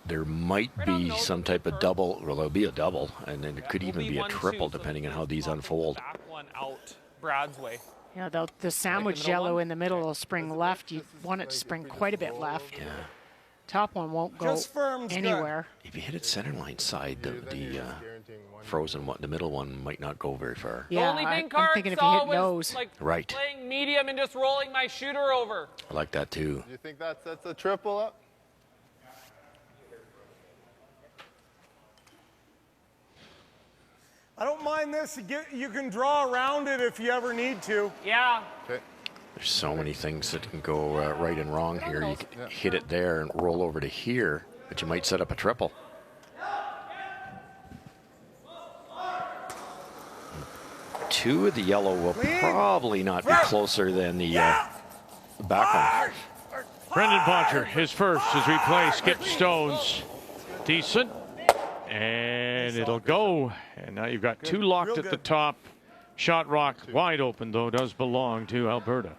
there might be some type of double. Well, there'll be a double, and then it could even be a triple, depending on how these unfold. Back one out Brad's way. Yeah, the sandwich yellow in the middle will spring left. You want it to spring quite a bit left. Yeah. Top one won't go Just firm's anywhere. If you hit it center line side, the frozen one, the middle one might not go very far. Yeah, the only thing I'm Card thinking if you saw hit was nose. like Right. playing medium and just rolling my shooter over. I like that too. Do you think that sets a triple up? I don't mind this. You can draw around it if you ever need to. Yeah. Okay. There's so many things that can go right and wrong here. You can hit it there and roll over to here, but you might set up a triple. Two of the yellow will probably not be closer than the back one. Brendan Bottcher, his first as we play Skip Stones. Decent. And it'll go. And now you've got two locked at the top. Shot rock wide open, though, does belong to Alberta.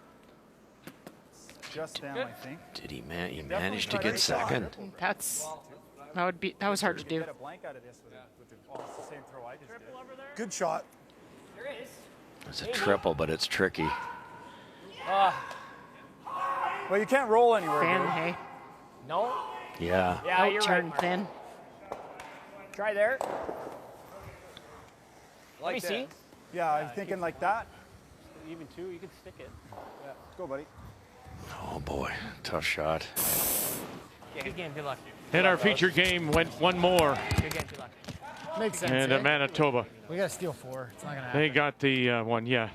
Just down, I think. Did he managed to get second? That was hard to do. Good shot. It's a triple, but it's tricky. Well, you can't roll anywhere. Thin, dude. hey? No? Yeah. Yeah, you're turn right. thin. Try there. Let me see. Yeah, I'm thinking like that. Even two, you can stick it. Yeah, go, buddy. Oh boy, tough shot. Yeah, good game. Good luck. And our feature game went one more. Good game. Good luck. Makes sense. And We Manitoba. got to steal 4. It's not going to happen. They got the one, yeah.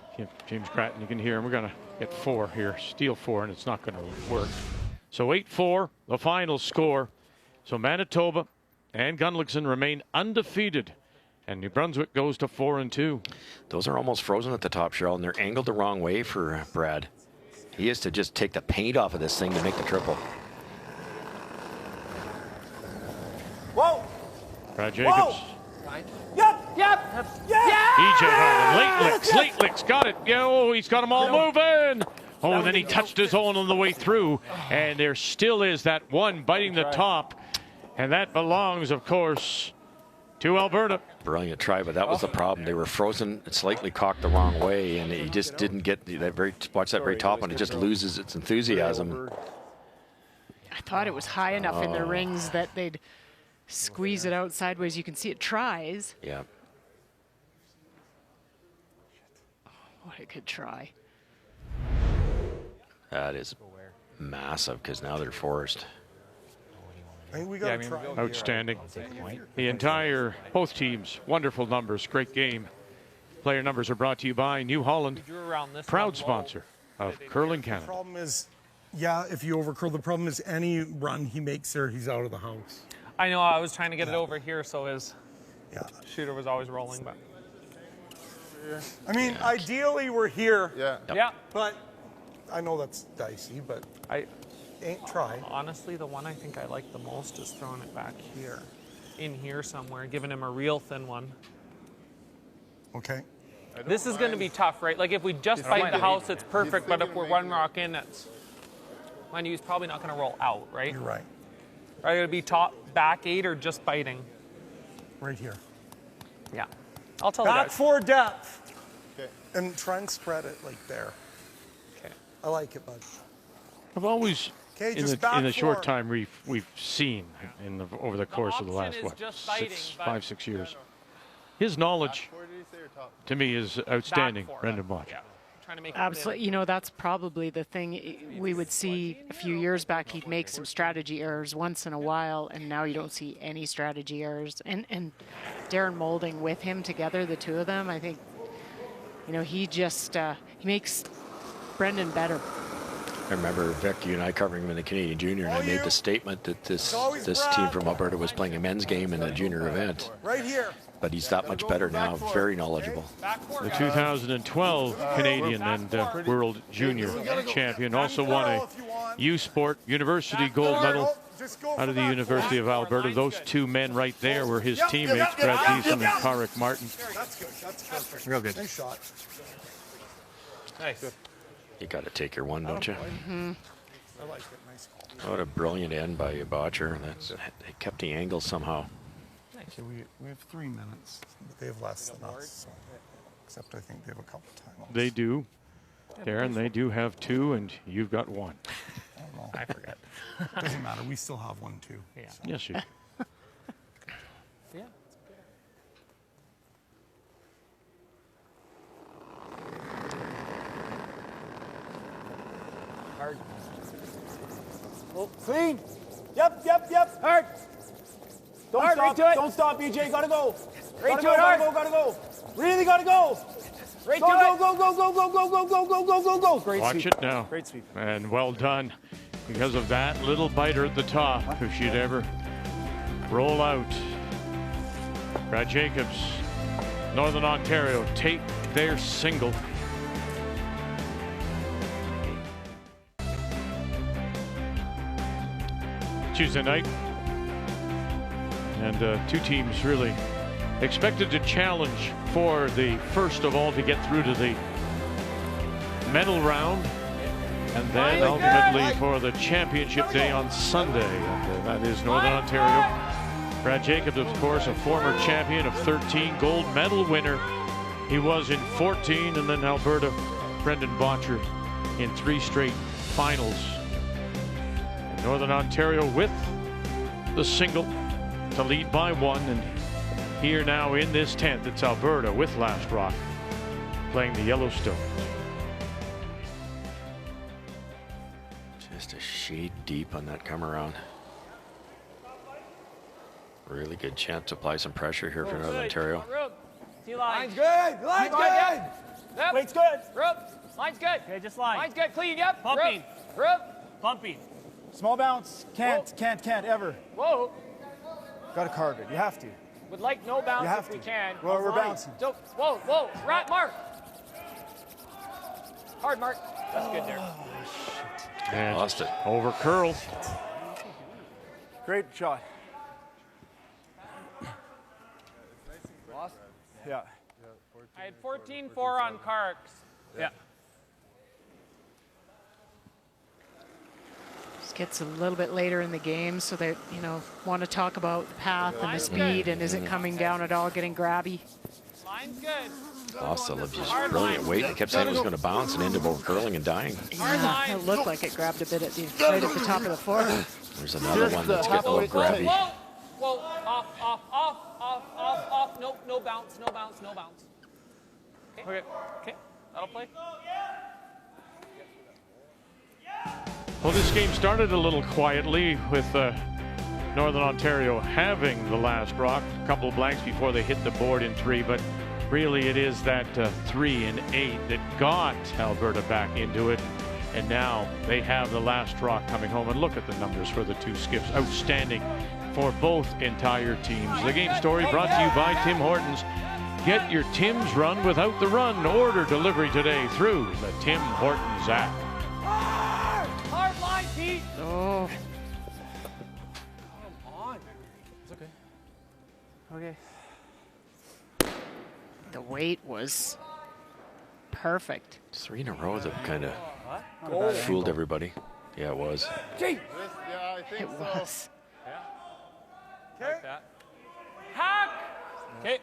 James Grattan, you can hear him. We're going to get 4 here, steal 4, and it's not going to work. So 8-4, the final score. So Manitoba and Gunnlaugson remain undefeated, and New Brunswick goes to 4-2. Those are almost frozen at the top, Cheryl, and they're angled the wrong way for Brad. He has to just take the paint off of this thing to make the triple. Whoa! Brad Jacobs. Whoa! Yep! EJ Harlan, late licks, got it. Oh, he's got them all moving. Oh, and then he touched his own on the way through, and there still is that one biting the top, and that belongs, of course, to Alberta. Brilliant try, but that was the problem. They were frozen, slightly cocked the wrong way, and he just didn't get that watch that very top, and it just loses its enthusiasm. I thought it was high enough in the rings that they'd squeeze it out sideways. You can see it tries. Yeah. What a good try. That is massive because now they're forced. I think we got to try. Outstanding. Both teams, wonderful numbers, great game. Player numbers are brought to you by New Holland, proud sponsor of Curling Canada. The problem is, yeah, if you overcurl, the problem is any run he makes there, he's out of the house. I know, I was trying to get it over here, so his shooter was always rolling. But I mean, ideally we're here. Yeah. Yeah. But I know that's dicey, but I ain't try. Honestly, the one I think I like the most is throwing it back here, in here somewhere, giving him a real thin one. Okay. This is going to be tough, right? Like if we just bite the house, it's perfect. But if we're one rock in, it's, mind you, he's probably not going to roll out, right? You're right. Are you going to be top back 8 or just biting? Right here. Yeah. I'll tell you Back guys. 4 depth. Okay. And try and spread it like there. Okay. I like it, bud. I've always, Okay, in just the back short 4. time we've seen over the course of the last, option is what, just biting, 5-6 years. His knowledge, to me, is outstanding, Back 4. Brendan Bottcher. Yeah. Trying to make it Absolutely. You know, that's probably the thing we would see a few years back. He'd make some strategy errors once in a while, and now you don't see any strategy errors. And Darren Moulding with him together, the two of them, I think, you know, he just, he makes Brendan better. I remember, Vic, you and I covering him in the Canadian Junior, and I made the statement that this team from Alberta was playing a men's game in a junior event. Right here. But he's that much better now, very knowledgeable. The 2012 Canadian and World Junior champion, also won a U Sport University gold medal out of the University of Alberta. Those two men right there were his teammates, Brad Thiessen and Karrick Martin. That's good. That's perfect. Real good. Nice shot. Nice. You got to take your one, don't you? I like it. Nice call. What a brilliant end by Bottcher. They kept the angle somehow. Okay, we have 3 minutes, but they have less than us. So. Except I think they have a couple timeouts. They do. Darren, they do have 2, and you've got 1. I forget. Doesn't matter. We still have 1 too. Yeah. So. Yes, you do. Yeah. Hard. Oh, clean. Yep. Hard. Don't Hard, stop. right to it. Don't stop, BJ. Gotta go. Right Gotta to go, it, hard. gotta go. Really got to go. Right Go, to go, it. go, go, go, go, go, go, go, go, go, go, go. Great Watch sweep. it now. Great sweep. And well done because of that little biter at the top. If she'd ever roll out. Brad Jacobs, Northern Ontario take their single. Tuesday night. And two teams really expected to challenge for the first of all to get through to the medal round. And then ultimately for the championship day on Sunday. And that is Northern Ontario. Brad Jacobs, of course, a former champion of 13, gold medal winner. He was in 14, and then Alberta, Brendan Botcher in 3 straight finals. And Northern Ontario with the single to lead by 1. And here now in this 10th, it's Alberta with Last Rock playing the Yellowstone. Just a shade deep on that come around. Really good chance to apply some pressure here for Northern Ontario. Line's good. Line's good. Yep. Weight's good. Rope. Line's good. Okay, just line. Line's good. Clean. Yep. Pumping. Rope. Pumping. Small bounce. Can't ever. Whoa. Got to carve it. You have to. Would like no bounce You have if we to. can. Well, we're bouncing. So, whoa. Right, Mark. Hard, Mark. That's good there. And lost it. Over curl. Great shot. Yeah. I had 14-4 on Karks. Yeah. Just gets a little bit later in the game, so they, want to talk about the path and the speed, and is it coming down at all, getting grabby? Line's good. Lost a just brilliant weight. They kept saying it was going to bounce and end up over curling and dying. Yeah, it looked like it grabbed a bit right at the top of the floor. There's another one that's getting a little grabby. Whoa, off. Nope, no bounce. Okay, that'll play. Well, this game started a little quietly with Northern Ontario having the last rock. A couple of blanks before they hit the board in 3, but really it is that 3 and 8 that got Alberta back into it. And now they have the last rock coming home. And look at the numbers for the two skips. Outstanding for both entire teams. The game story brought to you by Tim Hortons. Get your Tim's run without the run. Order delivery today through the Tim Hortons app. Hard line, Pete. Oh. Come on. It's okay. The weight was perfect. 3 in a row that kind of fooled everybody. Yeah, it was. Yeah, I think It was. Yeah. Like that. Hack! Okay.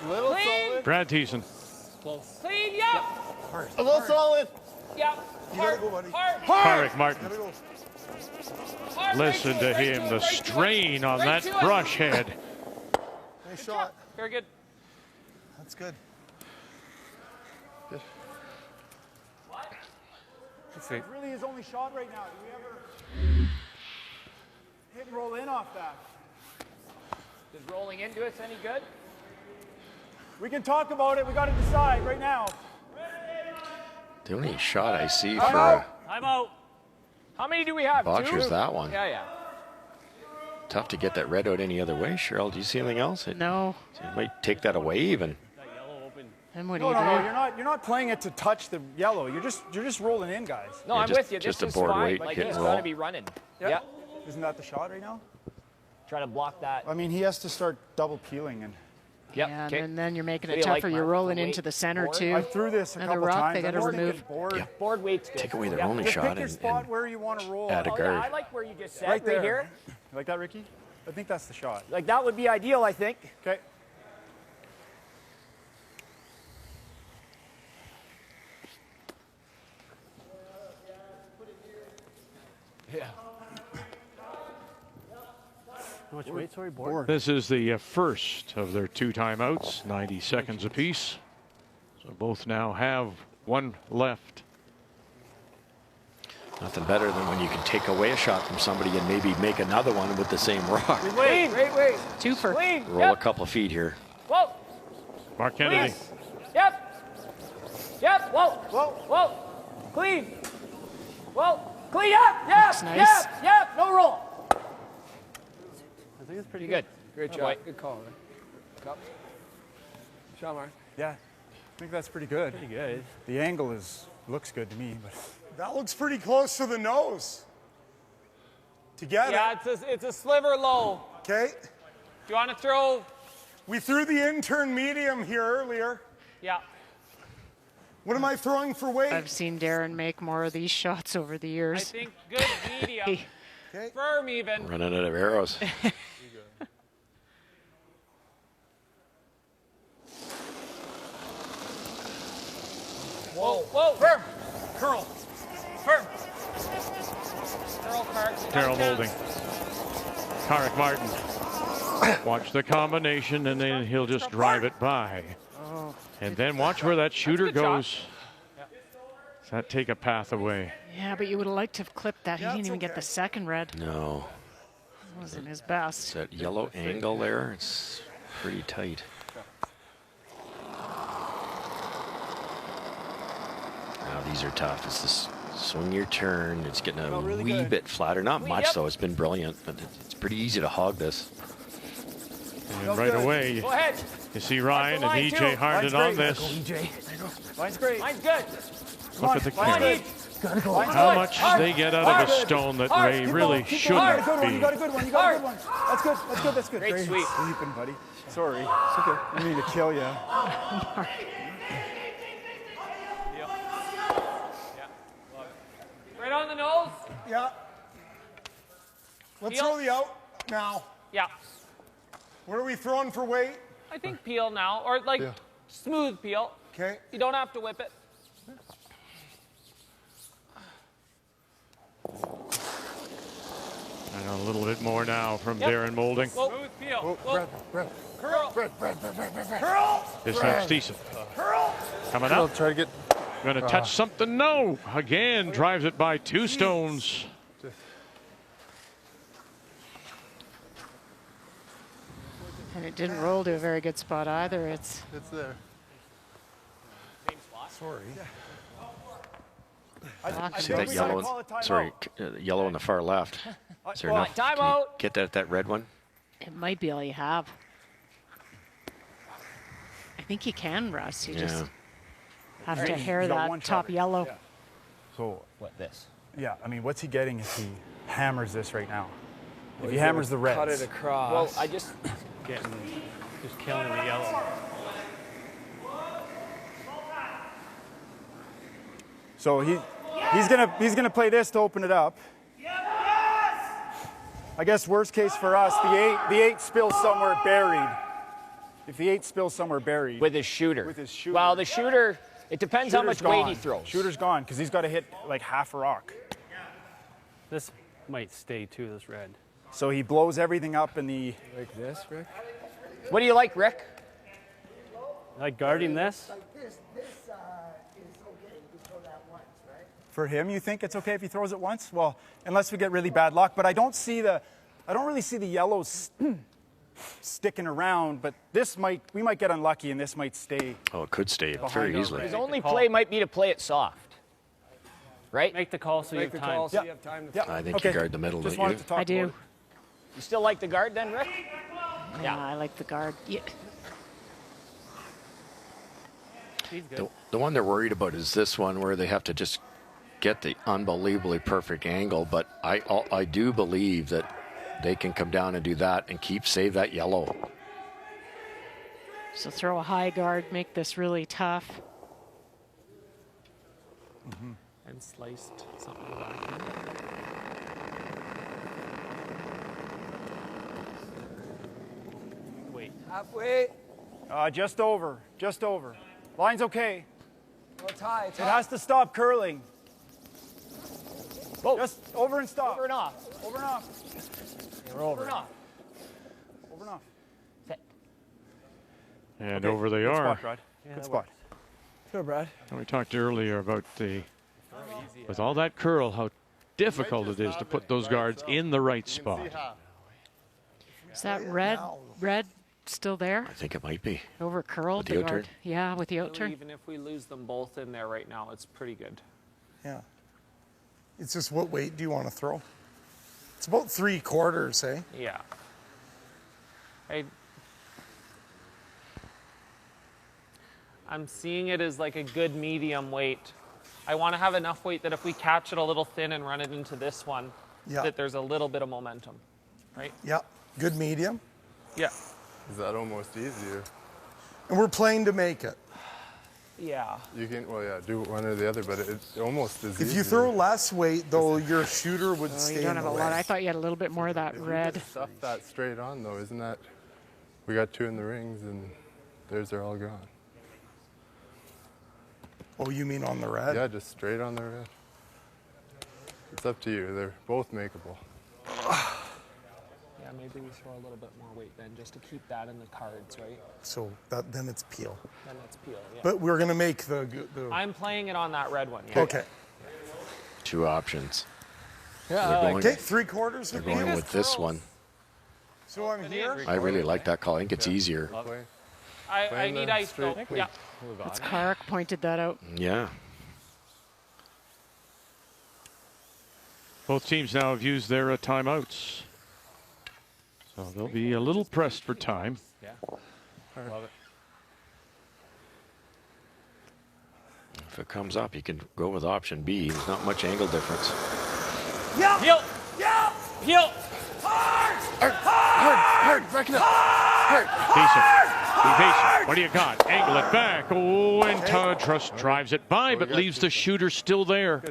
Little solid. Brad Thiessen. Close. Clean, yep. A little solid. Yep. Hard. Tarek Martin. Hard. Listen to him, the strain on that brush head. Nice shot. Very good. That's good. Let's see. It's really his only shot right now. Do we ever hit and roll in off that? Is rolling into us any good? We can talk about it. We got to decide right now. The only shot I see Time for out. Time out. How many do we have? Botcher's 2? that one. Yeah. Tough to get that red out any other way. Cheryl, do you see anything else? No. You might take that away even. And what do No, you no, do? no. You're not playing it to touch the yellow. You're just rolling in, guys. No, Yeah, I'm just- with you. This just a is board fine. weight, Like, hit he's and got to roll. be running. Yeah. Yeah. Isn't that the shot right now? Try to block that. I mean, he has to start double peeling and. Yep. Yeah, Okay. and then you're making What it do you like, tougher. You're Mark? rolling The into weight? the center Board? too. I threw this a Another couple rock times. they got to I'm just thinking remove. Board. Yeah. Board weight's good. Take away their Yeah. only Just shot pick your spot where you want to roll. add a Oh, guard. yeah, I like where you just said. Right there. here. You like that, Ricky? I think that's the shot. Like that would be ideal, I think. Okay. Yeah. How much weight? Sorry, board. This is the first of their 2 timeouts, 90 seconds apiece. So both now have one left. Nothing better than when you can take away a shot from somebody and maybe make another one with the same rock. Wait. Two for. Roll a couple of feet here. Whoa. Mark Kennedy. Please. Yep. Whoa. Clean. Whoa. Clean up. Yep. Nice. Yep. No roll. I think it's pretty good. Great job. Good call, man. Cup. Shot, Mark. Yeah, I think that's pretty good. Pretty good. The angle looks good to me, but That looks pretty close to the nose. To get it. Yeah, it's a sliver low. Okay. Do you want to throw? We threw the intern medium here earlier. Yeah. What am I throwing for weight? I've seen Darren make more of these shots over the years. I think good medium. Firm even. Running out of arrows. Whoa. Firm. Curl. Firm. Curl, Carrick. Carroll holding. Carrick Martin. Watch the combination, and then he'll just drive it by. And then watch where that shooter goes. Does that take a path away? Yeah, but you would have liked to have clipped that. He didn't even get the second red. No. Wasn't his best. That yellow angle there, it's pretty tight. Now these are tough. It's this swing your turn. It's getting a wee bit flatter. Not much though. It's been brilliant, but it's pretty easy to hog this. And right away, Go ahead. you see Ryan and Line's EJ Harden on this. Line's great. Line's good. Look at the Line camera. each. How much they get out of a stone that Ray really shouldn't You be. got a good one. That's good. Great sweep. sleeping, buddy. Sorry. It's okay. I need to kill you. Right on the nose. Yeah. Let's throw the out now. Yeah. What are we throwing for weight? I think peel now, or like smooth peel. Okay. You don't have to whip it. And a little bit more now from Darren Moulding. Smooth peel. Curl. This time's decent. Curl. Coming up. Try to get. Going to touch something. No. Again, drives it by 2 stones. And it didn't roll to a very good spot either. It's there. Sorry. See that yellow? Sorry, yellow on the far left. Is there enough? Time Can you out. get that red one? It might be all you have. I think you can, Russ. You just have to hair that top yellow. Yeah. So What, this? yeah, I mean, what's he getting if he hammers this right now? If he hammers the reds. Cut it across. Well, I just. Just killing the yellow. So he's gonna play this to open it up. I guess worst case for us, the eight spills somewhere buried. If the 8 spills somewhere buried. With his shooter. With his shooter. Well, the shooter, it depends how much weight he gone. throws. Shooter's gone because he's got to hit like half a rock. This might stay too, this red. So he blows everything up in the. Like this, Rick? What do you like, Rick? Like guarding this? This is okay. You throw that once, right? For him, you think it's okay if he throws it once? Well, unless we get really bad luck. But I don't really see the yellows sticking around. But we might get unlucky and this might stay. Oh, it could stay very easily. His only play might be to play it soft. Right? Make the call so you have time. You have time to I think you guard the middle, Just don't wanted you? to talk I do. about it. You still like the guard then, Rick? Yeah, I like the guard. Yeah. The one they're worried about is this one where they have to just get the unbelievably perfect angle. But I do believe that they can come down and do that and save that yellow. So throw a high guard, make this really tough. And sliced something back here. Wait. halfway. Just over. Line's okay. Well, it's high. It's It high. has to stop curling. Whoa. Just over and stop. Over and off. Over and off. We're over and off. Over and off. And over they Good are. spot, Rod. Good spot. Go, Brad. And we talked earlier about with all that curl, how difficult it is to put those guards in the right spot. Is that red still there? I think it might be. Over curled With the guard. out-turn? Yeah, with the Really, out-turn. even if we lose them both in there right now, it's pretty good. Yeah. It's just what weight do you want to throw? It's about 3/4, eh? Yeah. I'm seeing it as like a good medium weight. I want to have enough weight that if we catch it a little thin and run it into this one, that there's a little bit of momentum, right? Yeah. Good medium. Yeah. Is that almost easier? And we're playing to make it. Yeah. You can, well, yeah, do one or the other, but it almost is If you throw less weight, though, your shooter would stay You don't in have the a way. lot. I thought you had a little bit more of that red. Stuff that straight on, though, isn't that? We got 2 in the rings, and theirs are all gone. Oh, you mean on the red? Yeah, just straight on the red. It's up to you. They're both makeable. Yeah, maybe we throw a little bit more weight then, just to keep that in the cards, right? So then it's peel. Then it's peel, yeah. But we're going to make the I'm playing it on that red one. Yeah. Okay. 2 options. Yeah, They're going, take 3/4. They're going with this one. So I'm here. I really like that call. I think it's easier. I need ice though. Yeah. It's Clark pointed that out. Yeah. Both teams now have used their timeouts. So they'll be a little pressed for time. Yeah. Love it. If it comes up, you can go with option B. There's not much angle difference. Yeah. Heel. Yeah. Heel. Hard. Break it up. Hard. Be patient. What do you got? Angle it back. Oh, and Trust drives it by, but leaves the shooter still there.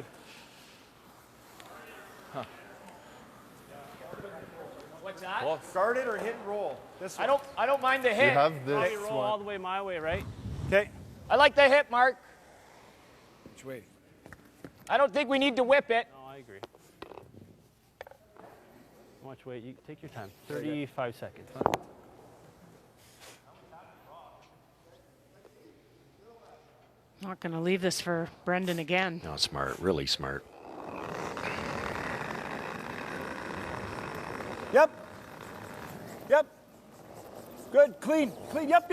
What's that? Guard it or hit and roll. This one. I don't mind the hit. You have this Probably roll one. all the way my way, right? Okay. I like the hit, Mark. Which way? I don't think we need to whip it. No, I agree. How much weight? You take your time. 35 seconds. Huh? Not going to leave this for Brendan again. No, smart. Really smart. Yep. Good. Clean. Yep.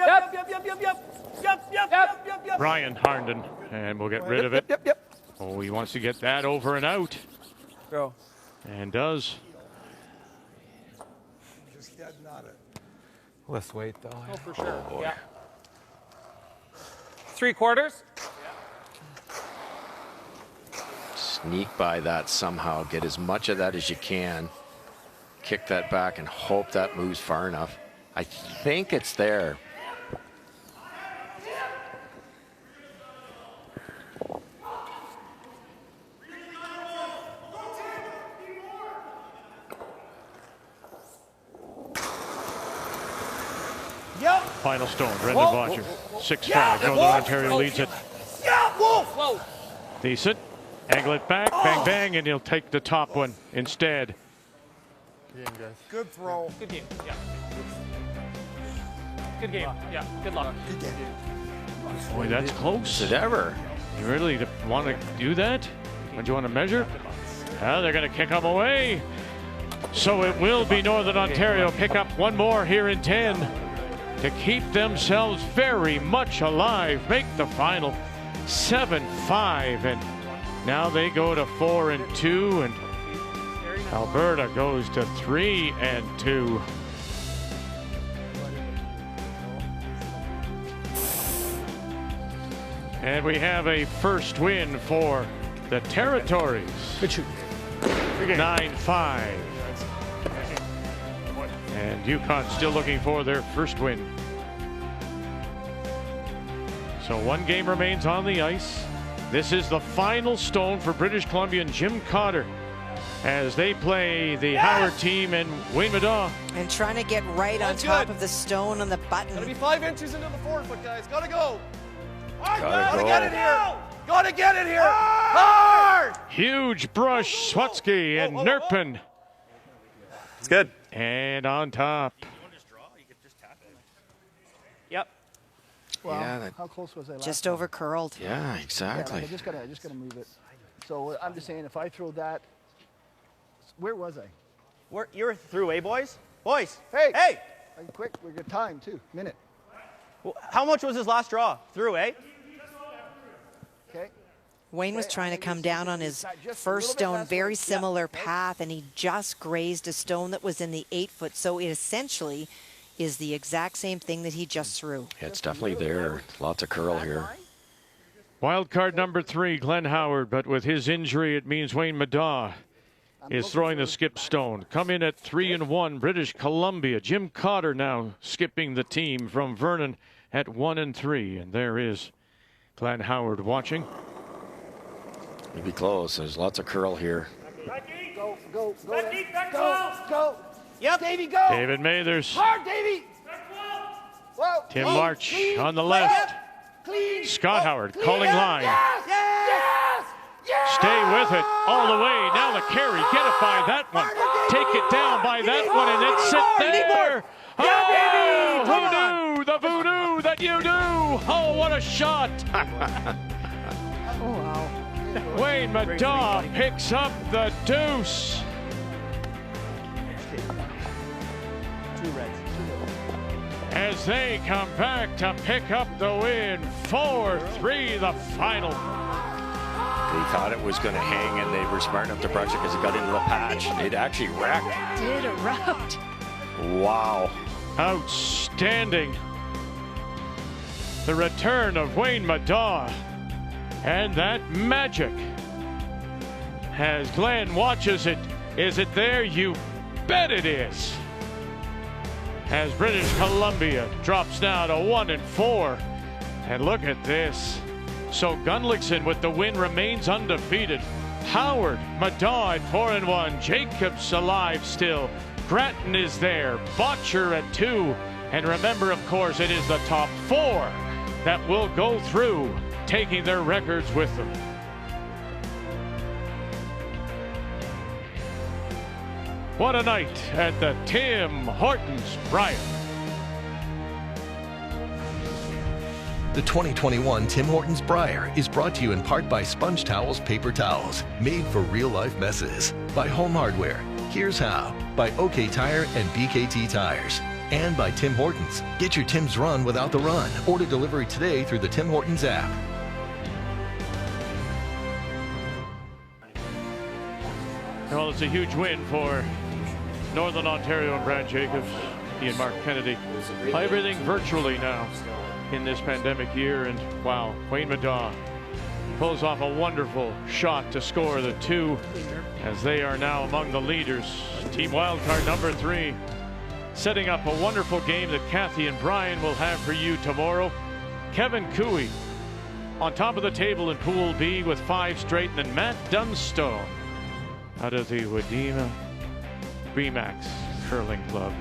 Brian Harnden, and we'll get rid of it. Yep. Oh, he wants to get that over and out. Go. And does. Just dead not it. Less weight, though. Oh, for sure. Yeah. 3/4. Sneak by that somehow. Get as much of that as you can. Kick that back and hope that moves far enough. I think it's there. Yep. Final stone, Brendan Botcher. 6-5. Northern Ontario leads it. Yeah, Wolf. Whoa. Decent. Angle it back, bang, bang, and he'll take the top one instead. Good throw. Good game. Yeah. Good game. Yeah. Good luck. Good game. Boy, that's close. Did ever. You really want to do that? Would you want to measure? They're going to kick them away. So it will be Northern Ontario pick up one more here in 10 to keep themselves very much alive. Make the final 7-5, and now they go to 4-2, and Alberta goes to 3-2. And we have a first win for the Territories. Good shoot. 9-5. And Yukon still looking for their first win. So one game remains on the ice. This is the final stone for British Columbia and Jim Cotter as they play the Howard team and Wayne Madaw. And trying to get right on top of the stone on the button. Gotta be 5 inches into the forefoot, guys. Gotta go. Gotta get it here. Gotta get it here. Hard. Huge brush, Swatsky and Nerpin. It's good. And on top. Yep. Well, Yeah, how close was I last Just time? over curled. Yeah, exactly. Yeah, I just gotta move it. So I'm just saying, if I throw that, where was I? You're through, eh, boys? Boys, Hey! hey! Quick, we got time too. Minute. How much was his last draw? Through, eh? Okay. Wayne was trying to come down on his first stone, very similar path, and he just grazed a stone that was in the 8-foot. So it essentially is the exact same thing that he just threw. Yeah, it's definitely there. Lots of curl here. Wild card number 3, Glenn Howard, but with his injury, it means Wayne Madaw is throwing the skip stone. Come in at 3-1, British Columbia. Jim Cotter now skipping the team from Vernon at 1-3, and there is Glenn Howard watching. It'll be close. There's lots of curl here. Go. Yep. Davey, go. David Mathers. Hard, Davey. Whoa. Tim March on the left. Scott Howard calling line. Stay with it all the way. Now the carry. Get it by that one. Take it down by that one and then sit there. Oh, who knew the voodoo that you do? Oh, what a shot. Oh, wow. Wayne Madaw picks up the deuce. As they come back to pick up the win, 4-3 the final. They thought it was going to hang, and they were smart enough to brush it because it got into the patch. It actually wrecked. Did a route. Wow. Outstanding. The return of Wayne Madaw. And that magic. As Glenn watches it, is it there? You bet it is. As British Columbia drops now to 1-4. And look at this. So Gunnlaugson with the win remains undefeated. Howard, Madaw at 4-1. Jacobs alive still. Grattan is there. Botcher at 2. And remember, of course, it is the top 4 that will go through, taking their records with them. What a night at the Tim Hortons Brier. The 2021 Tim Hortons Brier is brought to you in part by Sponge Towels Paper Towels, made for real-life messes. By Home Hardware, Here's How. By OK Tire and BKT Tires. And by Tim Hortons. Get your Tim's Run without the run. Order delivery today through the Tim Hortons app. Well, it's a huge win for Northern Ontario and Brad Jacobs. He and Mark Kennedy. Everything virtually now in this pandemic year. And wow, Wayne Madaw pulls off a wonderful shot to score the 2 as they are now among the leaders. Team wildcard number 3 setting up a wonderful game that Kathy and Brian will have for you tomorrow. Kevin Cooey on top of the table in Pool B with 5 straight, and then Matt Dunstone out of the Wadena Remax Curling Club.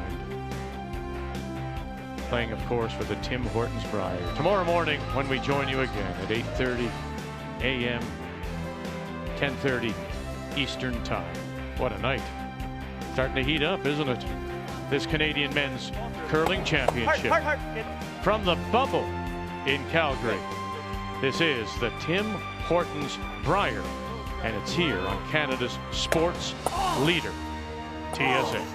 Playing, of course, for the Tim Hortons Brier. Tomorrow morning when we join you again at 8:30 a.m., 10:30 Eastern Time. What a night. Starting to heat up, isn't it? This Canadian Men's Curling Championship. From the bubble in Calgary. This is the Tim Hortons Brier, and it's here on Canada's sports leader, TSN.